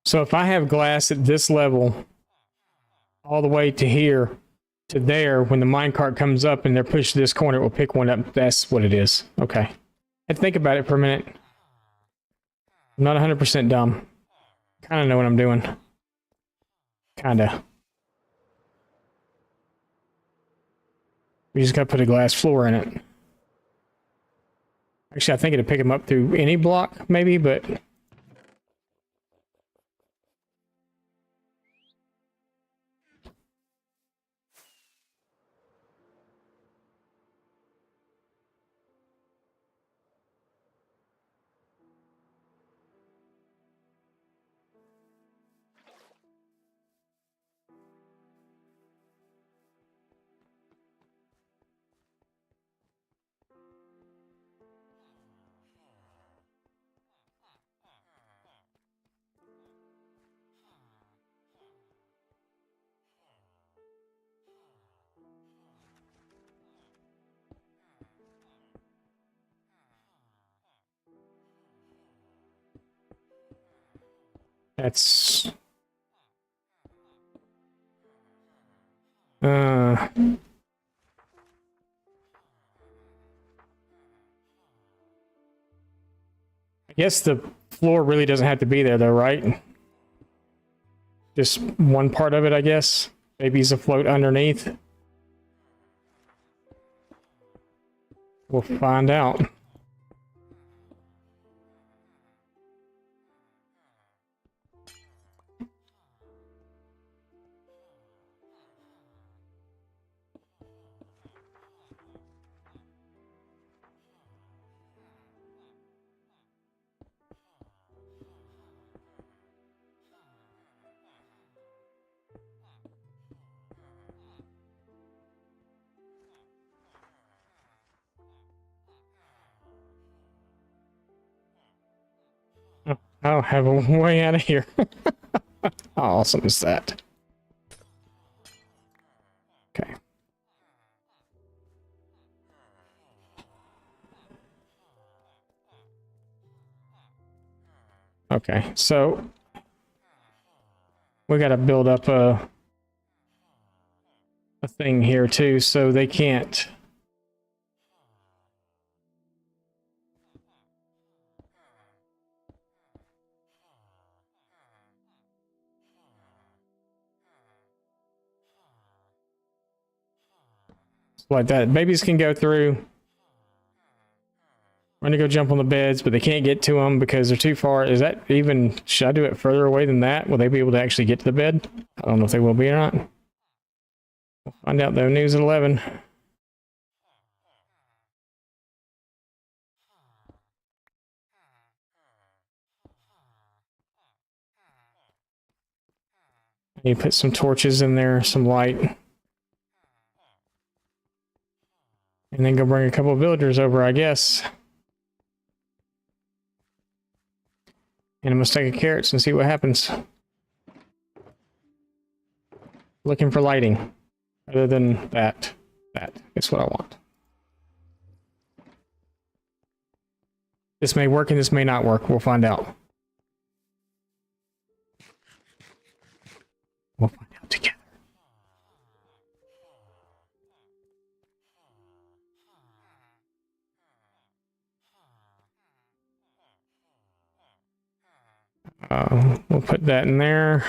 So if I have glass at this level, all the way to here, to there, when the minecart comes up and they're pushed to this corner, it will pick one up. That's what it is. Okay. I had to think about it for a minute. I'm not 100% dumb. Kind of know what I'm doing. Kinda. We just gotta put a glass floor in it. Actually, I think it'd pick them up through any block, maybe, but... That's... I guess the floor really doesn't have to be there though, right? Just one part of it, I guess. Maybe it's a float underneath. We'll find out. I'll have a way out of here. How awesome is that? Okay. Okay, so we got to build up a thing here too, so they can't. Like that. Babies can go through. We're gonna go jump on the beds, but they can't get to them because they're too far. Is that even, should I do it further away than that? Will they be able to actually get to the bed? I don't know if they will be or not. We'll find out though. News at 11. You put some torches in there, some light. And then go bring a couple of villagers over, I guess. And I'm gonna take a carrots and see what happens. Looking for lighting. Other than that. That is what I want. This may work and this may not work. We'll find out. We'll find out together. We'll put that in there.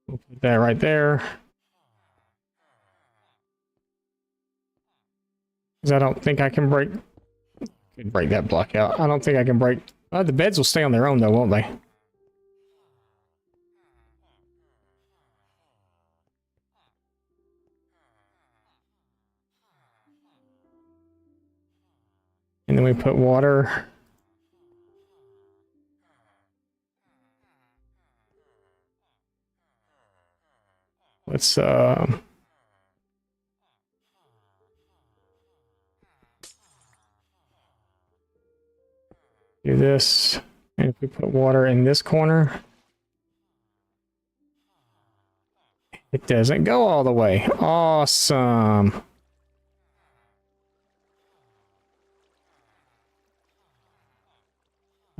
We'll put that right there. Because I don't think I can break... Could break that block out. I don't think I can break... the beds will stay on their own though, won't they? And then we put water. Let's do this. And if we put water in this corner, it doesn't go all the way. Awesome.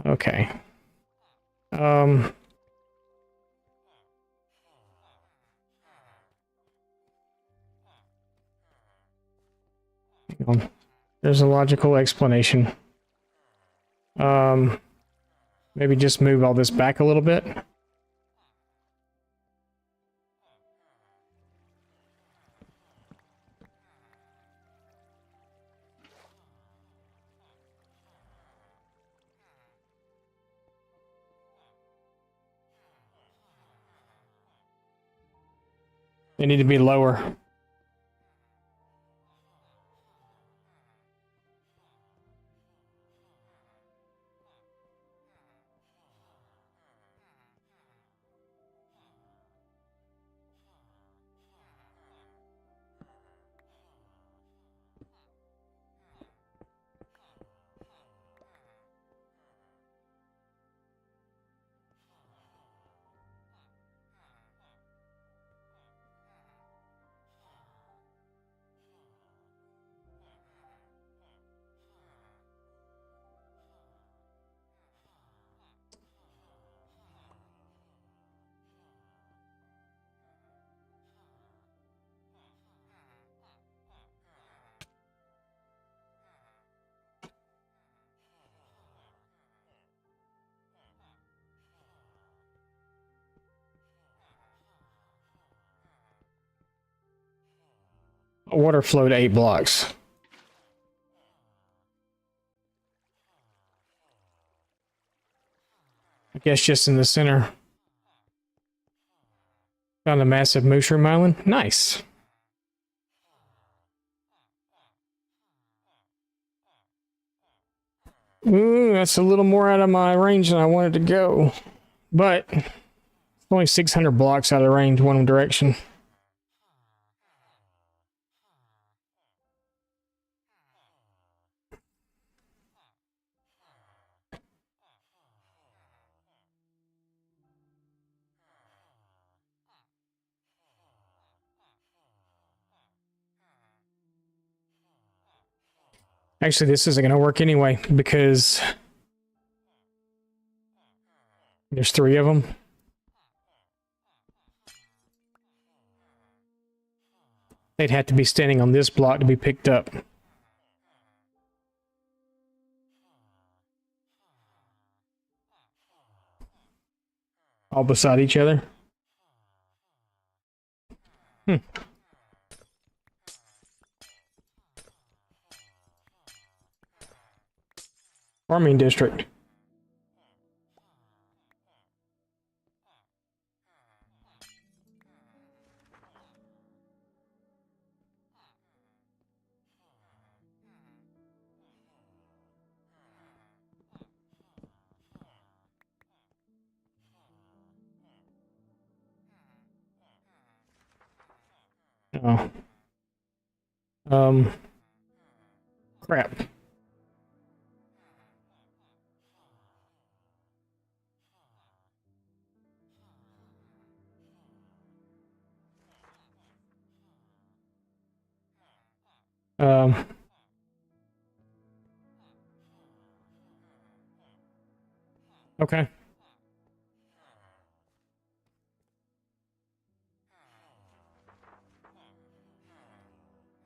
Okay. Hang on. There's a logical explanation. Maybe just move all this back a little bit. They need to be lower. Water flowed 8 blocks. I guess just in the center. Found a massive mushroom island. Nice. Ooh, that's a little more out of my range than I wanted to go. But it's only 600 blocks out of range one direction. Actually, this isn't going to work anyway because there's 3 of them. They'd have to be standing on this block to be picked up. All beside each other. Farming district. Oh. Crap. Okay.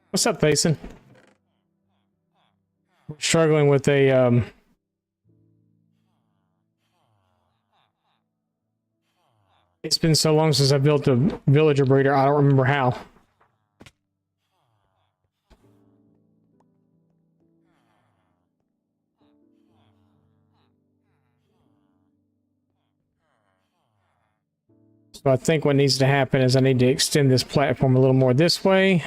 What's up, Thason? We're struggling with a, It's been so long since I built a villager breeder, I don't remember how. So I think what needs to happen is I need to extend this platform a little more this way.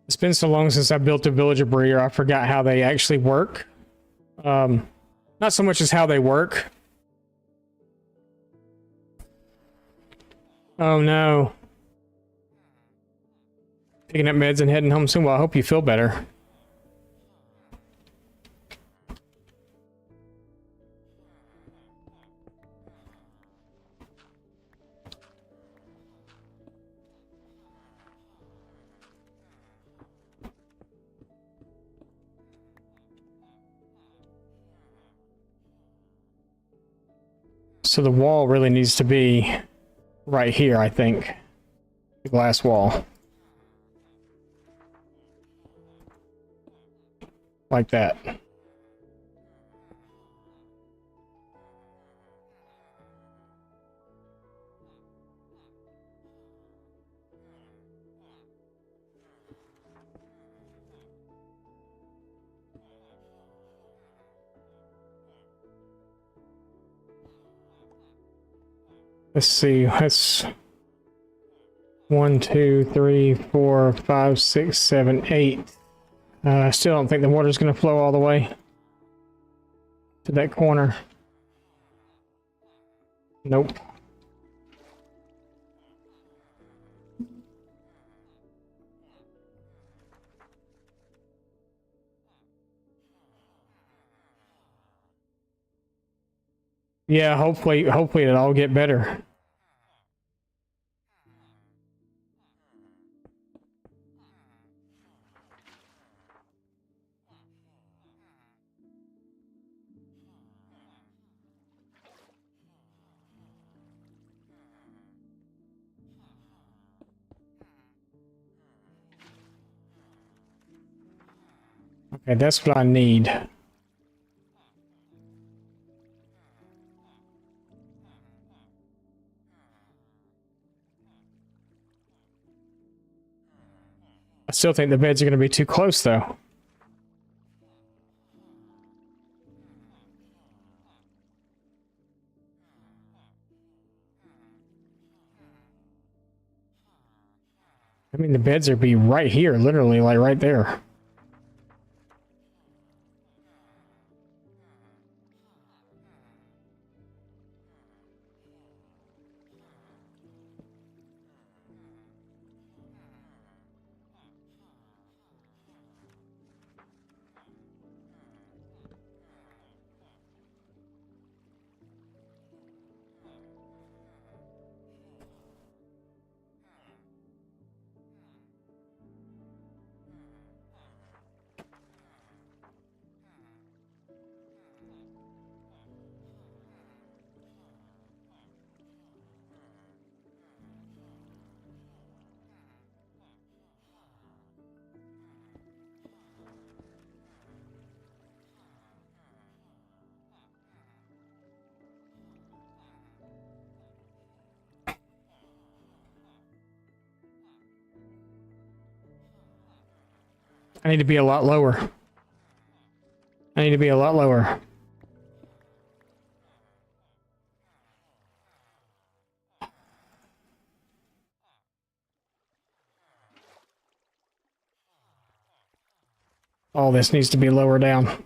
It's been so long since I built a villager breeder, I forgot how they actually work. Not so much as how they work. Oh no. Picking up meds and heading home soon. Well, I hope you feel better. So the wall really needs to be right here, I think. The glass wall. Like that. Let's see, that's 1, 2, 3, 4, 5, 6, 7, 8. I still don't think the water's going to flow all the way to that corner. Nope. Yeah, hopefully it'll all get better. Okay, that's what I need. I still think the beds are going to be too close, though. I mean, the beds are be right here, literally, like right there. I need to be a lot lower. I need to be a lot lower. All this needs to be lower down.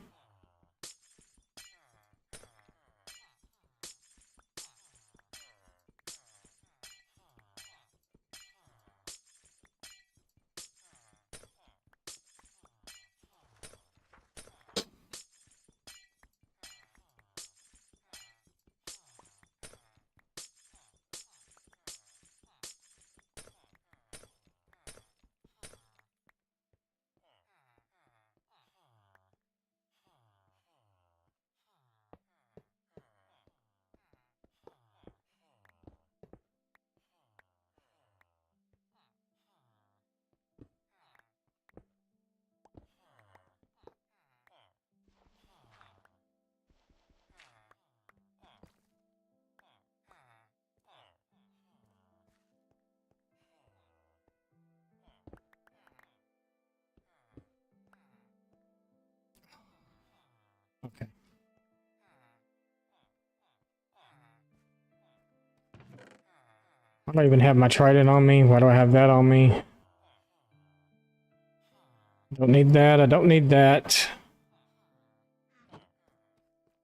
Okay. I don't even have my trident on me. Why do I have that on me? Don't need that. I don't need that.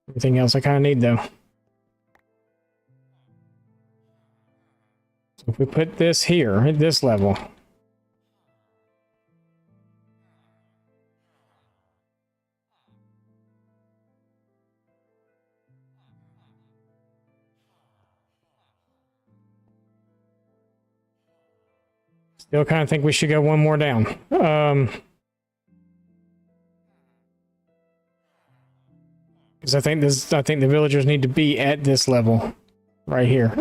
Everything else I kind of need, though. So if we put this here at this level. Still kind of think we should go one more down. Because I think the villagers need to be at this level right here.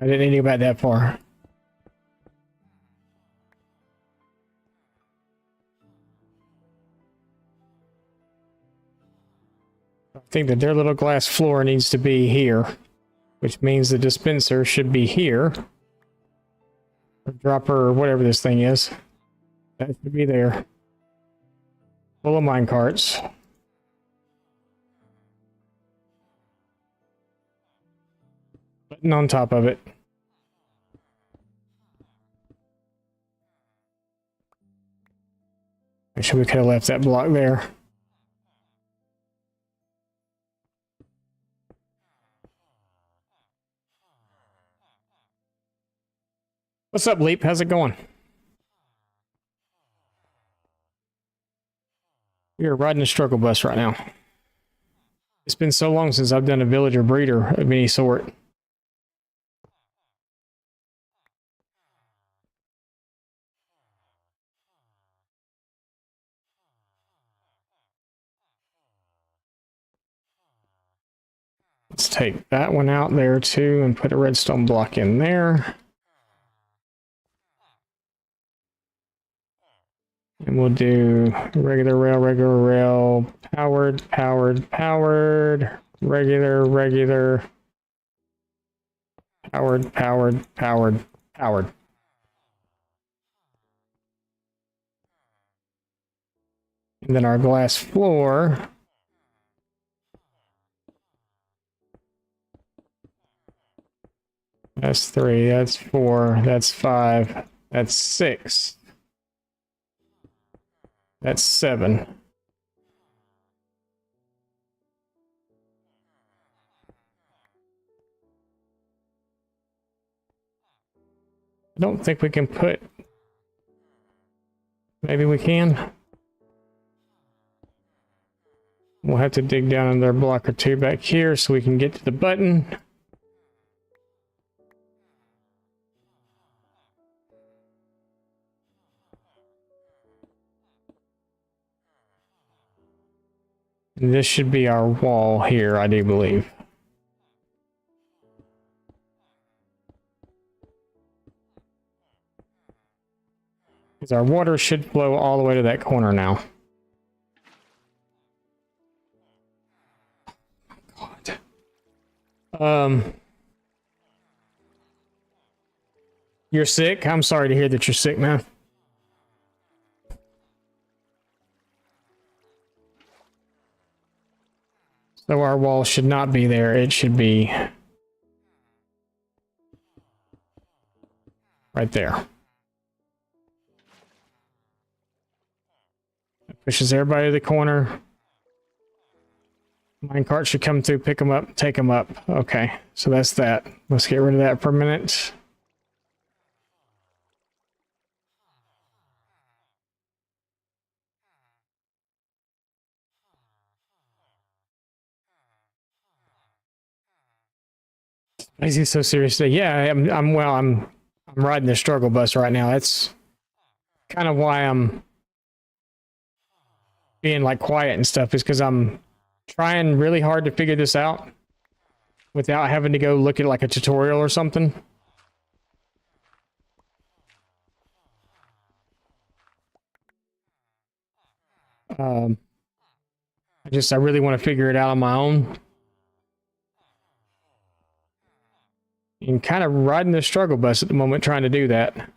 I didn't need to go back that far. I think that their little glass floor needs to be here, which means the dispenser should be here. Or dropper, or whatever this thing is. That should be there. Full of minecarts. Button on top of it. Actually, we could have left that block there. What's up, Leap? How's it going? We are riding a struggle bus right now. It's been so long since I've done a villager breeder of any sort. Let's take that one out there too and put a redstone block in there. And we'll do regular rail, powered, regular, powered. And then our glass floor. That's 3, that's 4, that's 5, that's 6. That's 7. I don't think we can put... Maybe we can. We'll have to dig down another block or two back here so we can get to the button. And this should be our wall here, I do believe. Because our water should flow all the way to that corner now. God. You're sick? I'm sorry to hear that you're sick, man. So our wall should not be there. It should be right there. That pushes everybody to the corner. Minecart should come through, pick them up, take them up. Okay, so that's that. Let's get rid of that for a minute. Why is he so serious today? Yeah, I'm riding the struggle bus right now. That's kind of why I'm being like quiet and stuff, is because I'm trying really hard to figure this out without having to go look at like a tutorial or something. I really want to figure it out on my own. And kind of riding the struggle bus at the moment trying to do that.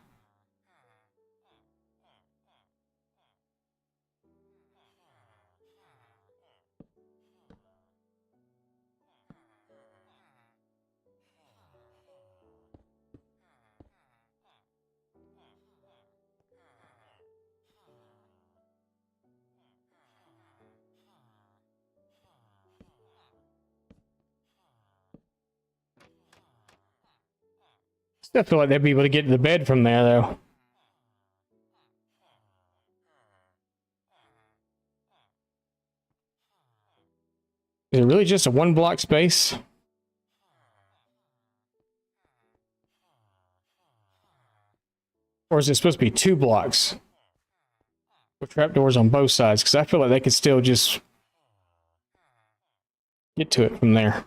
Still feel like they'd be able to get to the bed from there, though. Is it really just a 1-block space? Or is it supposed to be 2 blocks? With trapdoors on both sides? Because I feel like they could still just get to it from there.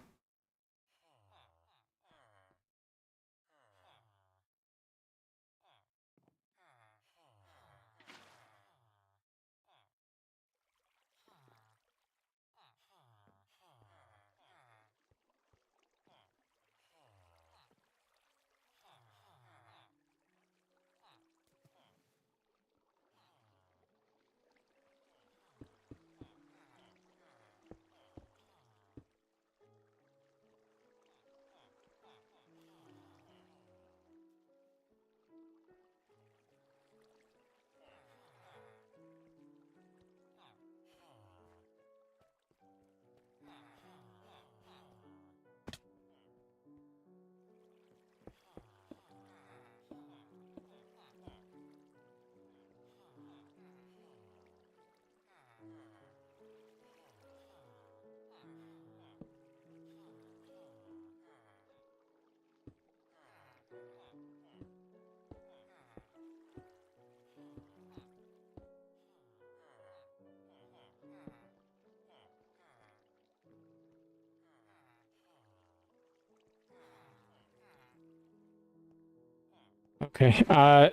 Okay. I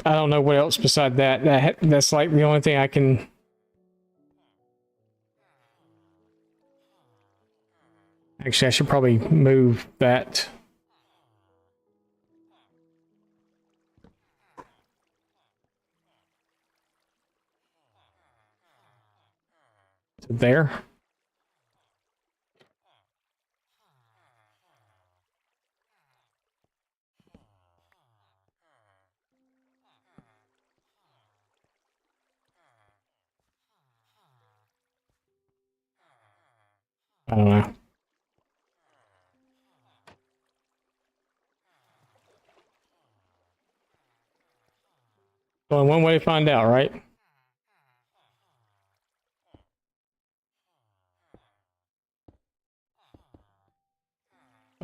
don't know what else beside that. That's like the only thing I can. Actually, I should probably move that. To there. I don't know. Only one way to find out, right?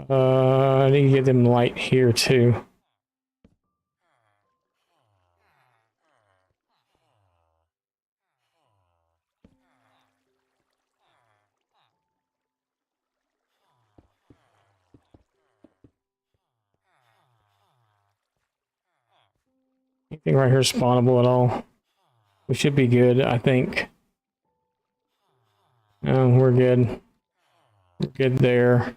I need to get them light here too. Anything right here spawnable at all? We should be good, I think. No, we're good. We're good there.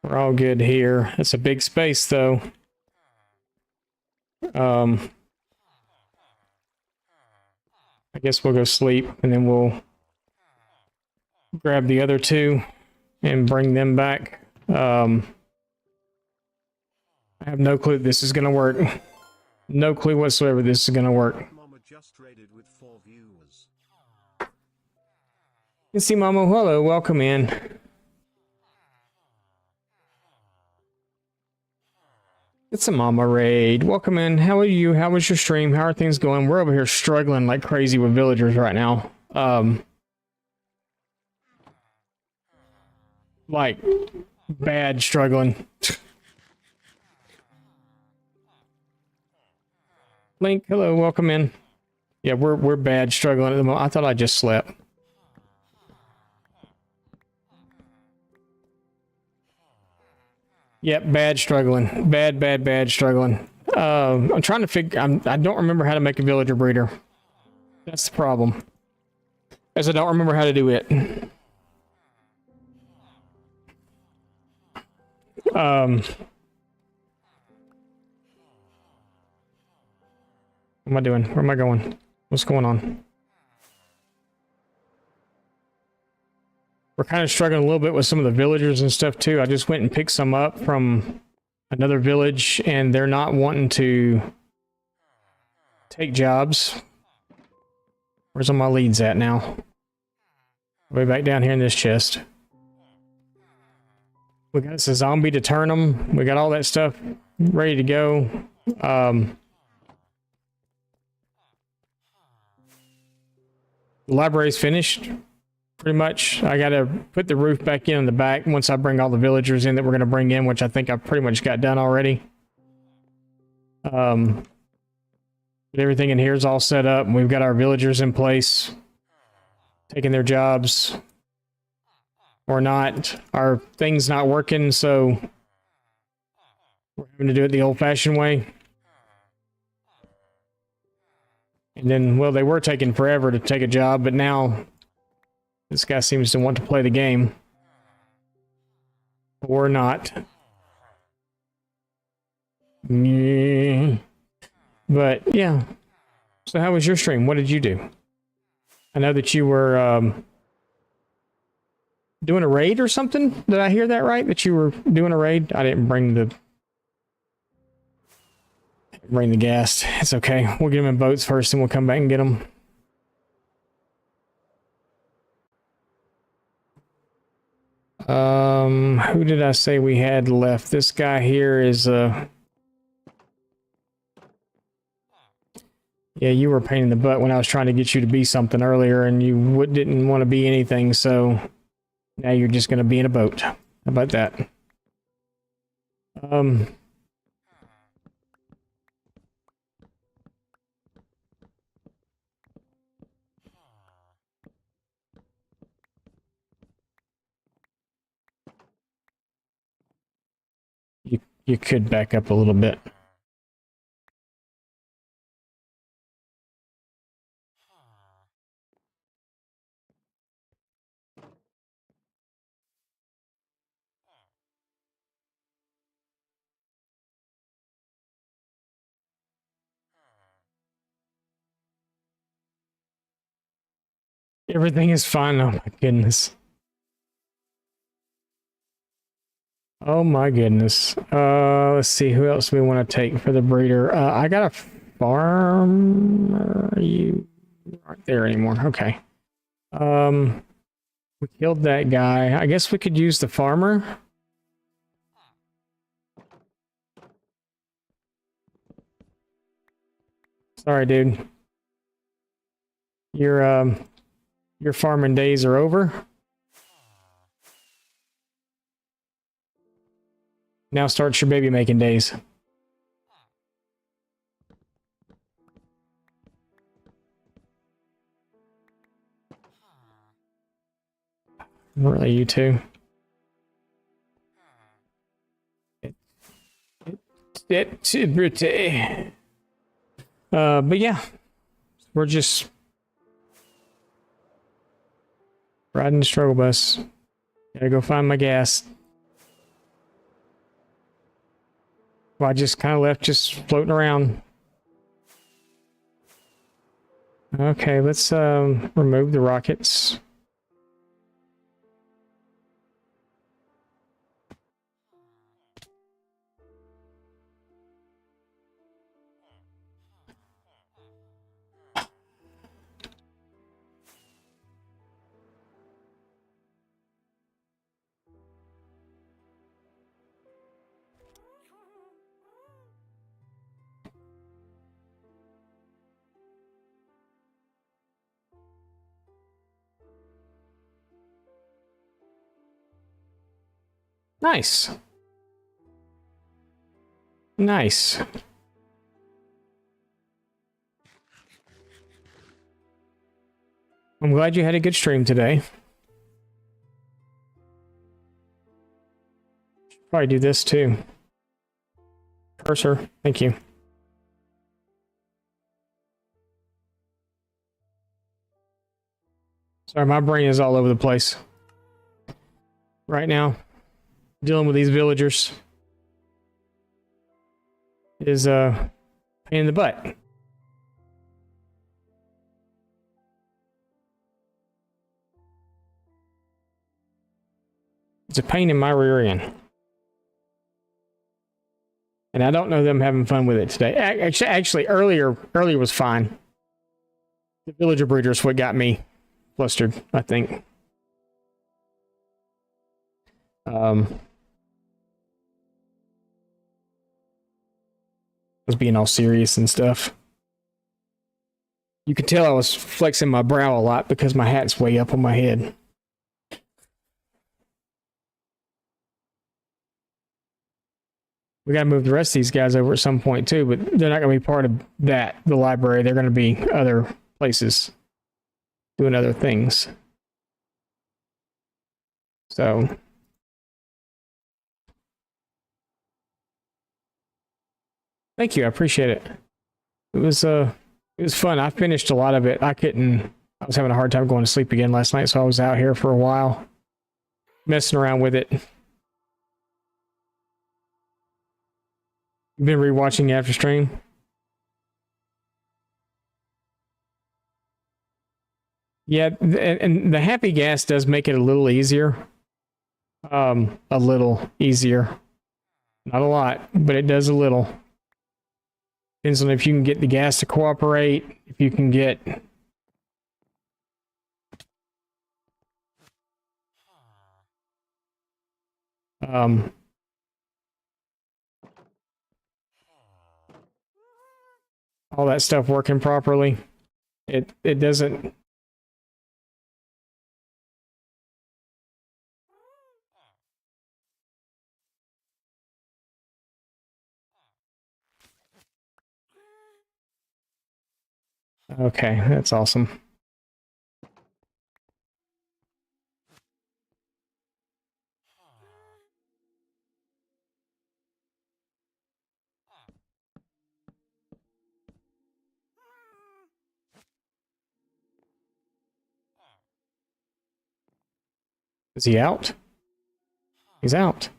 We're all good here. It's a big space though. I guess we'll go sleep and then we'll grab the other two and bring them back. I have no clue this is gonna work. No clue whatsoever this is gonna work. Mama just raided with 4 viewers. You see, Mama, hello, welcome in. It's a Mama raid. Welcome in. How are you? How was your stream? How are things going? We're over here struggling like crazy with villagers right now. Like bad struggling. Link, hello, welcome in. Yeah, we're bad struggling at the moment. I thought I just slept. Yep, bad struggling. Bad struggling. I'm trying to figure. I don't remember how to make a villager breeder. That's the problem. As I don't remember how to do it. What am I doing? Where am I going? What's going on? We're kind of struggling a little bit with some of the villagers and stuff too. I just went and picked some up from another village and they're not wanting to take jobs. Where's all my leads at now? Way back down here in this chest. We got us a zombie to turn them. We got all that stuff ready to go. The library's finished. Pretty much. I gotta put the roof back in the back once I bring all the villagers in that we're gonna bring in, which I think I pretty much got done already. But everything in here is all set up and we've got our villagers in place, taking their jobs. Or not. Our thing's not working, so we're having to do it the old-fashioned way. And then, well, they were taking forever to take a job, but now this guy seems to want to play the game. Or not. But, yeah. So how was your stream? What did you do? I know that you were doing a raid or something? Did I hear that right? That you were doing a raid? I didn't bring the gas. It's okay. We'll get them in boats first and we'll come back and get them. Who did I say we had left? This guy here is yeah, you were a pain in the butt when I was trying to get you to be something earlier and you didn't want to be anything, so now you're just going to be in a boat. How about that? You could back up a little bit. Everything is fine. Oh my goodness. Oh my goodness. Let's see who else we want to take for the breeder. I got a farmer. You aren't there anymore. Okay. We killed that guy. I guess we could use the farmer. Sorry, dude. Your farming days are over. Now starts your baby making days. Really, you two? But yeah, we're just riding the struggle bus. Gotta go find my gas. Well, I just kind of left just floating around. Okay, let's remove the rockets. Nice. Nice. I'm glad you had a good stream today. Should probably do this too. Cursor, thank you. Sorry, my brain is all over the place right now. Dealing with these villagers is a pain in the butt. It's a pain in my rear end. And I don't know them having fun with it today. Actually, earlier was fine. The villager breeders what got me flustered, I think. Was being all serious and stuff. You could tell I was flexing my brow a lot because my hat's way up on my head. We got to move the rest of these guys over at some point too, but they're not going to be part of the library. They're going to be other places doing other things. So thank you. I appreciate it. It was fun. I finished a lot of it. I was having a hard time going to sleep again last night, so I was out here for a while messing around with it. You've been rewatching after stream? Yeah, and the happy gas does make it a little easier. A little easier. Not a lot, but it does a little. Depends on if you can get the gas to cooperate, if you can get all that stuff working properly. It doesn't. Okay, that's awesome. Is he out? He's out.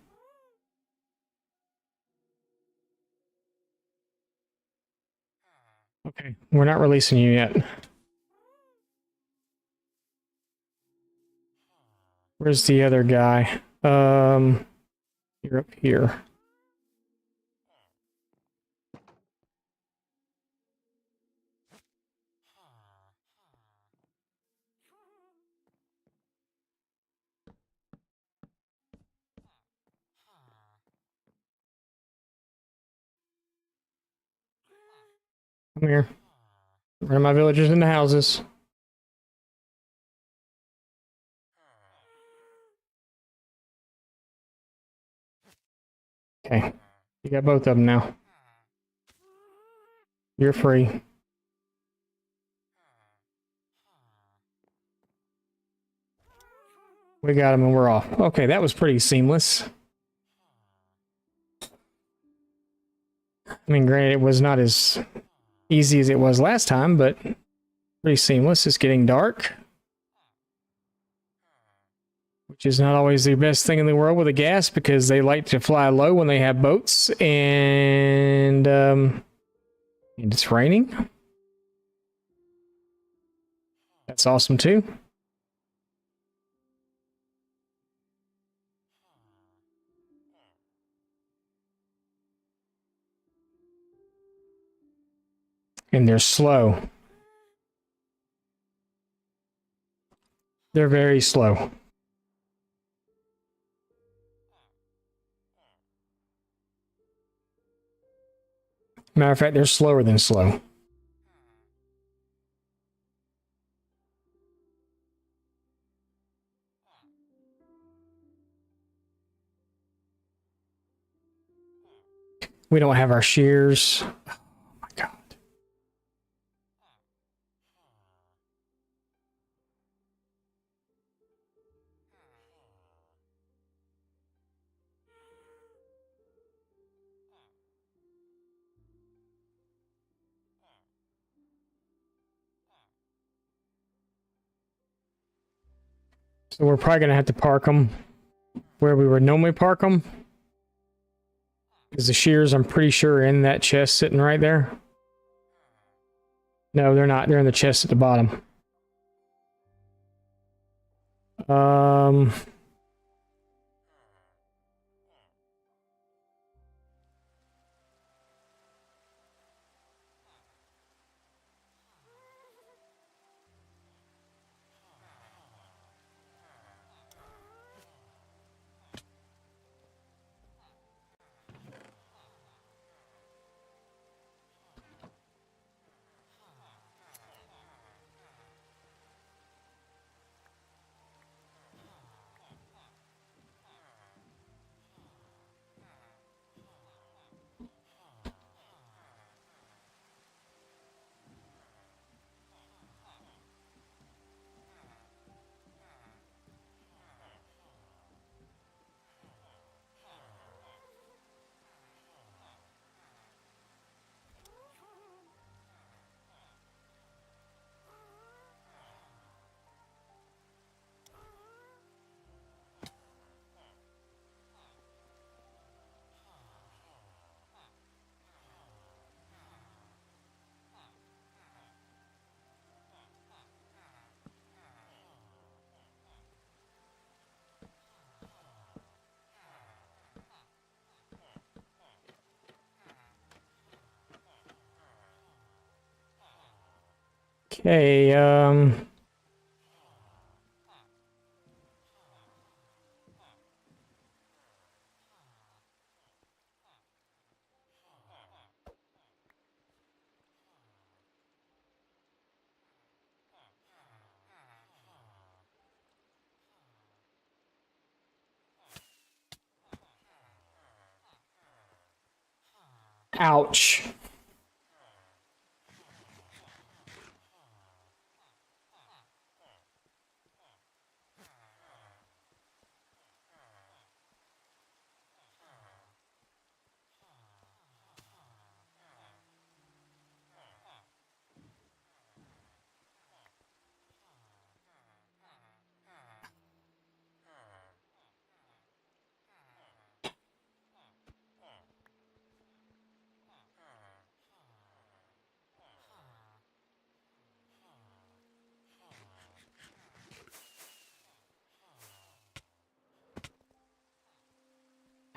Okay, we're not releasing you yet. Where's the other guy? You're up here. Come here. Run my villagers into houses. Okay. You got both of them now. You're free. We got him and we're off. Okay, that was pretty seamless. I mean, granted, it was not as easy as it was last time, but pretty seamless. It's getting dark, which is not always the best thing in the world with a gas because they like to fly low when they have boats, and it's raining. That's awesome too. And they're slow. They're very slow. Matter of fact, they're slower than slow. We don't have our shears. Oh my god. So we're probably going to have to park them where we would normally park them. Because the shears, I'm pretty sure, are in that chest sitting right there. No, they're not. They're in the chest at the bottom. Okay, ouch.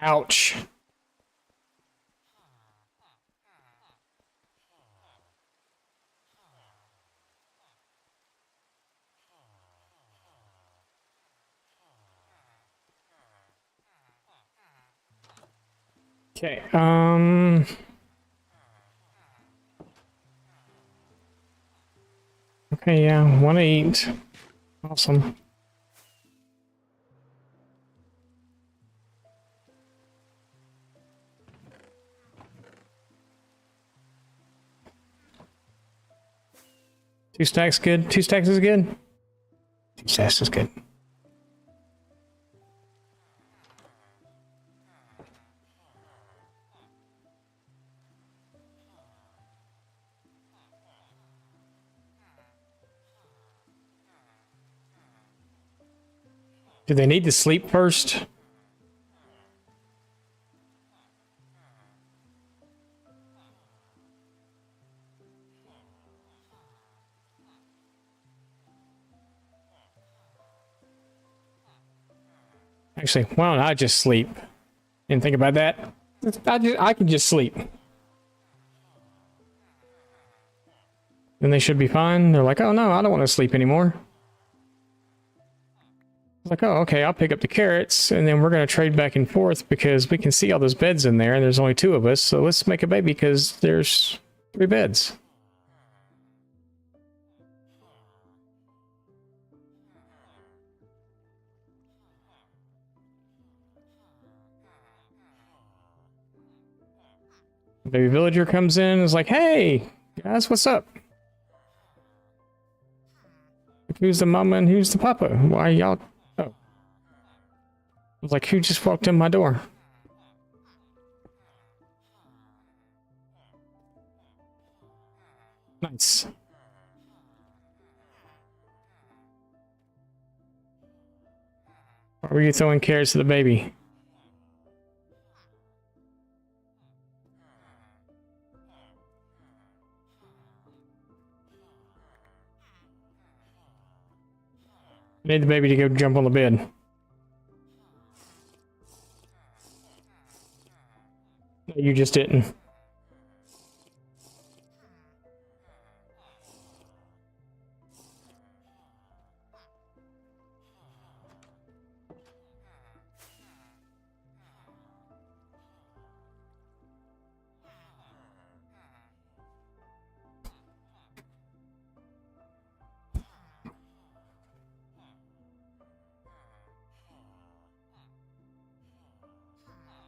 Ouch. Okay, okay, yeah, 1-8. Awesome. Two stacks good. 2 stacks is good. 2 stacks is good. Do they need to sleep first? Actually, why don't I just sleep? Didn't think about that. I can just sleep. Then they should be fine. They're like, oh no, I don't want to sleep anymore. It's like, oh, okay, I'll pick up the carrots, and then we're going to trade back and forth because we can see all those beds in there, and there's only 2 of us, so let's make a baby because there's 3 beds. Baby villager comes in and is like, hey, guys, what's up? Who's the mama and who's the papa? Why y'all... Oh. I was like, who just walked in my door? Nice. Why were you throwing carrots to the baby? I need the baby to go jump on the bed. No, you just didn't.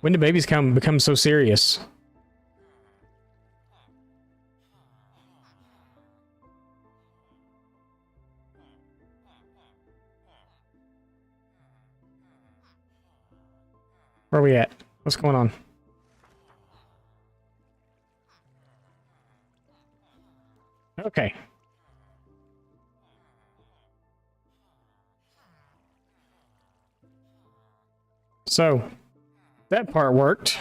When do babies become so serious? Where are we at? What's going on? Okay. So, that part worked.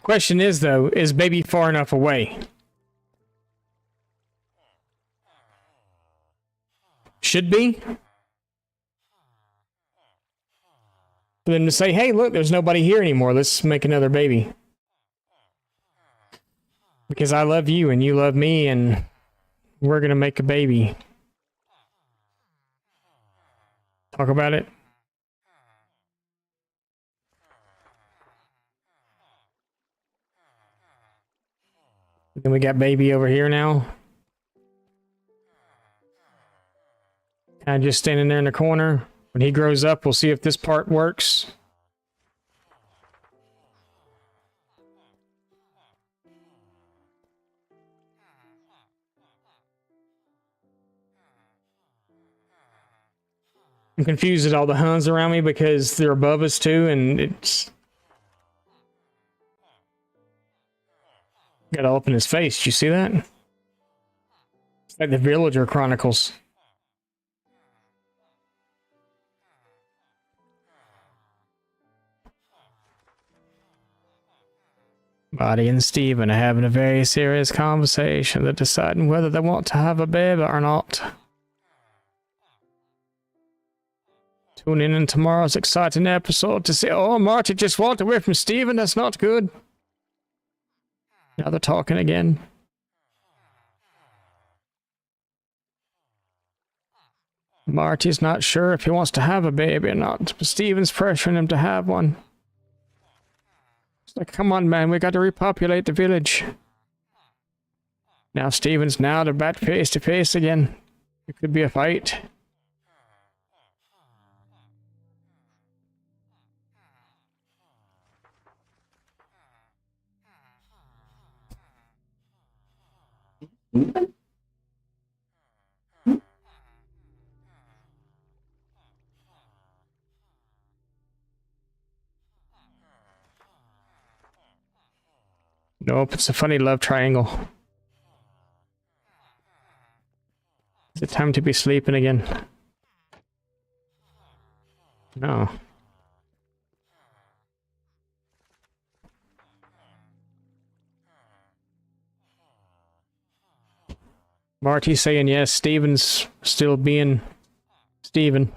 Question is, though, is baby far enough away? Should be. For them to say, hey, look, there's nobody here anymore. Let's make another baby. Because I love you and you love me and we're going to make a baby. Talk about it. Then we got baby over here now. Kind of just standing there in the corner. When he grows up, we'll see if this part works. I'm confused at all the Huns around me because they're above us too, and it's... Got all up in his face. Did you see that? It's like the Villager Chronicles. Buddy and Steven are having a very serious conversation. They're deciding whether they want to have a baby or not. Tune in tomorrow's exciting episode to see, oh, Marty just walked away from Steven. That's not good. Now they're talking again. Marty's not sure if he wants to have a baby or not, but Steven's pressuring him to have one. It's like, come on, man, we got to repopulate the village. Now Steven's now they're back face to face again. It could be a fight. Nope, it's a funny love triangle. Is it time to be sleeping again? No. Marty's saying yes, Steven's still being Steven.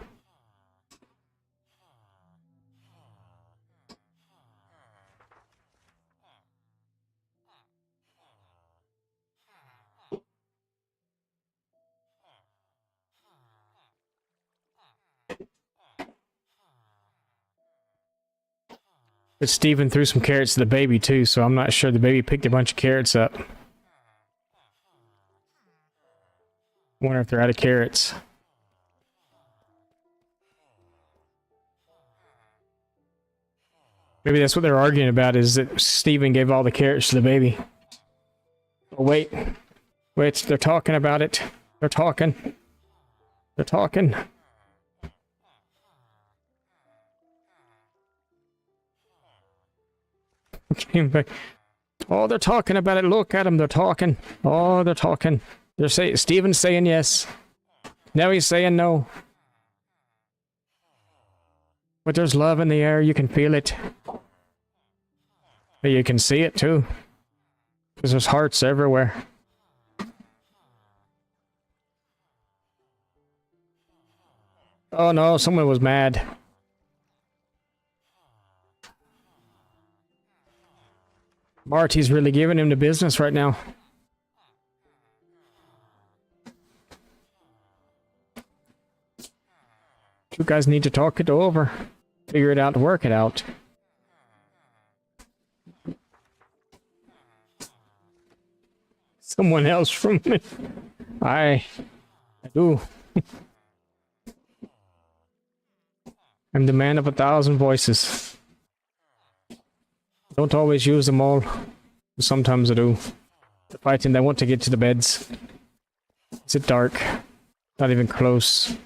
But Steven threw some carrots to the baby too, so I'm not sure the baby picked a bunch of carrots up. Wonder if they're out of carrots. Maybe that's what they're arguing about, is that Steven gave all the carrots to the baby. Oh, wait. Wait, they're talking about it. They're talking. They're talking. Came back. Oh, they're talking about it. Look at them. They're talking. Oh, they're talking. They're saying, Steven's saying yes. Now he's saying no. But there's love in the air. You can feel it. But you can see it too. Because there's hearts everywhere. Oh no, someone was mad. Marty's really giving him the business right now. You guys need to talk it over. Figure it out, work it out. Someone else from me. I do. I'm the man of 1,000 voices. Don't always use them all. Sometimes I do. The fighting, they want to get to the beds. Is it dark? Not even close.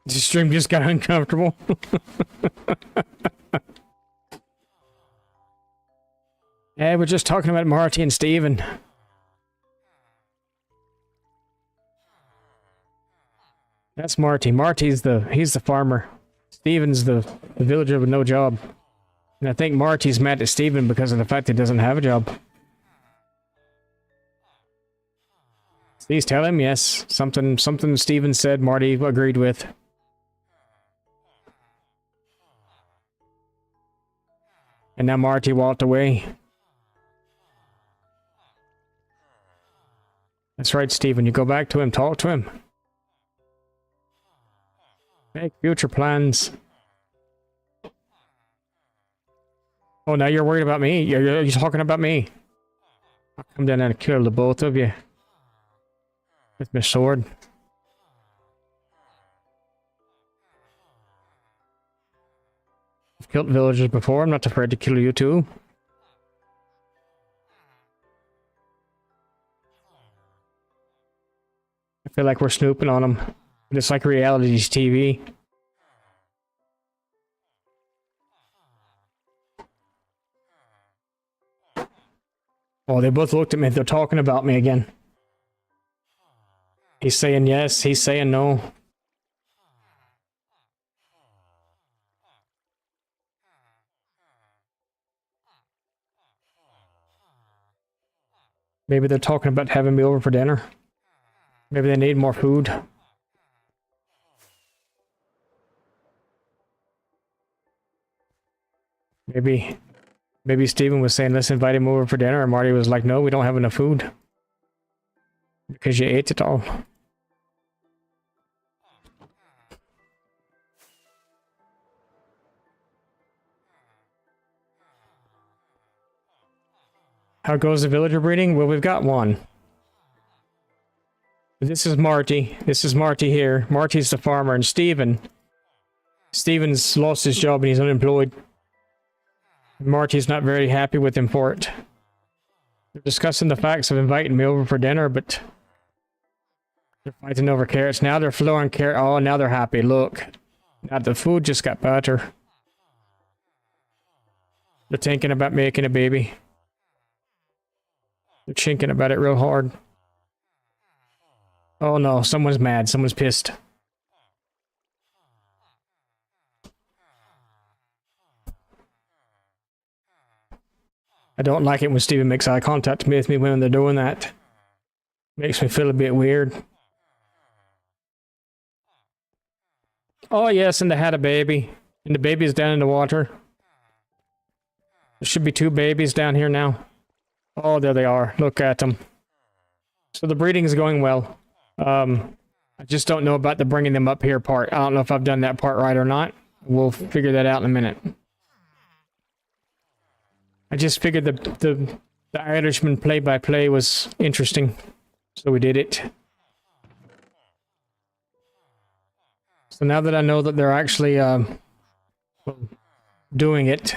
The stream just got uncomfortable. Yeah, we're just talking about Marty and Steven. That's Marty. Marty's he's the farmer. Steven's the villager with no job. And I think Marty's mad at Steven because of the fact he doesn't have a job. Please tell him, yes. Something Steven said Marty agreed with. And now Marty walked away. That's right, Steven. You go back to him, talk to him. Make future plans. Oh, now you're worried about me? You're talking about me? I'll come down and kill the both of you. With my sword. I've killed villagers before. I'm not afraid to kill you too. I feel like we're snooping on them. But it's like reality TV. Oh, they both looked at me. They're talking about me again. He's saying yes, he's saying no. Maybe they're talking about having me over for dinner. Maybe they need more food. Maybe Steven was saying, let's invite him over for dinner, and Marty was like, no, we don't have enough food. Because you ate it all. How goes the villager breeding? Well, we've got one. This is Marty. This is Marty here. Marty's the farmer, and Steven's lost his job and he's unemployed. Marty's not very happy with him for it. They're discussing the facts of inviting me over for dinner, but they're fighting over carrots. Now they're flowing carrot. Oh, now they're happy. Look. Now the food just got better. They're thinking about making a baby. They're chinking about it real hard. Oh no, someone's mad. Someone's pissed. I don't like it when Steven makes eye contact with me when they're doing that. Makes me feel a bit weird. Oh yes, and they had a baby. And the baby's down in the water. There should be 2 babies down here now. Oh, there they are. Look at them. So the breeding is going well. I just don't know about the bringing them up here part. I don't know if I've done that part right or not. We'll figure that out in a minute. I just figured the Irishman play-by-play was interesting, so we did it. So now that I know that they're actually doing it,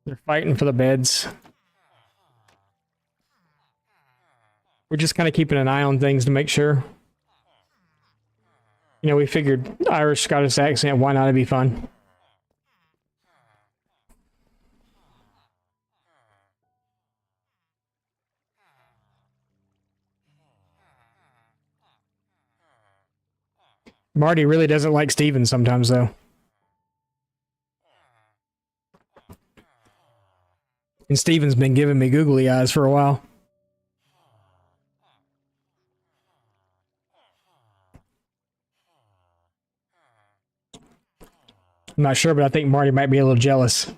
they're fighting for the beds. We're just kind of keeping an eye on things to make sure. You know, we figured Irish-Scottish accent, why not? It'd be fun. Marty really doesn't like Steven sometimes, though. And Steven's been giving me googly eyes for a while. I'm not sure, but I think Marty might be a little jealous.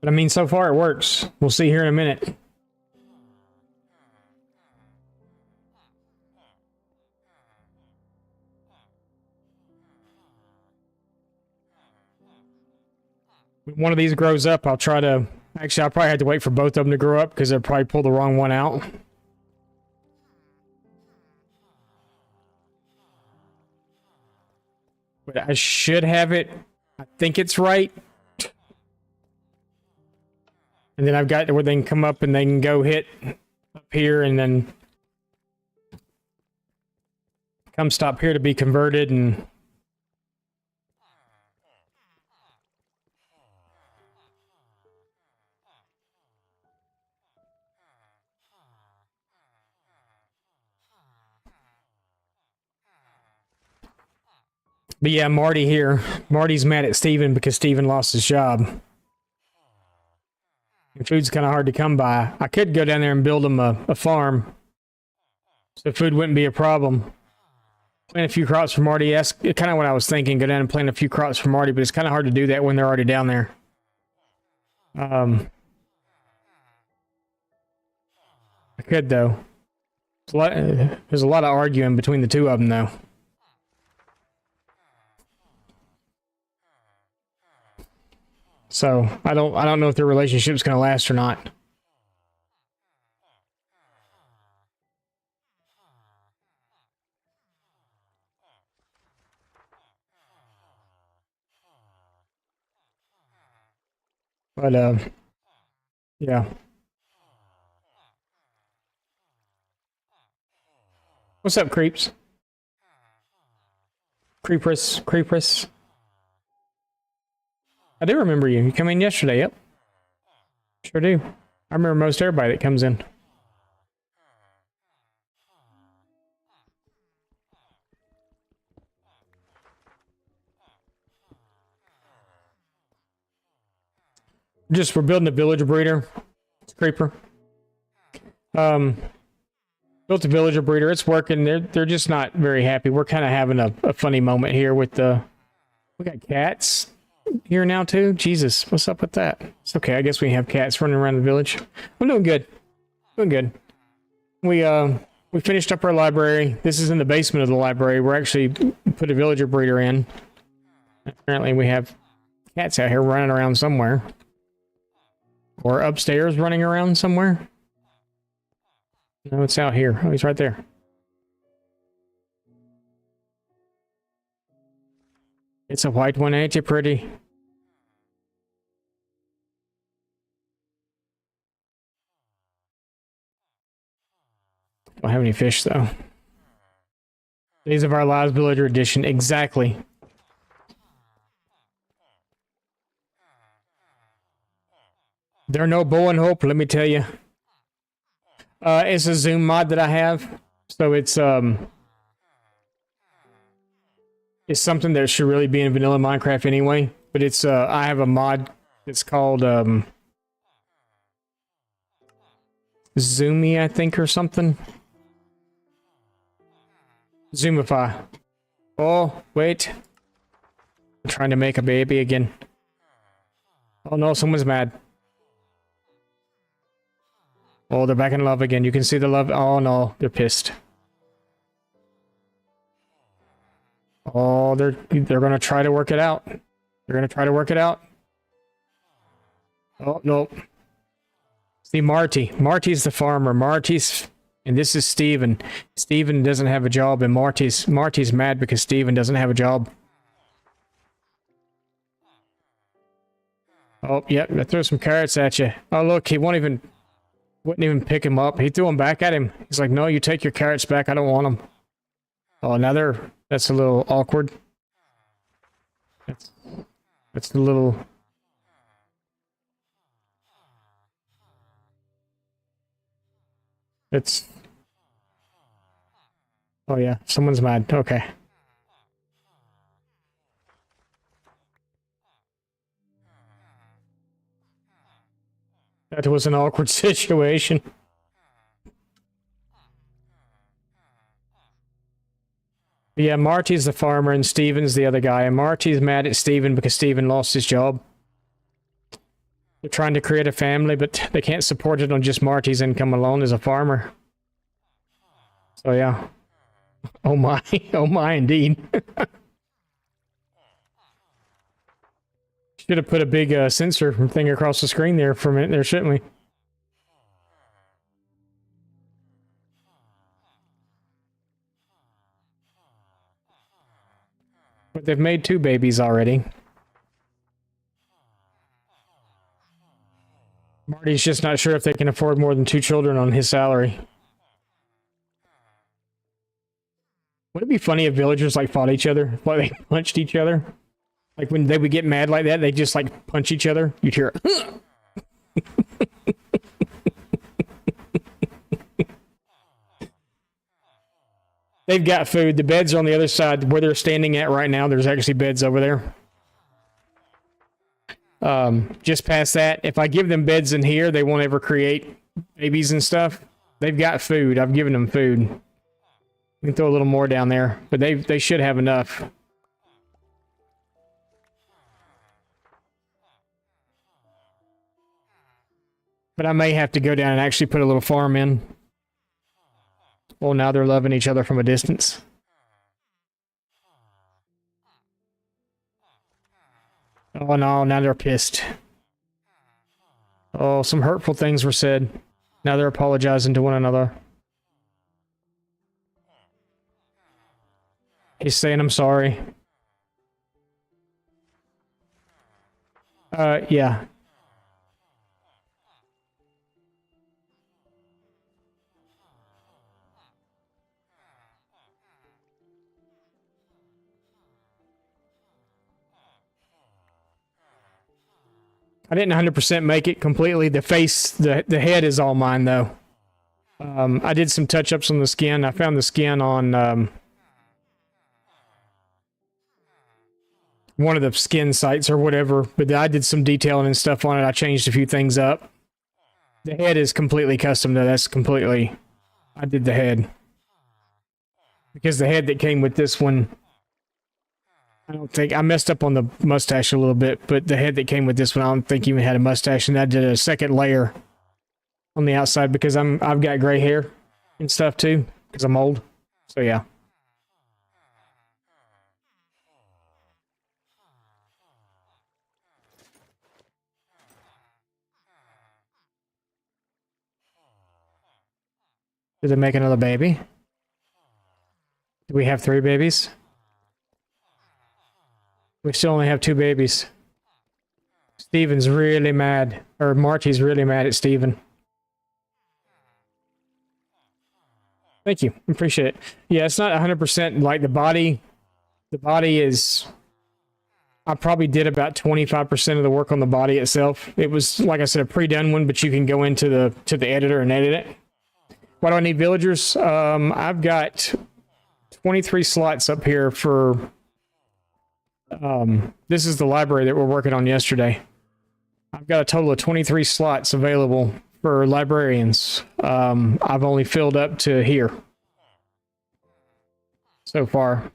But I mean, so far it works. We'll see here in a minute. When one of these grows up, I'll try to... Actually, I'll probably have to wait for both of them to grow up because they'll probably pull the wrong one out. But I should have it. I think it's right. And then I've got where they can come up and they can go hit up here and then come stop here to be converted and... But yeah, Marty here. Marty's mad at Steven because Steven lost his job. And food's kind of hard to come by. I could go down there and build him a farm. So food wouldn't be a problem. Plant a few crops for Marty. That's kind of what I was thinking. Go down and plant a few crops for Marty, but it's kind of hard to do that when they're already down there. I could, though. There's a lot of arguing between the two of them, though. So I don't know if their relationship's gonna last or not. But yeah. What's up, creeps? Creepers. I do remember you. You came in yesterday, yep. Sure do. I remember most everybody that comes in. We're building a villager breeder. It's a creeper. Built a villager breeder. It's working. They're just not very happy. We're kind of having a funny moment here with the... We got cats here now too. Jesus, what's up with that? It's okay. I guess we have cats running around the village. I'm doing good. Doing good. We finished up our library. This is in the basement of the library. We're actually put a villager breeder in. Apparently we have cats out here running around somewhere. Or upstairs running around somewhere. No, it's out here. Oh, he's right there. It's a white one, ain't you pretty? Don't have any fish, though. Days of Our Lives Villager Edition. Exactly. There are no bow and hope, let me tell you. It's a zoom mod that I have. So it's something that should really be in vanilla Minecraft anyway. But it's I have a mod that's called Zoomy, I think, or something. Zoomify. Oh, wait. I'm trying to make a baby again. Oh no, someone's mad. Oh, they're back in love again. You can see the love. Oh no, they're pissed. Oh, they're gonna try to work it out. They're gonna try to work it out. Oh no. See, Marty's the farmer. And this is Steven. Steven doesn't have a job, and Marty's mad because Steven doesn't have a job. Oh, yep, I threw some carrots at you. Oh look, he wouldn't even pick him up. He threw them back at him. He's like, no, you take your carrots back. I don't want them. Oh, now that's a little awkward. That's a little... It's... Oh yeah, someone's mad. Okay. That was an awkward situation. Yeah, Marty's the farmer and Steven's the other guy. And Marty's mad at Steven because Steven lost his job. They're trying to create a family, but they can't support it on just Marty's income alone as a farmer. So yeah. Oh my. Oh my, indeed. Should have put a big sensor thing across the screen there for a minute there, shouldn't we? But they've made 2 babies already. Marty's just not sure if they can afford more than 2 children on his salary. Would it be funny if villagers like fought each other? Like they punched each other? Like when they would get mad like that, they just like punch each other. You'd hear They've got food. The beds are on the other side where they're standing at right now. There's actually beds over there. Just past that. If I give them beds in here, they won't ever create babies and stuff. They've got food. I've given them food. We can throw a little more down there, but they should have enough. But I may have to go down and actually put a little farm in. Well, now they're loving each other from a distance. Oh no, now they're pissed. Oh, some hurtful things were said. Now they're apologizing to one another. He's saying, I'm sorry. Yeah. I didn't 100% make it completely. The face, the head is all mine though. I did some touch-ups on the skin. I found the skin on one of the skin sites or whatever, but I did some detailing and stuff on it. I changed a few things up. The head is completely custom though. That's completely, I did the head. Because the head that came with this one, I don't think, I messed up on the mustache a little bit, but the head that came with this one, I don't think even had a mustache, and I did a second layer on the outside because I've got gray hair and stuff too, because I'm old. So yeah. Did they make another baby? Do we have 3 babies? We still only have 2 babies. Steven's really mad. Or Marty's really mad at Steven. Thank you. Appreciate it. Yeah, it's not 100% like the body. The body is... I probably did about 25% of the work on the body itself. It was, like I said, a pre-done one, but you can go into the editor and edit it. Why do I need villagers? I've got 23 slots up here for... this is the library that we're working on yesterday. I've got a total of 23 slots available for librarians. I've only filled up to here so far.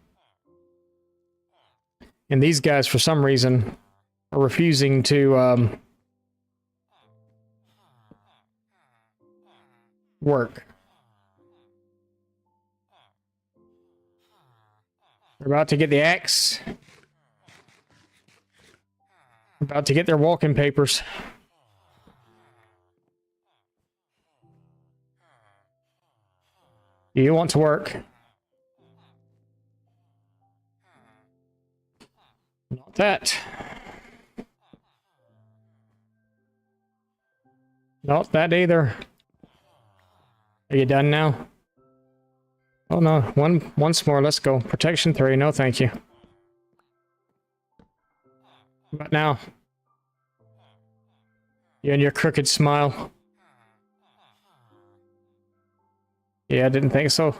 And these guys, for some reason, are refusing to work. They're about to get the axe. About to get their walking papers. Do you want to work? Not that. Not that either. Are you done now? Oh no, once more, let's go. Protection 3, no thank you. But now, you and your crooked smile. Yeah, I didn't think so.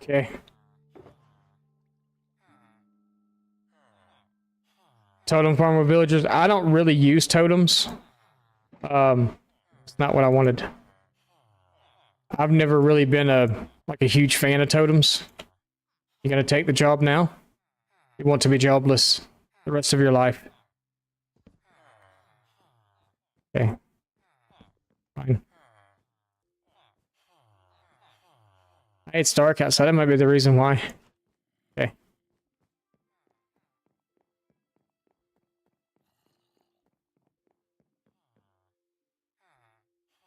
Okay. Totem farm with villagers. I don't really use totems. It's not what I wanted. I've never really been a huge fan of totems. You gonna take the job now? You want to be jobless the rest of your life? Okay. Fine. It's dark outside. That might be the reason why. Okay.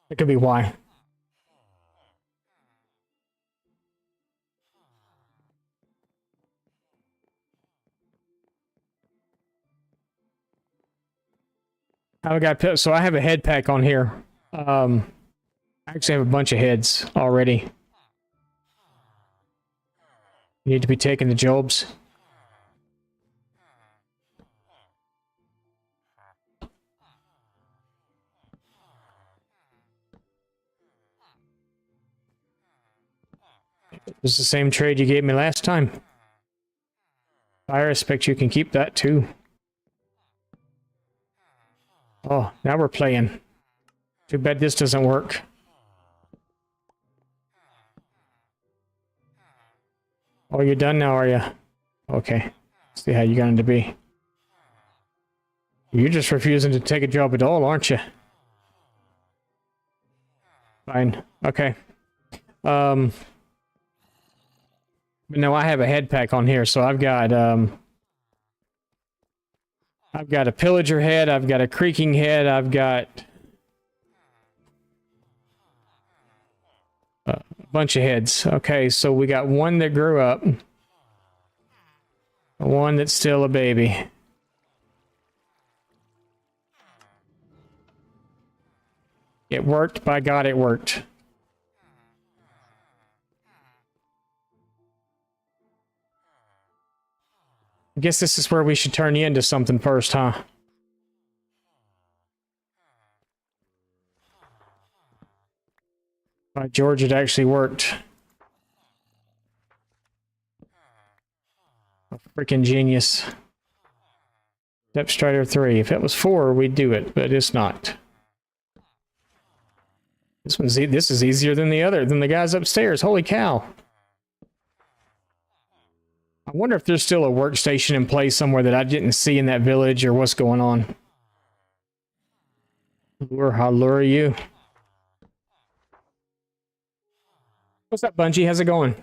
It could be why. I've got, so I have a head pack on here. I actually have a bunch of heads already. You need to be taking the jobs. It was the same trade you gave me last time. I respect you can keep that too. Oh, now we're playing. Too bad this doesn't work. Oh, you're done now, are you? Okay. See how you're going to be. You're just refusing to take a job at all, aren't you? Fine. Okay. But no, I have a head pack on here, so I've got a pillager head, I've got a creaking head, I've got a bunch of heads. Okay, so we got one that grew up, one that's still a baby. It worked, by God, it worked. I guess this is where we should turn you into something first, huh? By George, it actually worked. A freaking genius. Step Strider 3. If it was 4, we'd do it, but it's not. This is easier than the guys upstairs. Holy cow. I wonder if there's still a workstation in place somewhere that I didn't see in that village or what's going on. How lure you? What's up, Bungie? How's it going?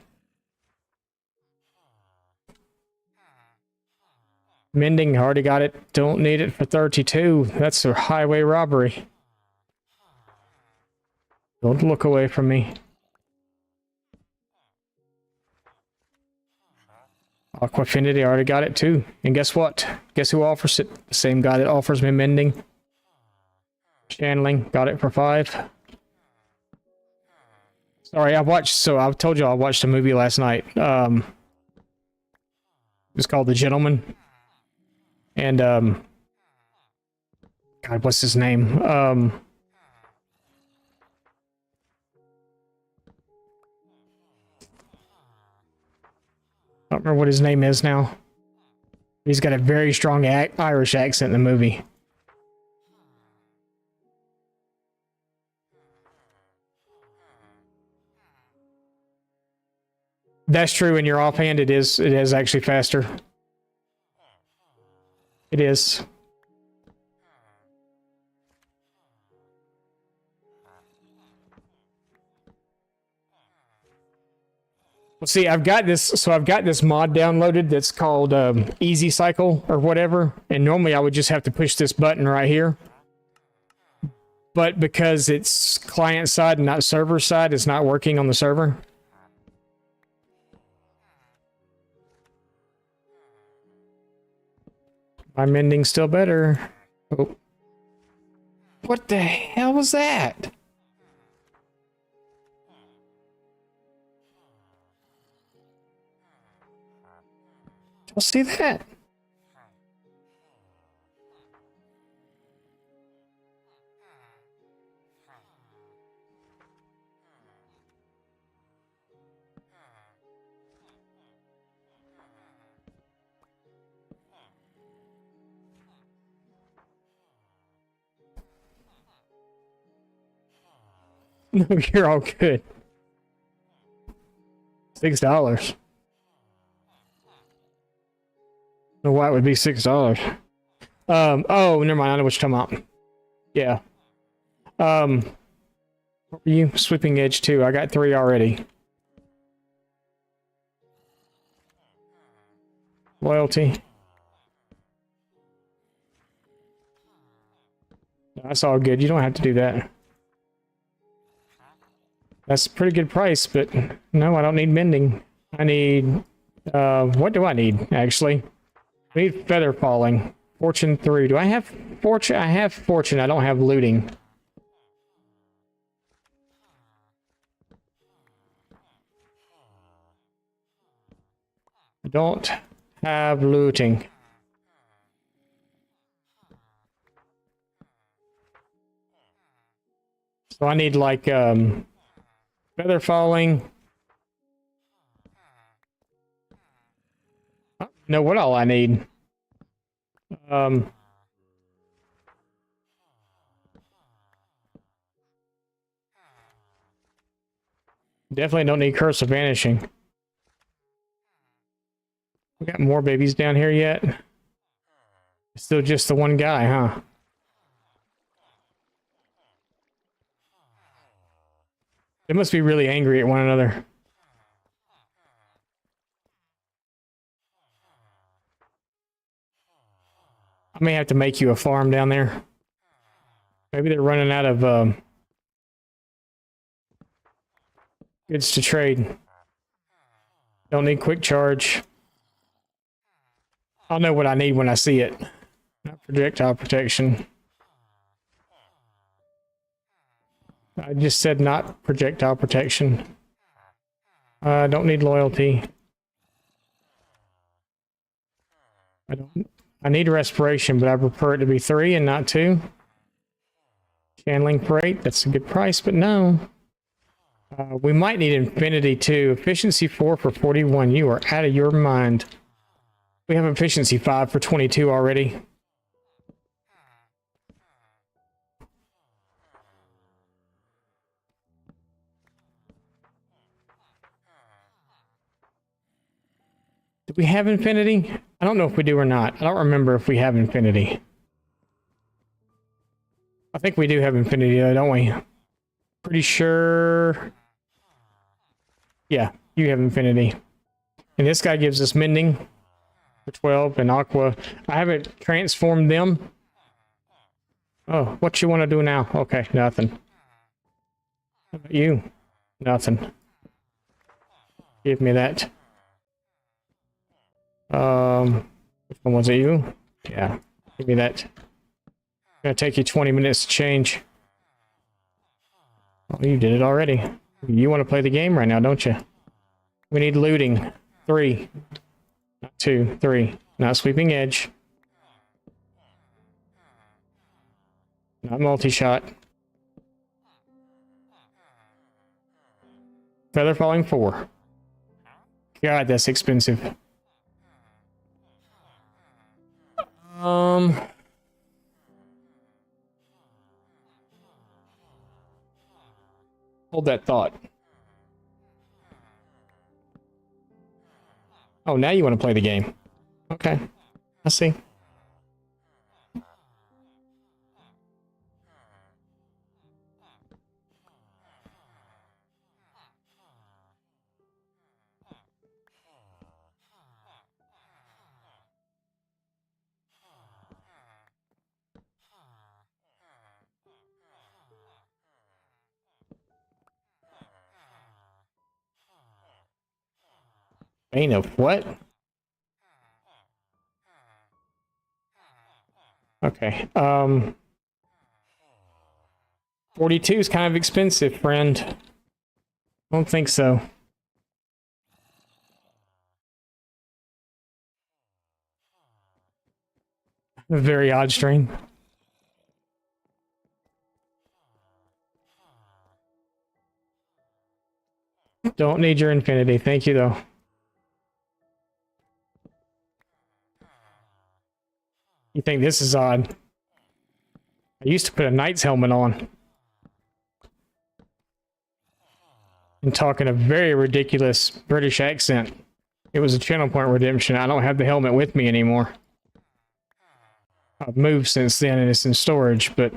Mending, already got it. Don't need it for 32. That's a highway robbery. Don't look away from me. Aquafinity, already got it too. And guess what? Guess who offers it? The same guy that offers me mending. Channeling, got it for 5. Sorry, I told you I watched a movie last night. It was called The Gentleman. And, God, what's his name? I don't remember what his name is now. He's got a very strong Irish accent in the movie. That's true. When you're offhand, it is actually faster. It is. Well, see, I've got this mod downloaded that's called Easy Cycle or whatever, and normally I would just have to push this button right here. But because it's client side and not server side, it's not working on the server. My mending's still better. Oh. What the hell was that? Y'all see that? No, you're all good. $6. No, why it would be $6? Oh, never mind. I know what you're talking about. Yeah. What were you? Sweeping Edge 2. I got 3 already. Loyalty. That's all good. You don't have to do that. That's a pretty good price, but no, I don't need mending. I need, what do I need, actually? I need feather falling. Fortune 3. Do I have fortune? I have fortune. I don't have looting. I don't have looting. So I need like, feather falling. Know what all I need. Definitely don't need Curse of Vanishing. We got more babies down here yet? Still just the one guy, huh? They must be really angry at one another. I may have to make you a farm down there. Maybe they're running out of goods to trade. Don't need quick charge. I'll know what I need when I see it. Not projectile protection. I just said not projectile protection. I don't need loyalty. I need respiration, but I prefer it to be 3 and not 2. Channeling for 8, that's a good price, but no. We might need infinity too. Efficiency 4 for 41. You are out of your mind. We have efficiency 5 for 22 already. Do we have infinity? I don't know if we do or not. I don't remember if we have infinity. I think we do have infinity though, don't we? Pretty sure. Yeah, you have infinity. And this guy gives us mending for 12 and aqua. I haven't transformed them. Oh, what you want to do now? Okay, nothing. How about you? Nothing. Give me that. Which one was it, you? Yeah, give me that. Gonna take you 20 minutes to change. Oh, you did it already. You want to play the game right now, don't you? We need looting. 3. Not 2, 3. Not sweeping edge. Not multi-shot. Feather falling 4. God, that's expensive. Hold that thought. Oh, now you want to play the game. Okay. I see. Bane of what? Okay. 42 is kind of expensive, friend. I don't think so. A very odd stream. Don't need your infinity. Thank you, though. You think this is odd? I used to put a knight's helmet on. And talk in a very ridiculous British accent. It was a channel point redemption. I don't have the helmet with me anymore. I've moved since then and it's in storage, but...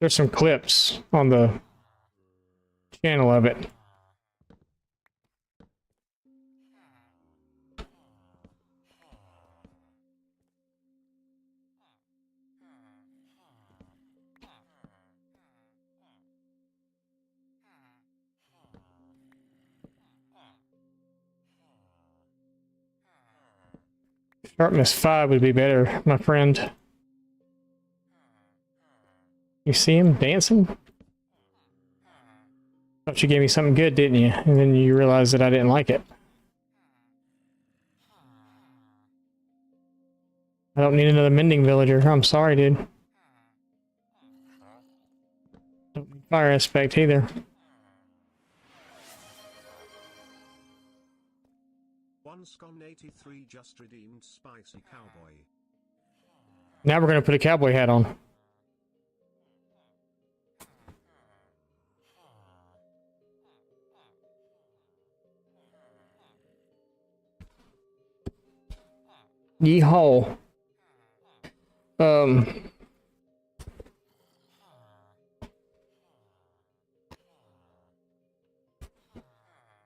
There's some clips on the channel of it. Sharpness 5 would be better, my friend. You see him dancing? Thought you gave me something good, didn't you? And then you realized that I didn't like it. I don't need another mending villager. I'm sorry, dude. Don't need fire aspect either. One scone 83 just redeemed spicy cowboy. Now we're gonna put a cowboy hat on. Yeehaw.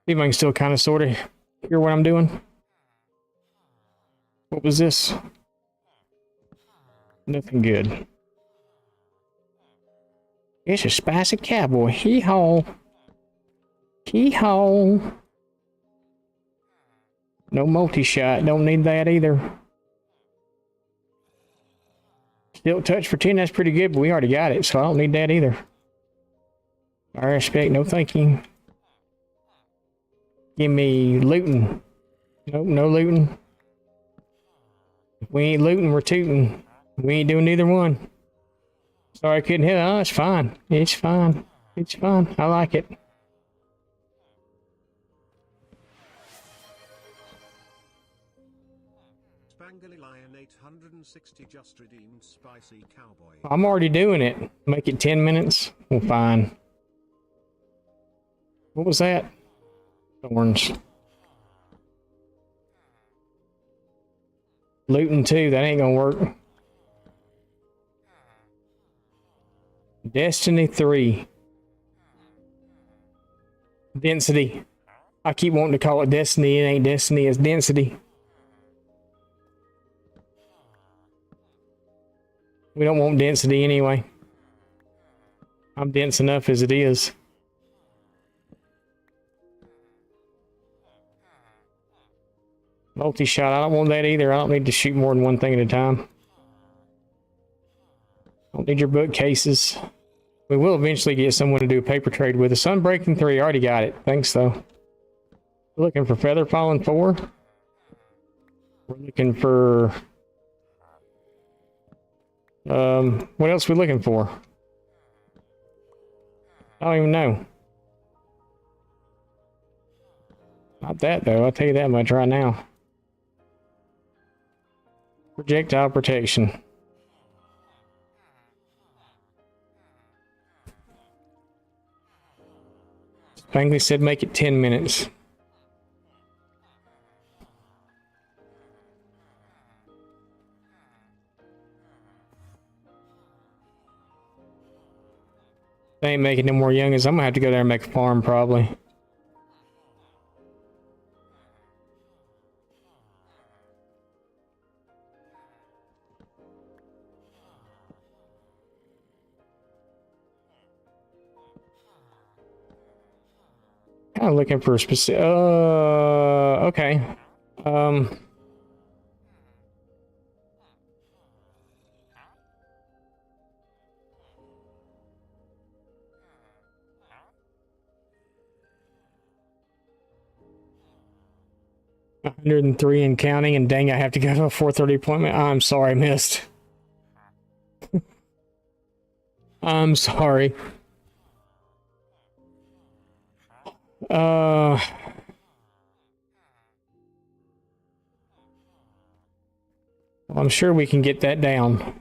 See if I can still kind of sort of hear what I'm doing. What was this? Nothing good. It's a spicy cowboy. Hee-haw. Hee-haw. No multi-shot. Don't need that either. Still touch for 10. That's pretty good, but we already got it, so I don't need that either. Fire aspect. No thank you. Give me looting. Nope, no looting. If we ain't looting, we're tooting. We ain't doing neither one. Sorry I couldn't hit it. Oh, it's fine. It's fine. It's fine. I like it. Spangly Lion 860 just redeemed Spicy Cowboy. I'm already doing it. Make it 10 minutes. Well, fine. What was that? Thorns. Looting 2. That ain't gonna work. Destiny 3. Density. I keep wanting to call it Destiny. It ain't Destiny, it's Density. We don't want density anyway. I'm dense enough as it is. Multi-shot, I don't want that either. I don't need to shoot more than one thing at a time. I don't need your bookcases. We will eventually get someone to do a paper trade with us. Sunbreaking 3, already got it. Thanks though. We're looking for Feather Falling 4. We're looking for... what else are we looking for? I don't even know. Not that though, I'll tell you that much right now. Projectile protection. Bangley said make it 10 minutes. They ain't making no more youngins. I'm gonna have to go there and make a farm probably. Kind of looking for a specific. Okay. 103 and counting, and dang, I have to go to a 4:30 appointment. I'm sorry, missed. I'm sorry. Well, I'm sure we can get that down.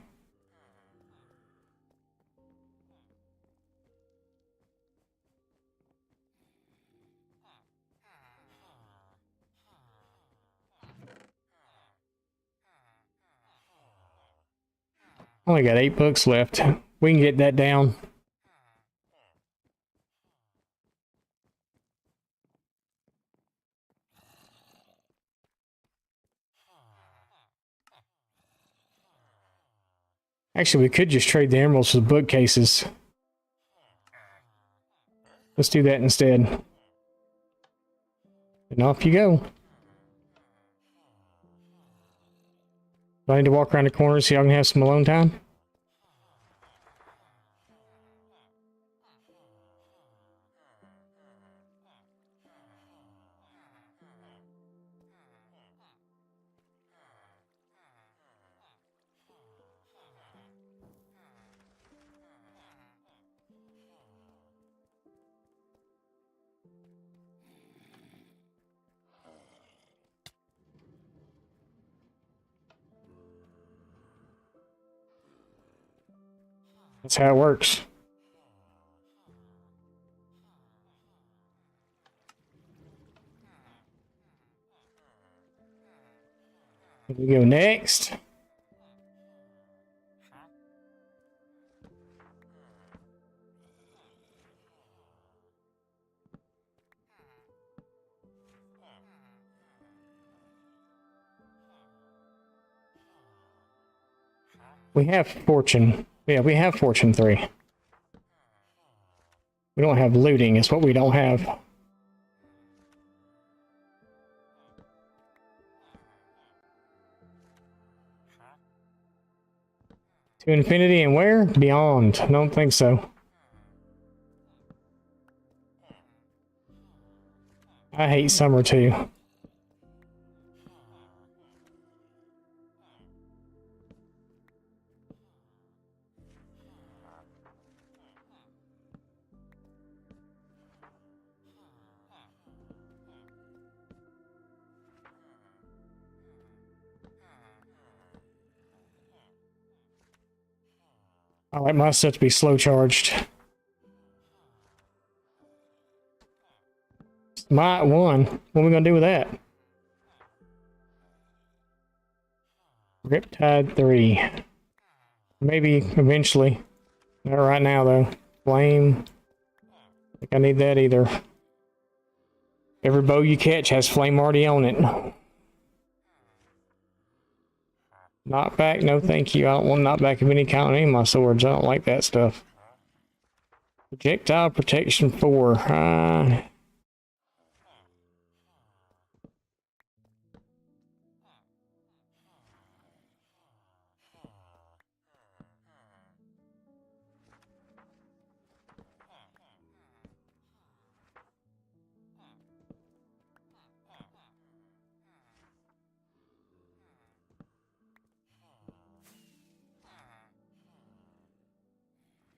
Only got 8 books left. We can get that down. Actually, we could just trade the emeralds for the bookcases. Let's do that instead. And off you go. Do I need to walk around the corner so y'all can have some alone time? That's how it works. Here we go next. We have fortune. Yeah, we have fortune 3. We don't have looting, it's what we don't have. To infinity and where? Beyond. I don't think so. I hate summer too. I like my stuff to be slow charged. Might one. What are we gonna do with that? Riptide 3. Maybe eventually. Not right now though. Flame. I think I need that either. Every bow you catch has flame already on it. Knockback, no thank you. I don't want knockback of any kind on any of my swords. I don't like that stuff. Projectile protection 4.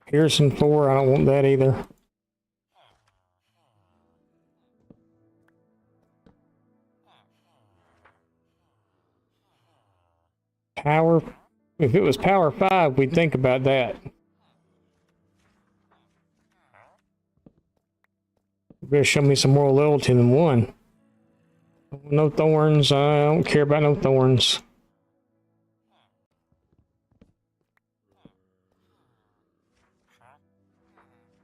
Pearson 4, I don't want that either. Power, if it was power 5, we'd think about that. You better show me some more loyalty than 1. No thorns, I don't care about no thorns.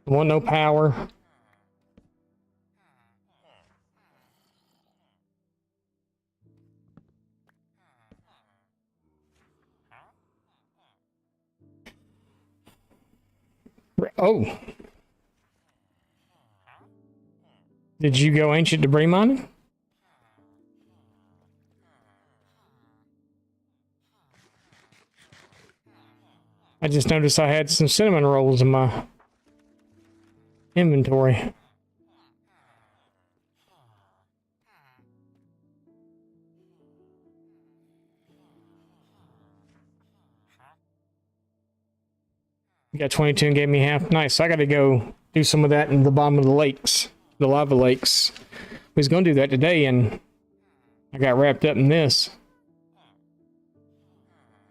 I want no power. Oh. Did you go ancient debris mining? I just noticed I had some cinnamon rolls in my inventory. You got 22 and gave me half. Nice. I got to go do some of that in the bottom of the lakes, the lava lakes. We was going to do that today, and I got wrapped up in this.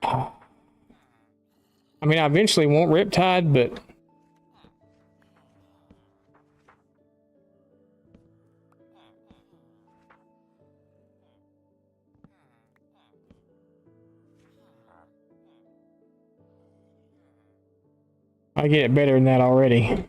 I mean, I eventually want Riptide, but I get it better than that already.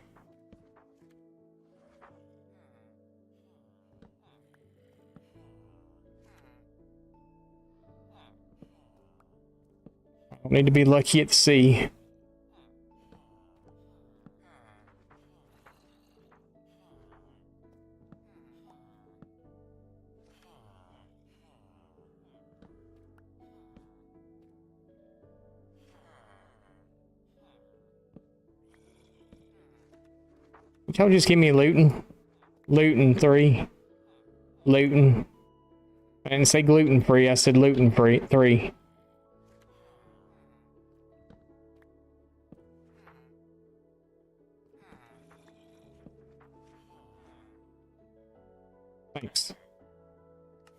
I don't need to be lucky at the sea. Y'all just give me looting. Looting 3. Looting. I didn't say gluten free, I said looting free 3. Thanks.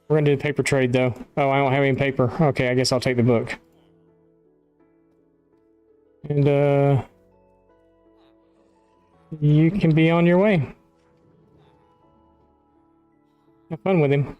We're gonna do the paper trade though. Oh, I don't have any paper. Okay, I guess I'll take the book. And you can be on your way. Have fun with him.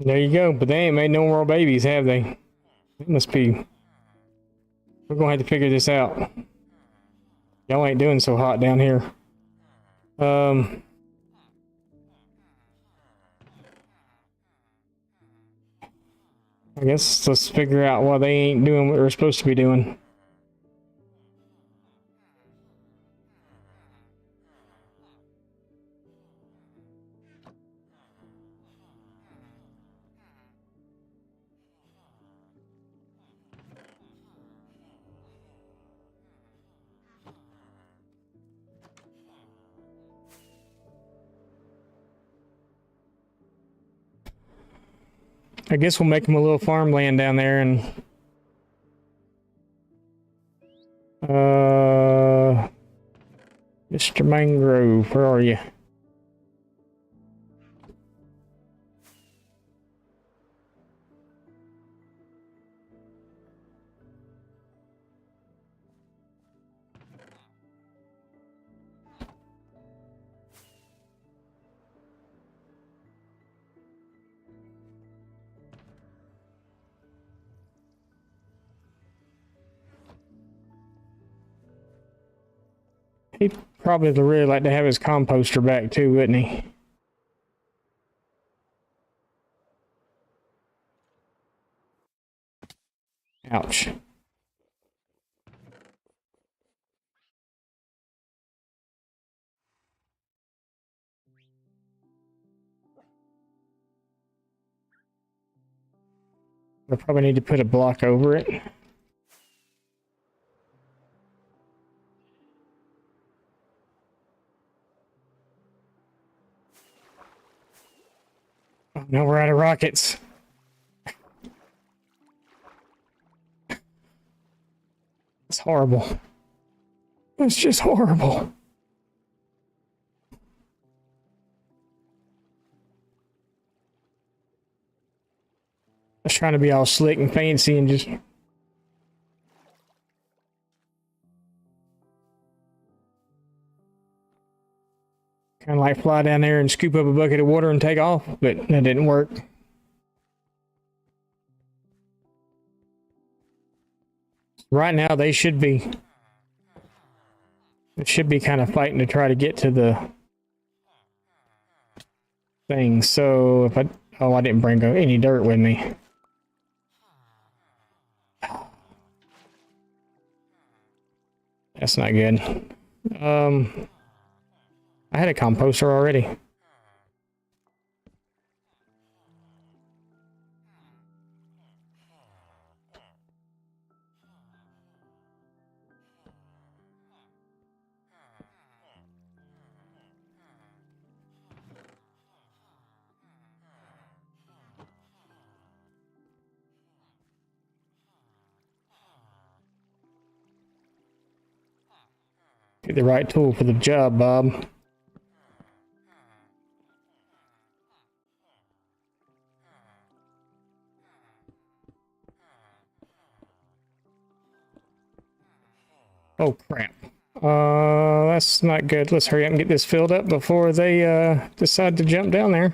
There you go, but they ain't made no more babies, have they? It must be. We're gonna have to figure this out. Y'all ain't doing so hot down here. I guess let's figure out why they ain't doing what they're supposed to be doing. I guess we'll make them a little farmland down there and Mr. Mangrove, where are you? He'd probably really like to have his composter back too, wouldn't he? Ouch. I probably need to put a block over it. Oh, no, we're out of rockets. It's horrible. It's just horrible. I was trying to be all slick and fancy and just... kind of like fly down there and scoop up a bucket of water and take off, but that didn't work. Right now, they should be kind of fighting to try to get to the thing. So if I didn't bring any dirt with me. That's not good. I had a composter already. Get the right tool for the job, Bob. Oh crap. That's not good. Let's hurry up and get this filled up before they decide to jump down there.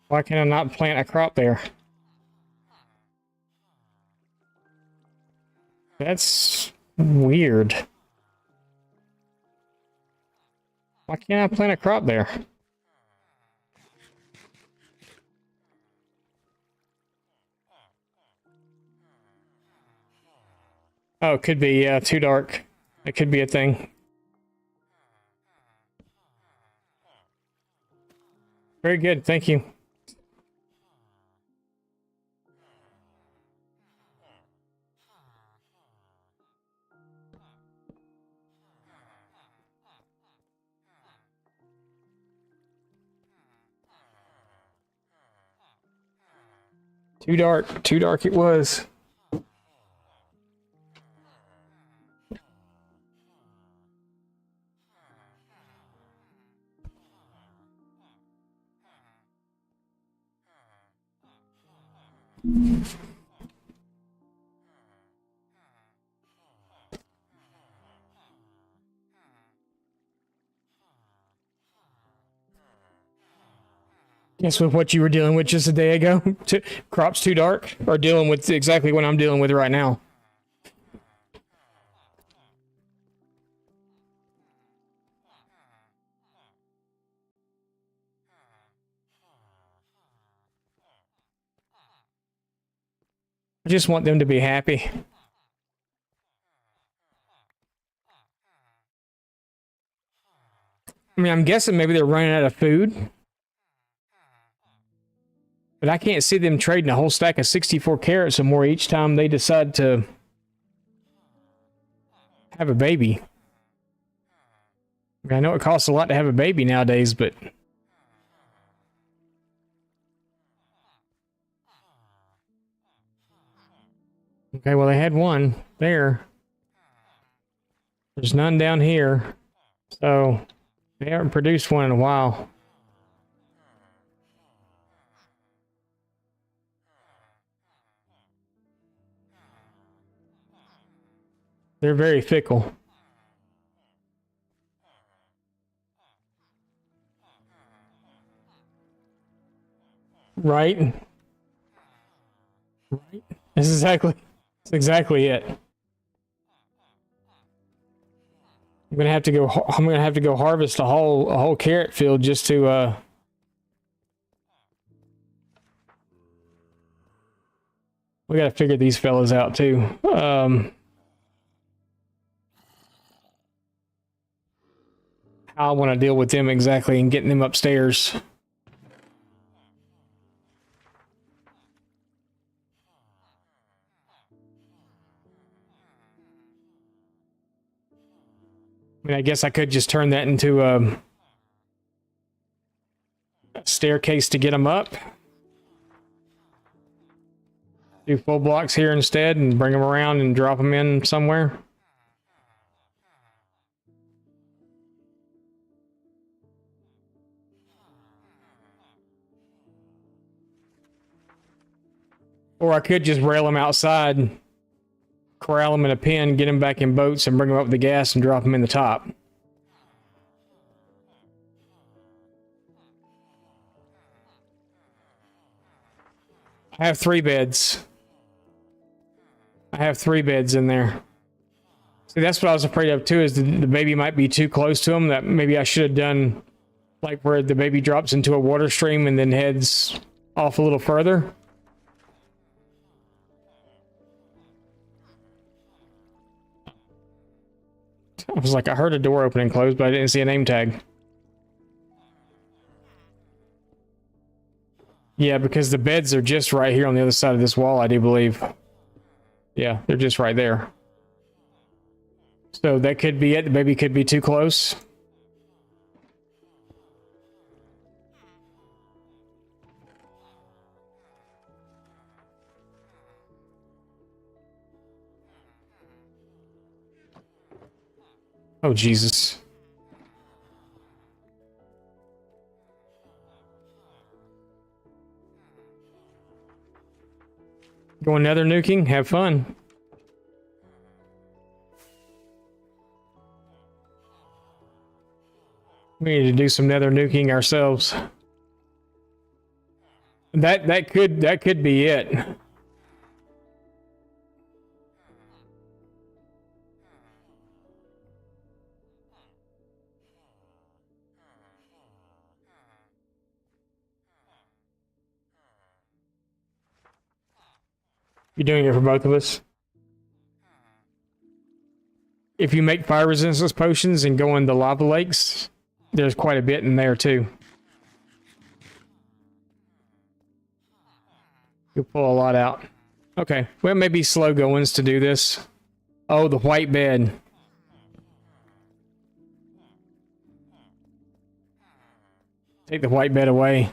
Why can I not plant a crop there? That's weird. Why can't I plant a crop there? Oh, it could be too dark. It could be a thing. Very good, thank you. Too dark it was. Guess with what you were dealing with just a day ago, crops too dark, or dealing with exactly what I'm dealing with right now. I just want them to be happy. I mean, I'm guessing maybe they're running out of food. But I can't see them trading a whole stack of 64 carrots or more each time they decide to have a baby. I mean, I know it costs a lot to have a baby nowadays, but... Okay, well, they had one there. There's none down here. So, they haven't produced one in a while. They're very fickle. Right? Right? That's exactly it. I'm gonna have to go harvest a whole carrot field just to we gotta figure these fellas out too. How I want to deal with them exactly and getting them upstairs. I mean, I guess I could just turn that into a staircase to get them up. Do full blocks here instead and bring them around and drop them in somewhere. Or I could just rail them outside, corral them in a pen, get them back in boats, and bring them up with the gas and drop them in the top. I have 3 beds. I have 3 beds in there. See, that's what I was afraid of too, is the baby might be too close to them. That maybe I should have done like where the baby drops into a water stream and then heads off a little further. I was like, I heard a door open and close, but I didn't see a name tag. Yeah, because the beds are just right here on the other side of this wall, I do believe. Yeah, they're just right there. So that could be it. The baby could be too close. Oh, Jesus. Going nether nuking? Have fun. We need to do some nether nuking ourselves. That could be it. You're doing it for both of us. If you make fire resistance potions and go into lava lakes, there's quite a bit in there too. You'll pull a lot out. Okay, well, maybe slow goings to do this. Oh, the white bed. Take the white bed away.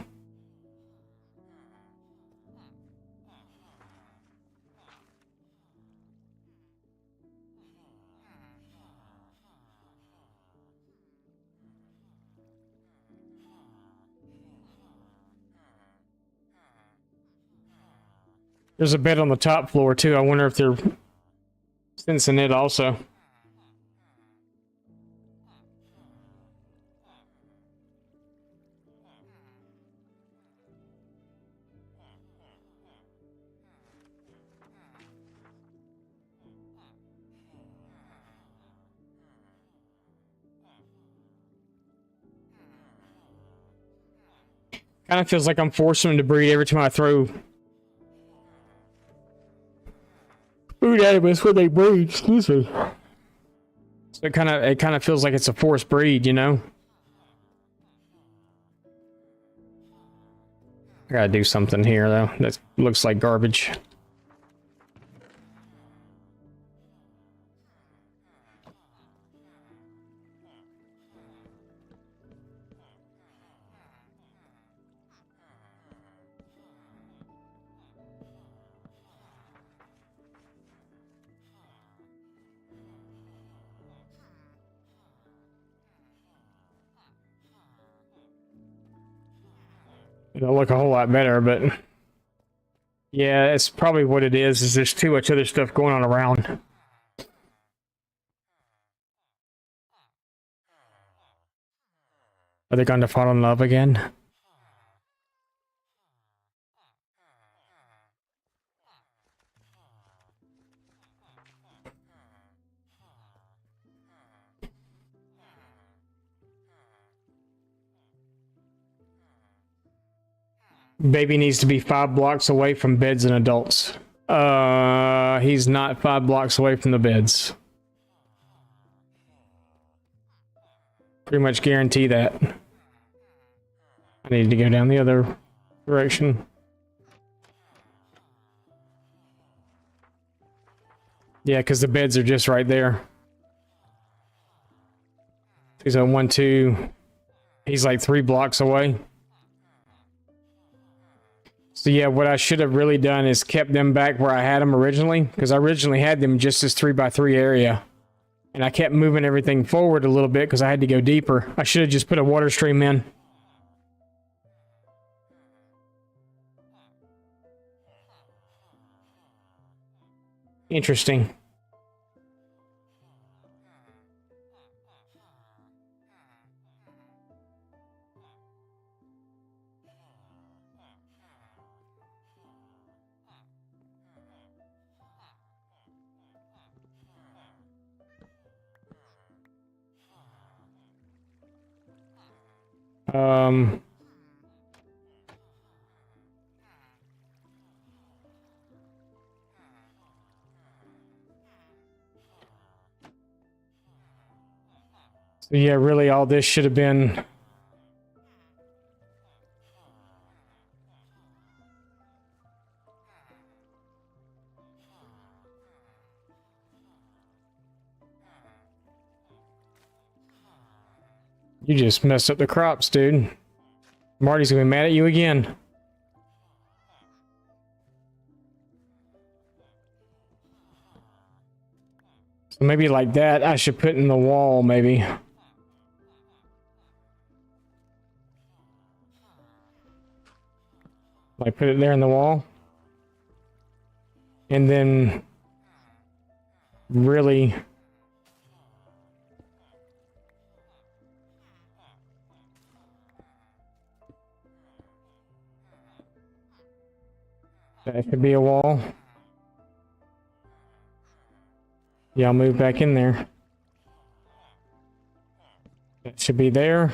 There's a bed on the top floor too. I wonder if they're sensing it also. Kind of feels like I'm forcing them to breed every time I throw food at them. It's when they breed. Excuse me. So it kind of feels like it's a forced breed, you know. I gotta do something here though. That looks like garbage. It'll look a whole lot better, but yeah, it's probably what it is there's too much other stuff going on around. Are they going to fall in love again? Baby needs to be 5 blocks away from beds and adults. He's not 5 blocks away from the beds. Pretty much guarantee that. I need to go down the other direction. Yeah, because the beds are just right there. He's on 1, 2. He's like 3 blocks away. So yeah, what I should have really done is kept them back where I had them originally, because I originally had them just this 3x3 area. And I kept moving everything forward a little bit because I had to go deeper. I should have just put a water stream in. Interesting. So yeah, really all this should have been you just messed up the crops, dude. Marty's gonna be mad at you again. So maybe like that, I should put in the wall, maybe. Like put it there in the wall. And then really that could be a wall. Yeah, I'll move back in there. That should be there.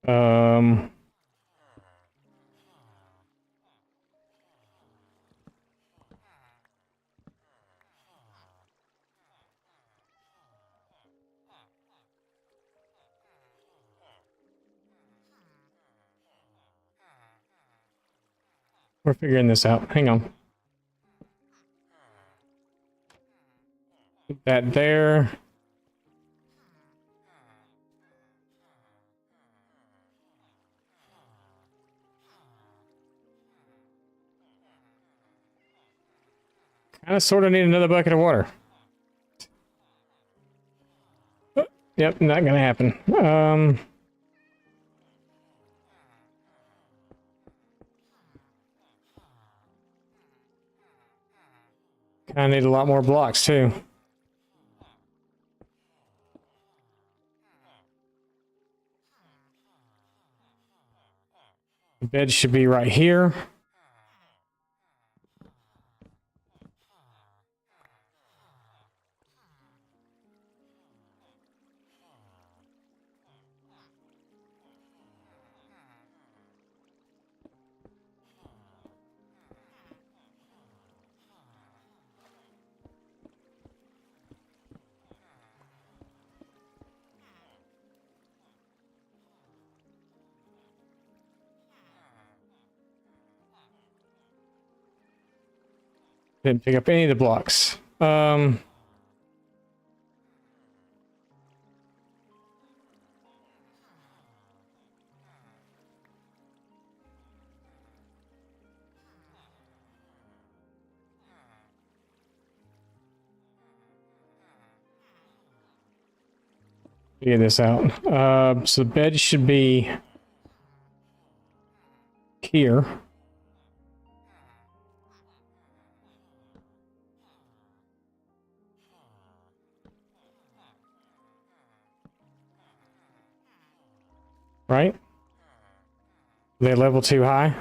Um, We're figuring this out. Hang on. Put that there. Kind of sort of need another bucket of water. Yep, not gonna happen. Kind of need a lot more blocks too. The bed should be right here. Didn't pick up any of the blocks. Figure this out. So the bed should be here. Right? They level too high? I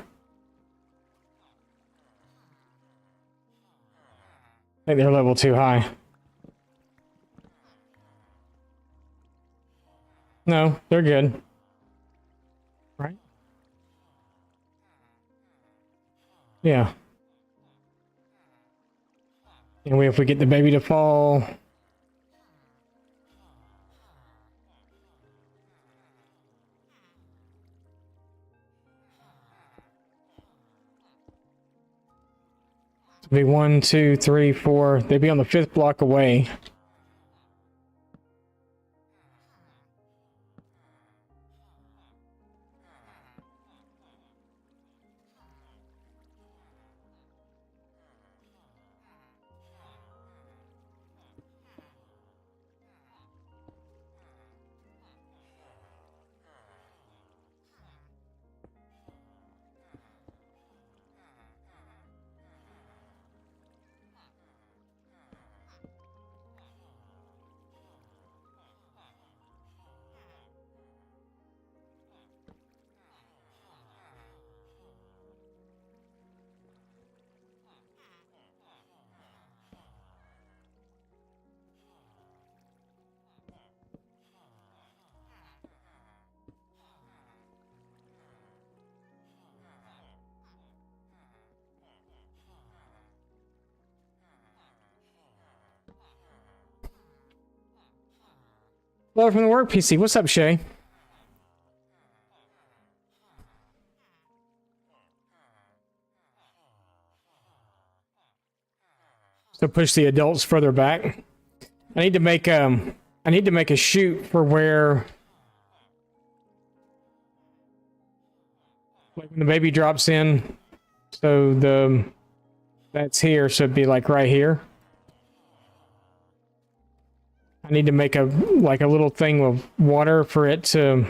think they're level too high. No, they're good. Right? Yeah. And if we get the baby to fall... It'll be 1, 2, 3, 4. They'd be on the 5th block away. Hello from the work PC. What's up, Shay? So push the adults further back. I need to make a chute for where like when the baby drops in. So that's here, so it'd be like right here. I need to make a little thing of water for it to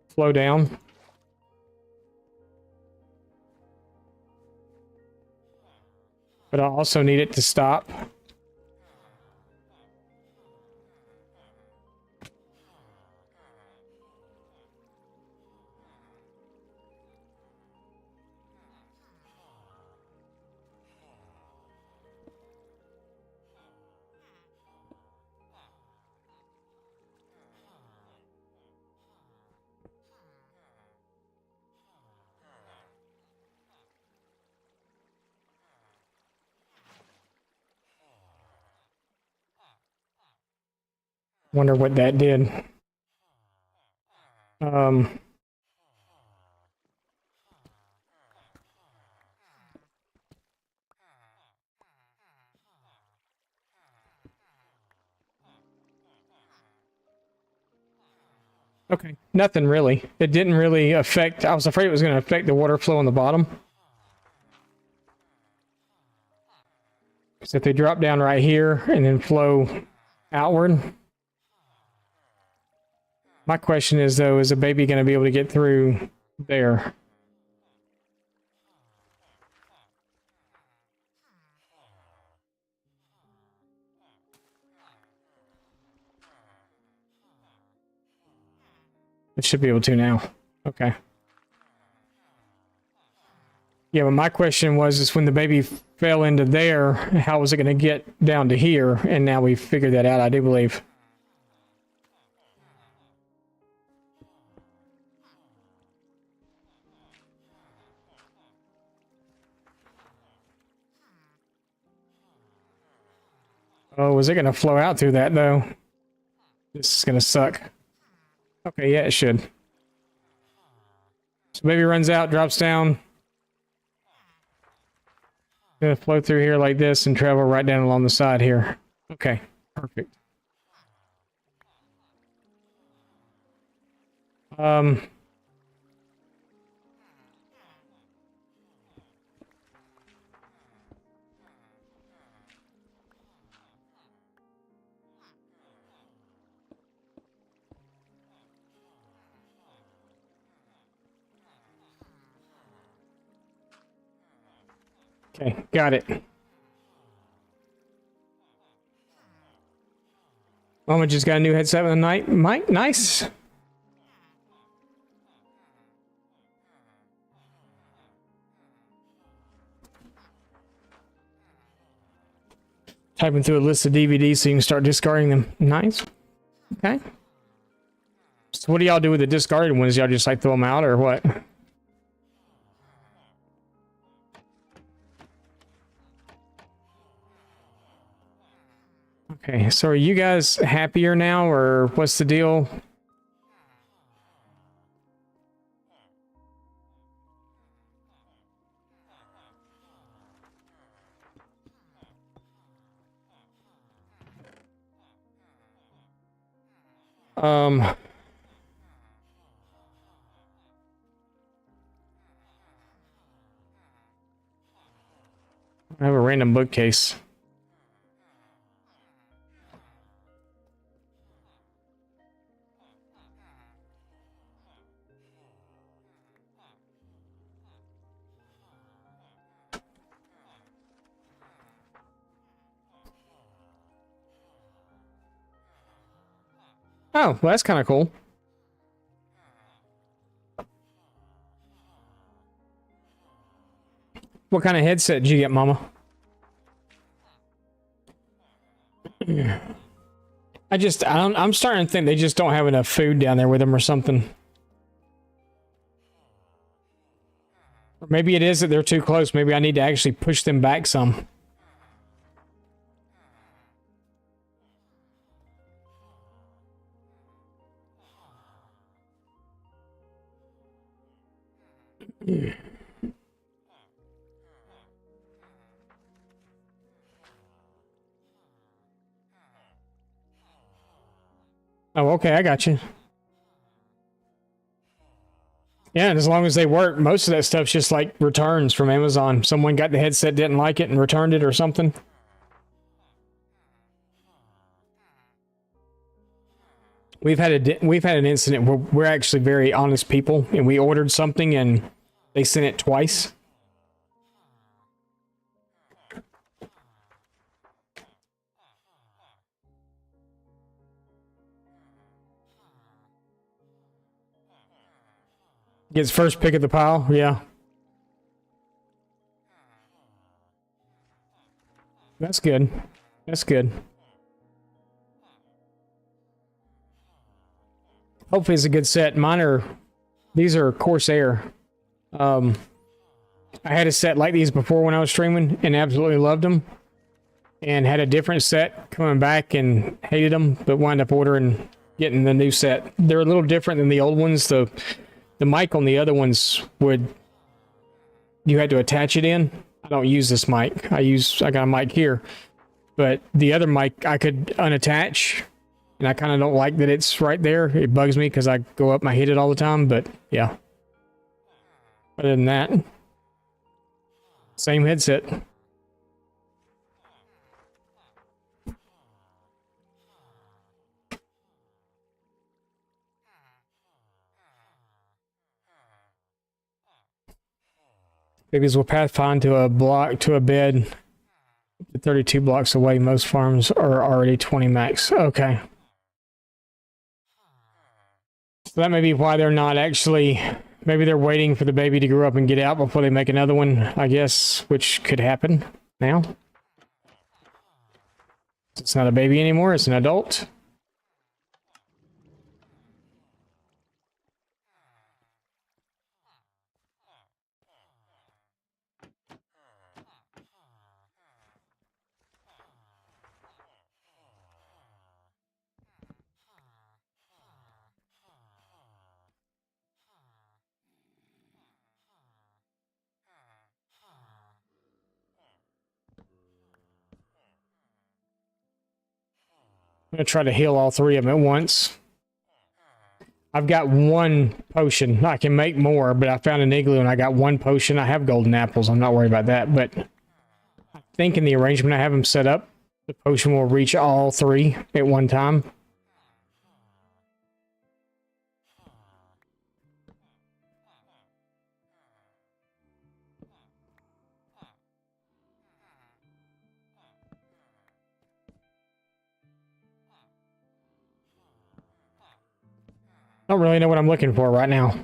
flow down. But I also need it to stop. Wonder what that did. Um, okay, nothing really. It didn't really affect. I was afraid it was going to affect the water flow on the bottom. Because if they drop down right here and then flow outward. My question is, though, is the baby going to be able to get through there? It should be able to now. Okay. Yeah, but my question was, is when the baby fell into there, how was it going to get down to here? And now we've figured that out, I do believe. Oh, was it going to flow out through that, though? This is going to suck. Okay, yeah, it should. So baby runs out, drops down. Gonna flow through here like this and travel right down along the side here. Okay, perfect. Okay, got it. Mama just got a new headset with a night mic. Nice. Typing through a list of DVDs so you can start discarding them. Nice. Okay. So what do y'all do with the discarded ones? Y'all just like throw them out or what? Okay, so are you guys happier now, or what's the deal? I have a random bookcase. Oh, well, that's kind of cool. What kind of headset did you get, Mama? I'm starting to think they just don't have enough food down there with them or something. Or maybe it is that they're too close. Maybe I need to actually push them back some. Oh, okay, I got you. Yeah, and as long as they work, most of that stuff's just like returns from Amazon. Someone got the headset, didn't like it, and returned it or something. We've had an incident where we're actually very honest people, and we ordered something and they sent it twice. Gets first pick of the pile, yeah. That's good. That's good. Hopefully it's a good set. These are Corsair. I had a set like these before when I was streaming and absolutely loved them. And had a different set coming back and hated them, but wound up ordering getting the new set. They're a little different than the old ones. The mic on the other ones you had to attach it in. I don't use this mic. I got a mic here, but the other mic I could unattach, and I kind of don't like that it's right there. It bugs me because I go up and I hit it all the time, but yeah. Other than that, same headset. Babies will pathfind to a bed 32 blocks away. Most farms are already 20 max. Okay. So that may be why they're not actually... Maybe they're waiting for the baby to grow up and get out before they make another one, I guess, which could happen now. It's not a baby anymore, it's an adult. I'm gonna try to heal all three of them at once. I've got one potion. I can make more, but I found an igloo and I got one potion. I have golden apples. I'm not worried about that, but I think in the arrangement I have them set up, the potion will reach all three at one time. I don't really know what I'm looking for right now.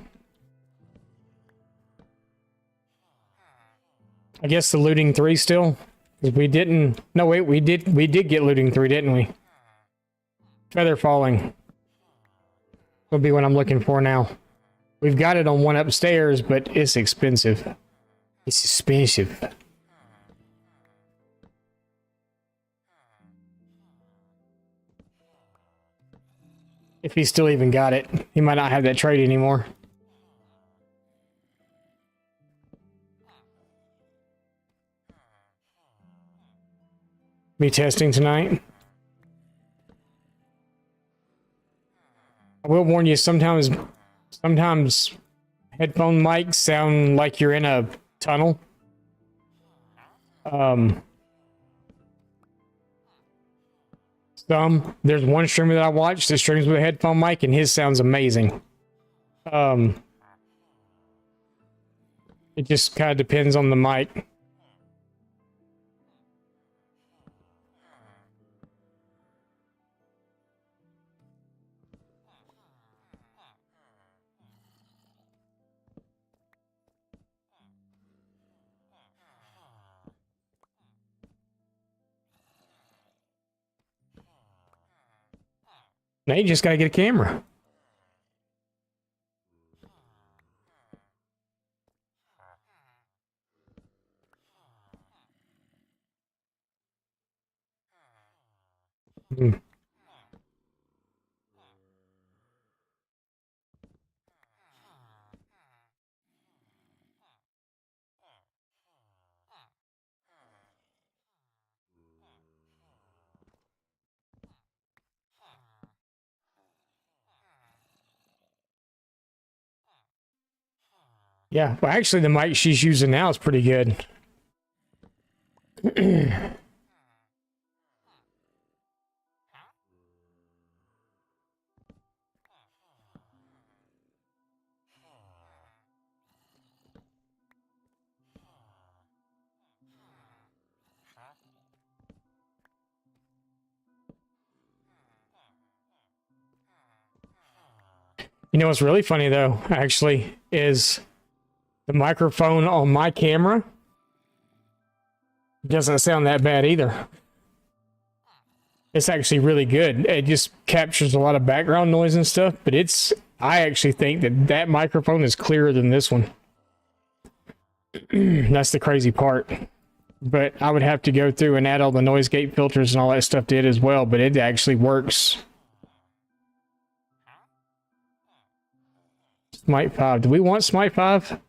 I guess the looting 3 still? Because we didn't... No, wait, we did get looting 3, didn't we? Feather falling will be what I'm looking for now. We've got it on one upstairs, but it's expensive. It's expensive. If he still even got it. He might not have that trait anymore. Me testing tonight. I will warn you, sometimes headphone mics sound like you're in a tunnel. There's one streamer that I watch that streams with a headphone mic, and his sounds amazing. It just kind of depends on the mic. Now you just gotta get a camera. Yeah, well, actually, the mic she's using now is pretty good. You know what's really funny, though, actually, is the microphone on my camera doesn't sound that bad either. It's actually really good. It just captures a lot of background noise and stuff, but I actually think that microphone is clearer than this one. That's the crazy part. But I would have to go through and add all the noise gate filters and all that stuff to it as well, but it actually works Smite 5. Do we want Smite 5?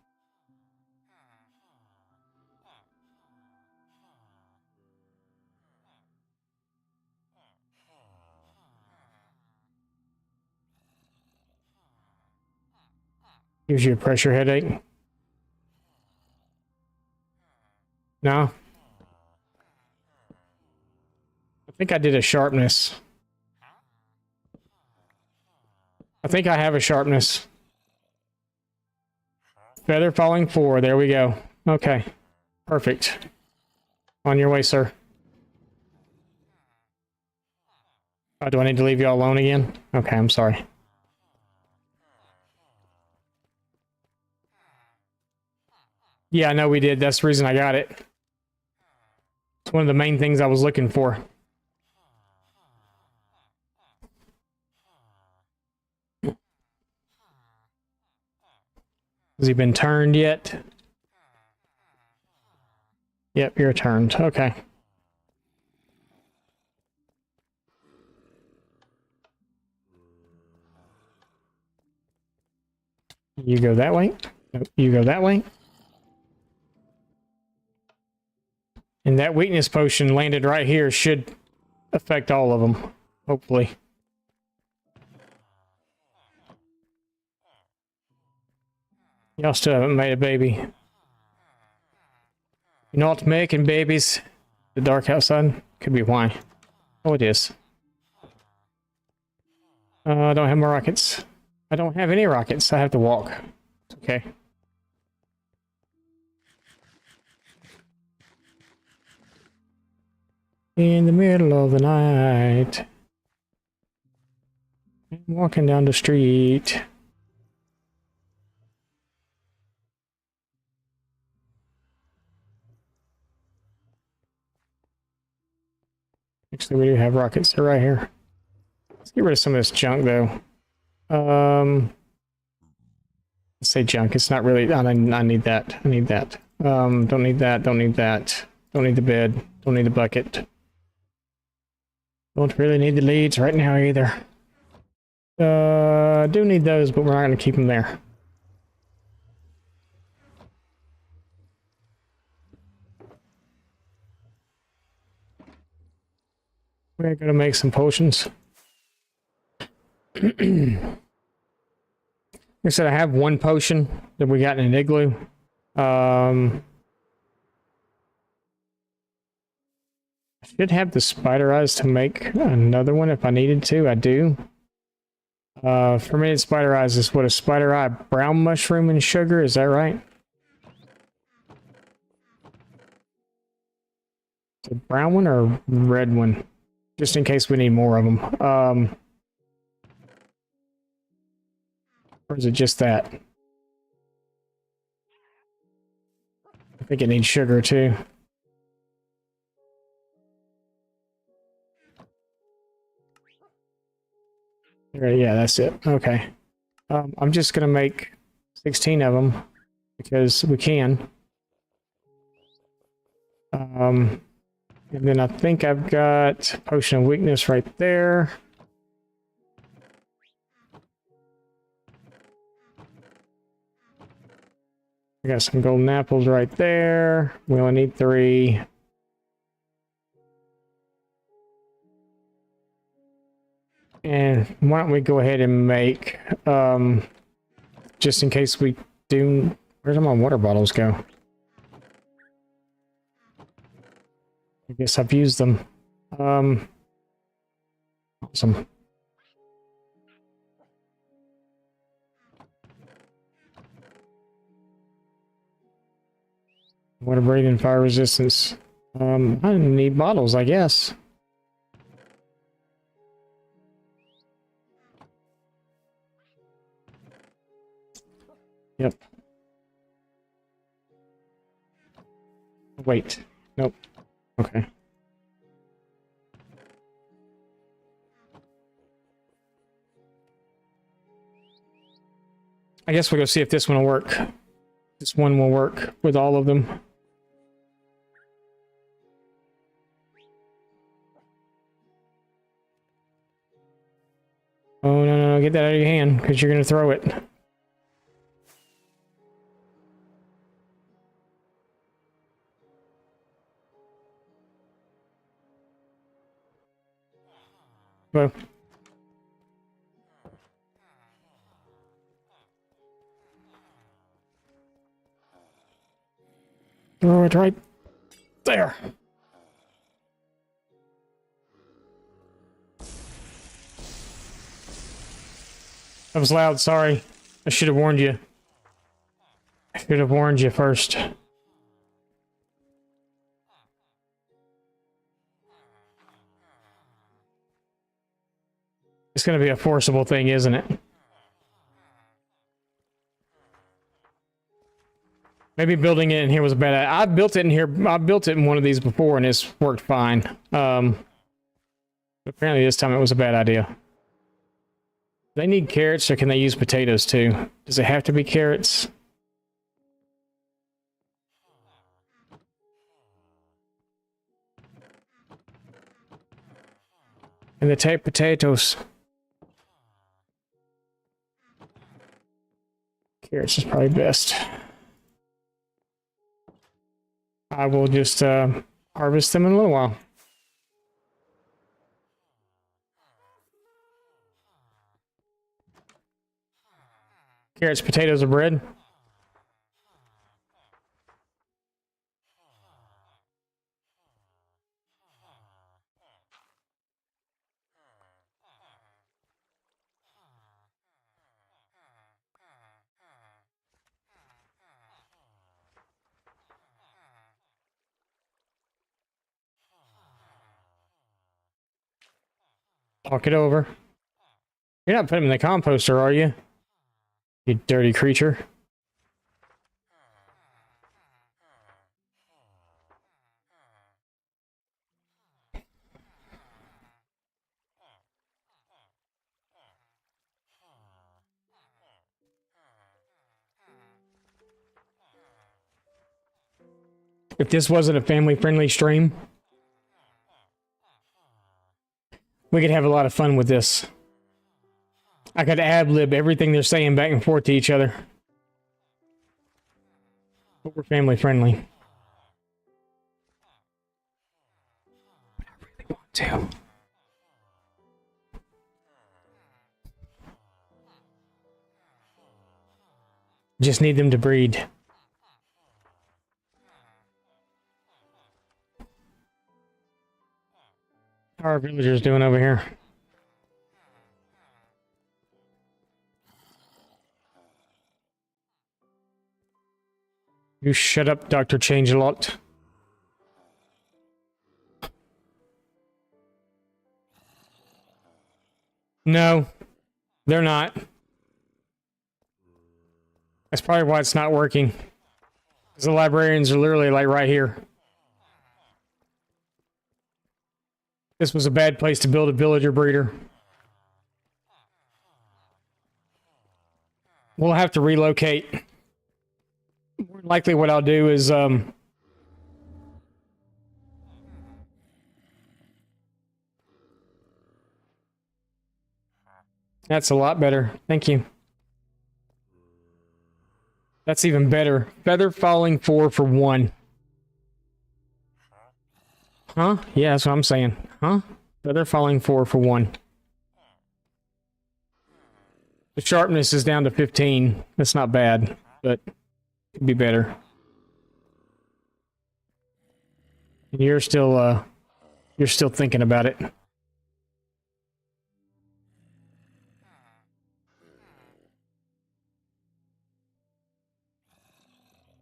Gives you a pressure headache. No? I think I did a sharpness. I think I have a sharpness. Feather falling 4. There we go. Okay. Perfect. On your way, sir. Oh, do I need to leave you all alone again? Okay, I'm sorry. Yeah, I know we did. That's the reason I got it. It's one of the main things I was looking for. Has he been turned yet? Yep, you're turned. Okay. You go that way. Nope, you go that way. And that weakness potion landed right here should affect all of them, hopefully. Y'all still haven't made a baby. You're not making babies. The dark outside? Could be why. Oh, it is. I don't have my rockets. I don't have any rockets. I have to walk. It's okay. In the middle of the night, I'm walking down the street. Actually, we do have rockets. They're right here. Let's get rid of some of this junk, though. Let's say junk. It's not really. I need that. I need that. Don't need that. Don't need that. Don't need the bed. Don't need the bucket. Don't really need the leads right now either. Do need those, but we're not going to keep them there. We're going to make some potions. Like I said, I have one potion that we got in an igloo. I should have the spider eyes to make another one if I needed to. I do. Fermented spider eyes is what, a spider eye brown mushroom and sugar, is that right? Is it brown one or red one? Just in case we need more of them. Or is it just that? I think it needs sugar too. Yeah, that's it. Okay. I'm just gonna make 16 of them because we can. And then I think I've got Potion of Weakness right there. I got some golden apples right there. We only need 3. And why don't we go ahead and make, just in case we do, where'd my water bottles go? I guess I've used them. Awesome. Water breathing, fire resistance. I need bottles, I guess. Yep. Wait. Nope. Okay. I guess we'll go see if this one will work. This one will work with all of them. Oh, no, no, no. Get that out of your hand, because you're going to throw it. Well. Throw it right there. That was loud, sorry. I should have warned you. I should have warned you first. It's gonna be a forcible thing, isn't it? Maybe building it in here was a bad idea. I built it in here. I built it in one of these before and it's worked fine. Apparently this time it was a bad idea. They need carrots or can they use potatoes too? Does it have to be carrots? And they take potatoes. Carrots is probably best. I will just harvest them in a little while. Carrots, potatoes, or bread. Talk it over. You're not putting them in the composter, are you? You dirty creature. If this wasn't a family-friendly stream, we could have a lot of fun with this. I could ad-lib everything they're saying back and forth to each other. But we're family-friendly. I really want to. Just need them to breed. How are our villagers doing over here? You shut up, Dr. Changelot. No, they're not. That's probably why it's not working. Because the librarians are literally like right here. This was a bad place to build a villager breeder. We'll have to relocate. More than likely what I'll do is that's a lot better. Thank you. That's even better. Feather falling 4 for 1. Huh? Yeah, that's what I'm saying. Huh? Feather falling 4 for 1. The sharpness is down to 15. That's not bad, but could be better. You're still thinking about it.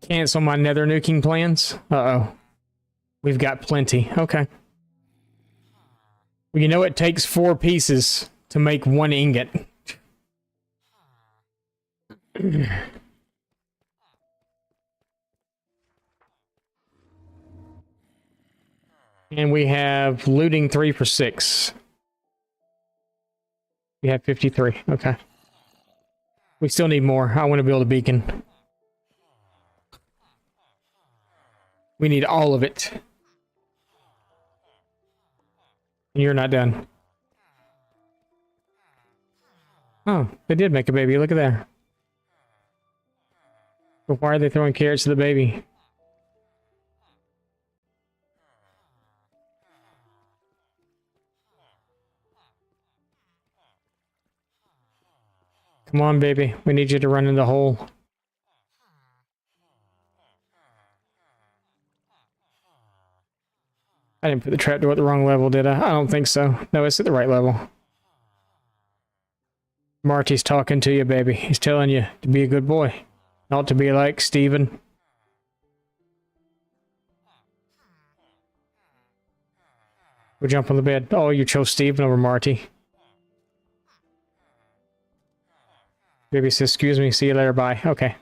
Cancel my nether nuking plans? Uh-oh. We've got plenty. Okay. Well, you know it takes 4 pieces to make 1 ingot. And we have looting 3 for 6. We have 53. Okay. We still need more. I want to build a beacon. We need all of it. You're not done. Oh, they did make a baby. Look at that. But why are they throwing carrots to the baby? Come on, baby. We need you to run in the hole. I didn't put the trapdoor at the wrong level, did I? I don't think so. No, it's at the right level. Marty's talking to you, baby. He's telling you to be a good boy. Not to be like Steven. We jump on the bed. Oh, you chose Steven over Marty. Baby says, excuse me, see you later, bye. Okay.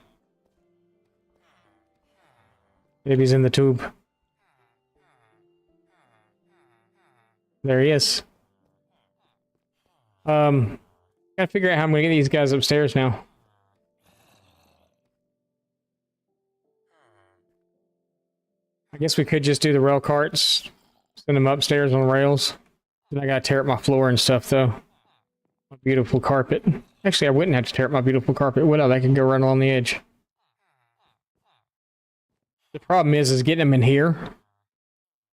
Baby's in the tube. There he is. Gotta figure out how I'm gonna get these guys upstairs now. I guess we could just do the rail carts. Send them upstairs on rails. Then I gotta tear up my floor and stuff, though. My beautiful carpet. Actually, I wouldn't have to tear up my beautiful carpet, would I? They can go run along the edge. The problem is getting them in here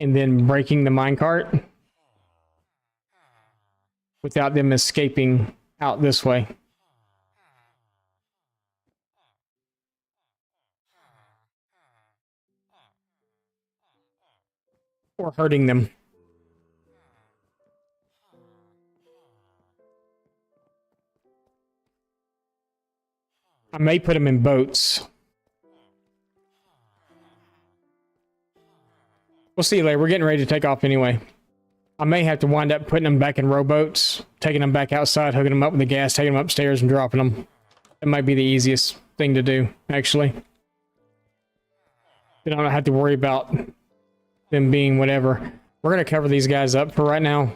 and then breaking the minecart without them escaping out this way. Or hurting them. I may put them in boats. We'll see you later. We're getting ready to take off anyway. I may have to wind up putting them back in rowboats, taking them back outside, hooking them up with the gas, taking them upstairs and dropping them. That might be the easiest thing to do, actually. Then I don't have to worry about them being whatever. We're going to cover these guys up for right now.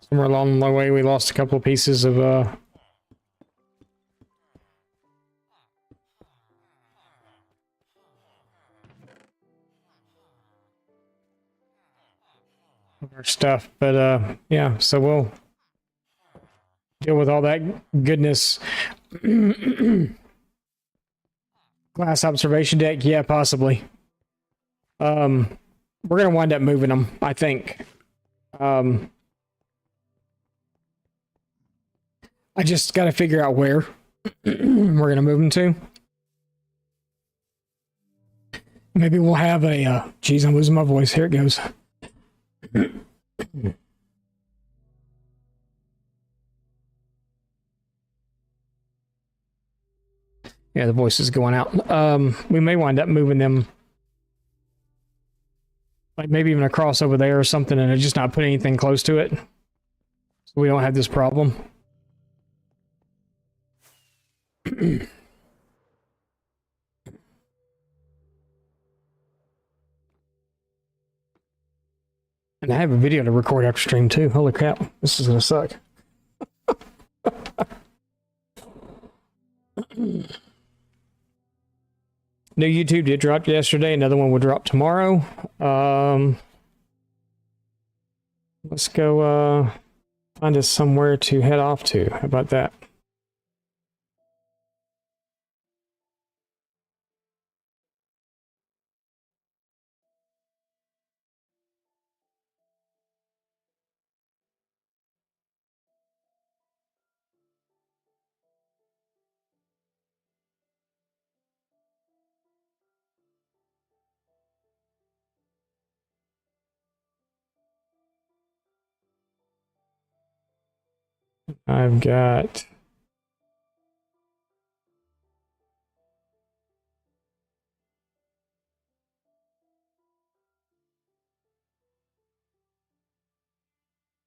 Somewhere along the way, we lost a couple of pieces of our stuff, but yeah, so we'll deal with all that goodness. Glass observation deck, yeah, possibly. We're gonna wind up moving them, I think. I just got to figure out where we're going to move them to. Maybe we'll have a... geez, I'm losing my voice. Here it goes. Yeah, the voice is going out. We may wind up moving them, like maybe even across over there or something, and just not put anything close to it, so we don't have this problem. And I have a video to record after stream too. Holy crap, this is gonna suck. New YouTube did drop yesterday. Another one will drop tomorrow. Let's go find us somewhere to head off to. How about that? I've got...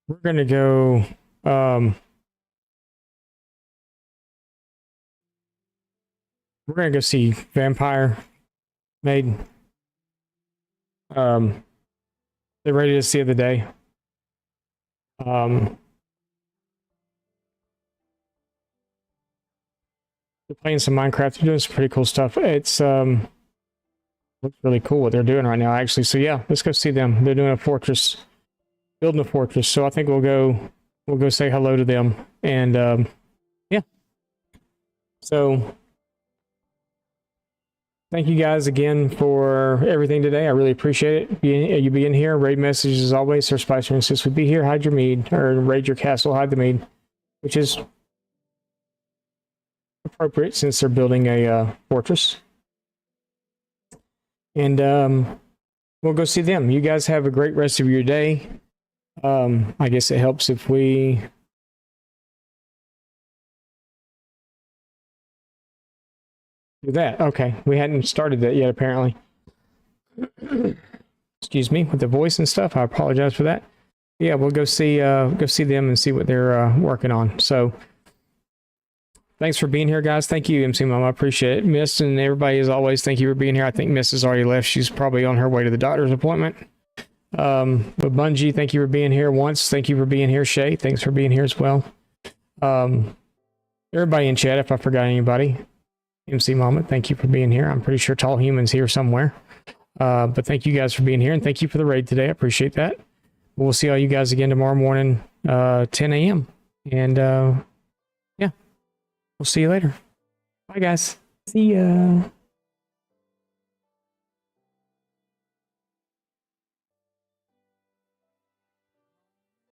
We're gonna go... we're gonna go see Vampire Maiden. They're ready to see the day. They're playing some Minecraft. They're doing some pretty cool stuff. It's looks really cool what they're doing right now, actually. So yeah, let's go see them. They're doing a fortress, building a fortress. So I think we'll go say hello to them. And yeah. So thank you guys again for everything today. I really appreciate it. You being here. Raid messages as always. Sir Spicer insists we be here. Hide your mead, or raid your castle. Hide the mead, which is appropriate since they're building a fortress. And we'll go see them. You guys have a great rest of your day. I guess it helps if we do that. Okay, we hadn't started that yet, apparently. Excuse me, with the voice and stuff. I apologize for that. Yeah, we'll go see them and see what they're working on. So, thanks for being here, guys. Thank you, MC Mom. I appreciate it. Miss and everybody, as always, thank you for being here. I think Miss has already left. She's probably on her way to the doctor's appointment. But Bungie, thank you for being here once. Thank you for being here. Shay, thanks for being here as well. Everybody in chat, if I forgot anybody. MC Mama, thank you for being here. I'm pretty sure Tall Human's here somewhere. But thank you guys for being here, and thank you for the raid today. I appreciate that. We'll see all you guys again tomorrow morning, 10 a.m. And yeah, we'll see you later. Bye, guys. See ya.